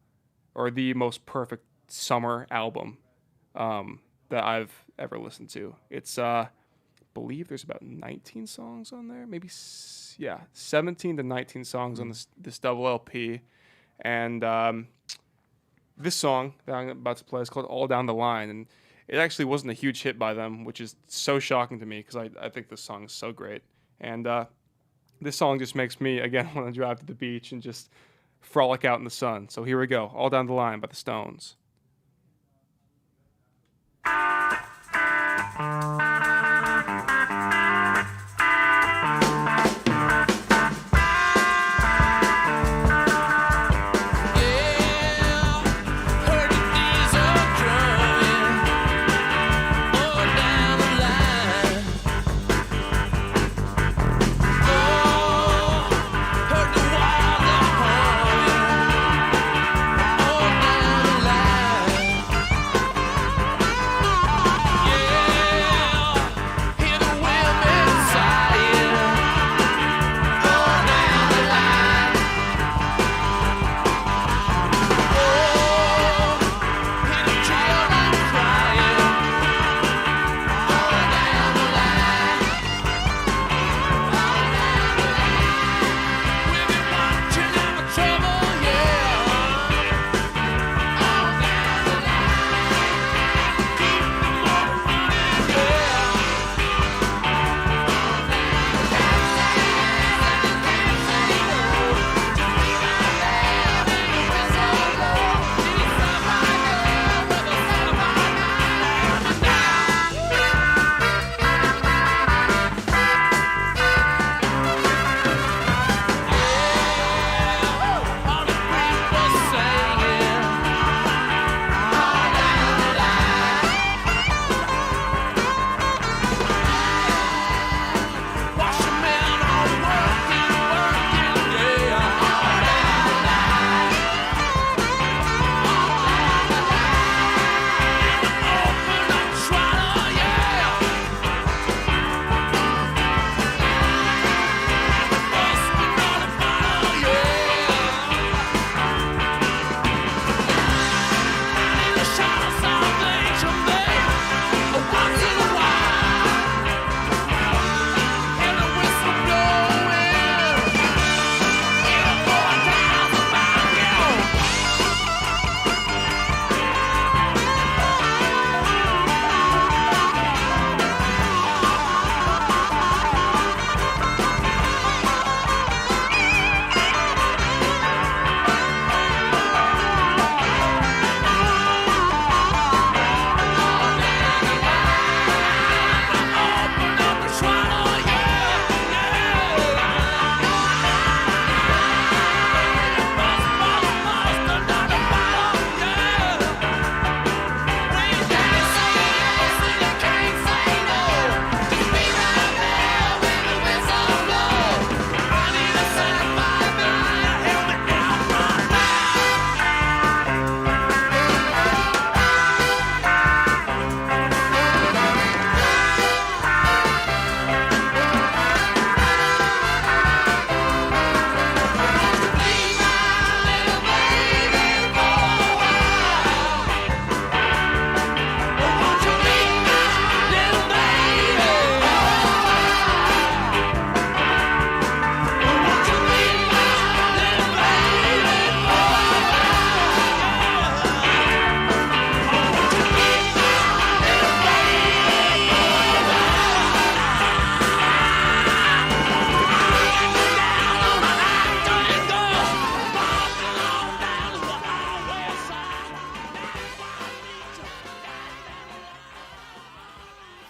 S16: or the most perfect summer album that I've ever listened to. It's, believe there's about 19 songs on there, maybe, 17 to 19 songs on this double LP. And this song that I'm about to play is called All Down the Line. And it actually wasn't a huge hit by them, which is so shocking to me because I think this song is so great. And this song just makes me, again, want to drive to the beach and just frolic out in the sun. So here we go, All Down the Line by the Stones.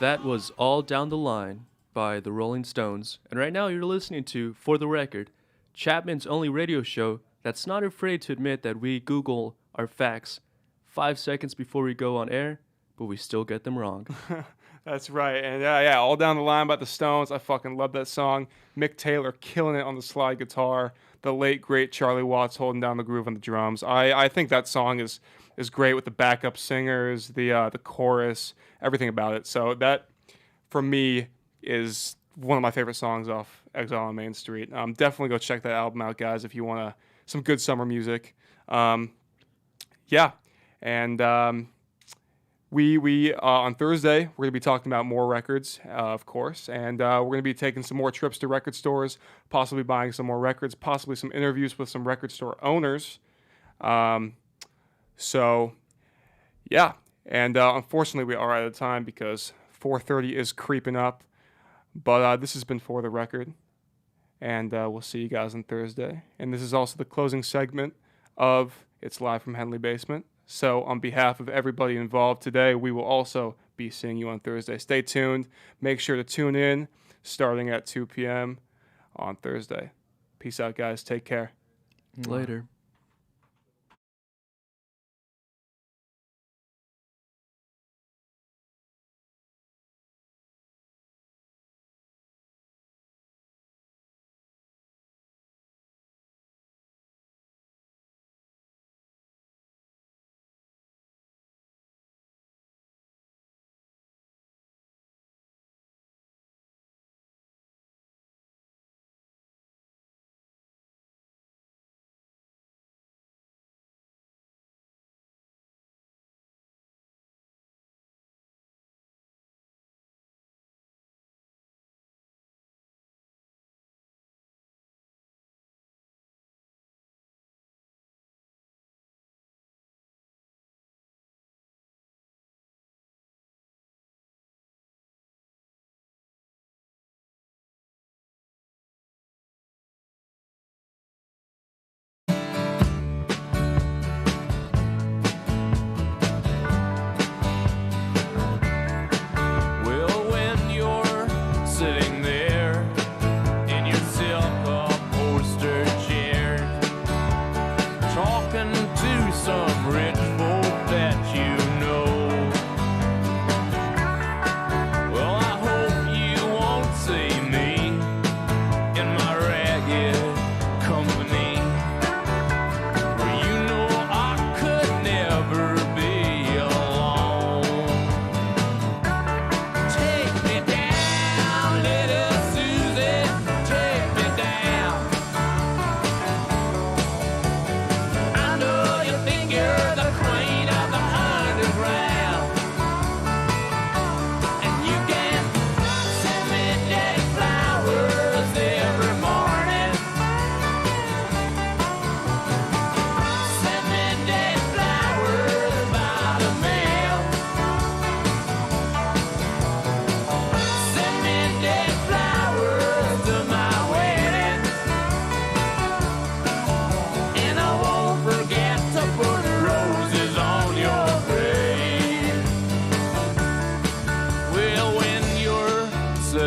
S11: That was All Down the Line by the Rolling Stones. And right now you're listening to For the Record, Chapman's only radio show that's not afraid to admit that we Google our facts 5 seconds before we go on air, but we still get them wrong.
S16: That's right. And yeah, All Down the Line by the Stones. I fucking love that song. Mick Taylor killing it on the slide guitar. The late, great Charlie Watts holding down the groove on the drums. I think that song is great with the backup singers, the chorus, everything about it. So that, for me, is one of my favorite songs off Exile on Main Street. Definitely go check that album out, guys, if you want some good summer music. Yeah, and we on Thursday, we're going to be talking about more records, of course, and we're going to be taking some more trips to record stores, possibly buying some more records, possibly some interviews with some record store owners. So, yeah, and unfortunately we are out of time because 4:30 is creeping up, but this has been For the Record, And we'll see you guys on Thursday. And this is also the closing segment of It's Live from Henley Basement. So on behalf of everybody involved today, we will also be seeing you on Thursday. Stay tuned. Make sure to tune in starting at 2 p.m. on Thursday. Peace out, guys. Take care.
S11: Later.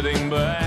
S6: sitting back.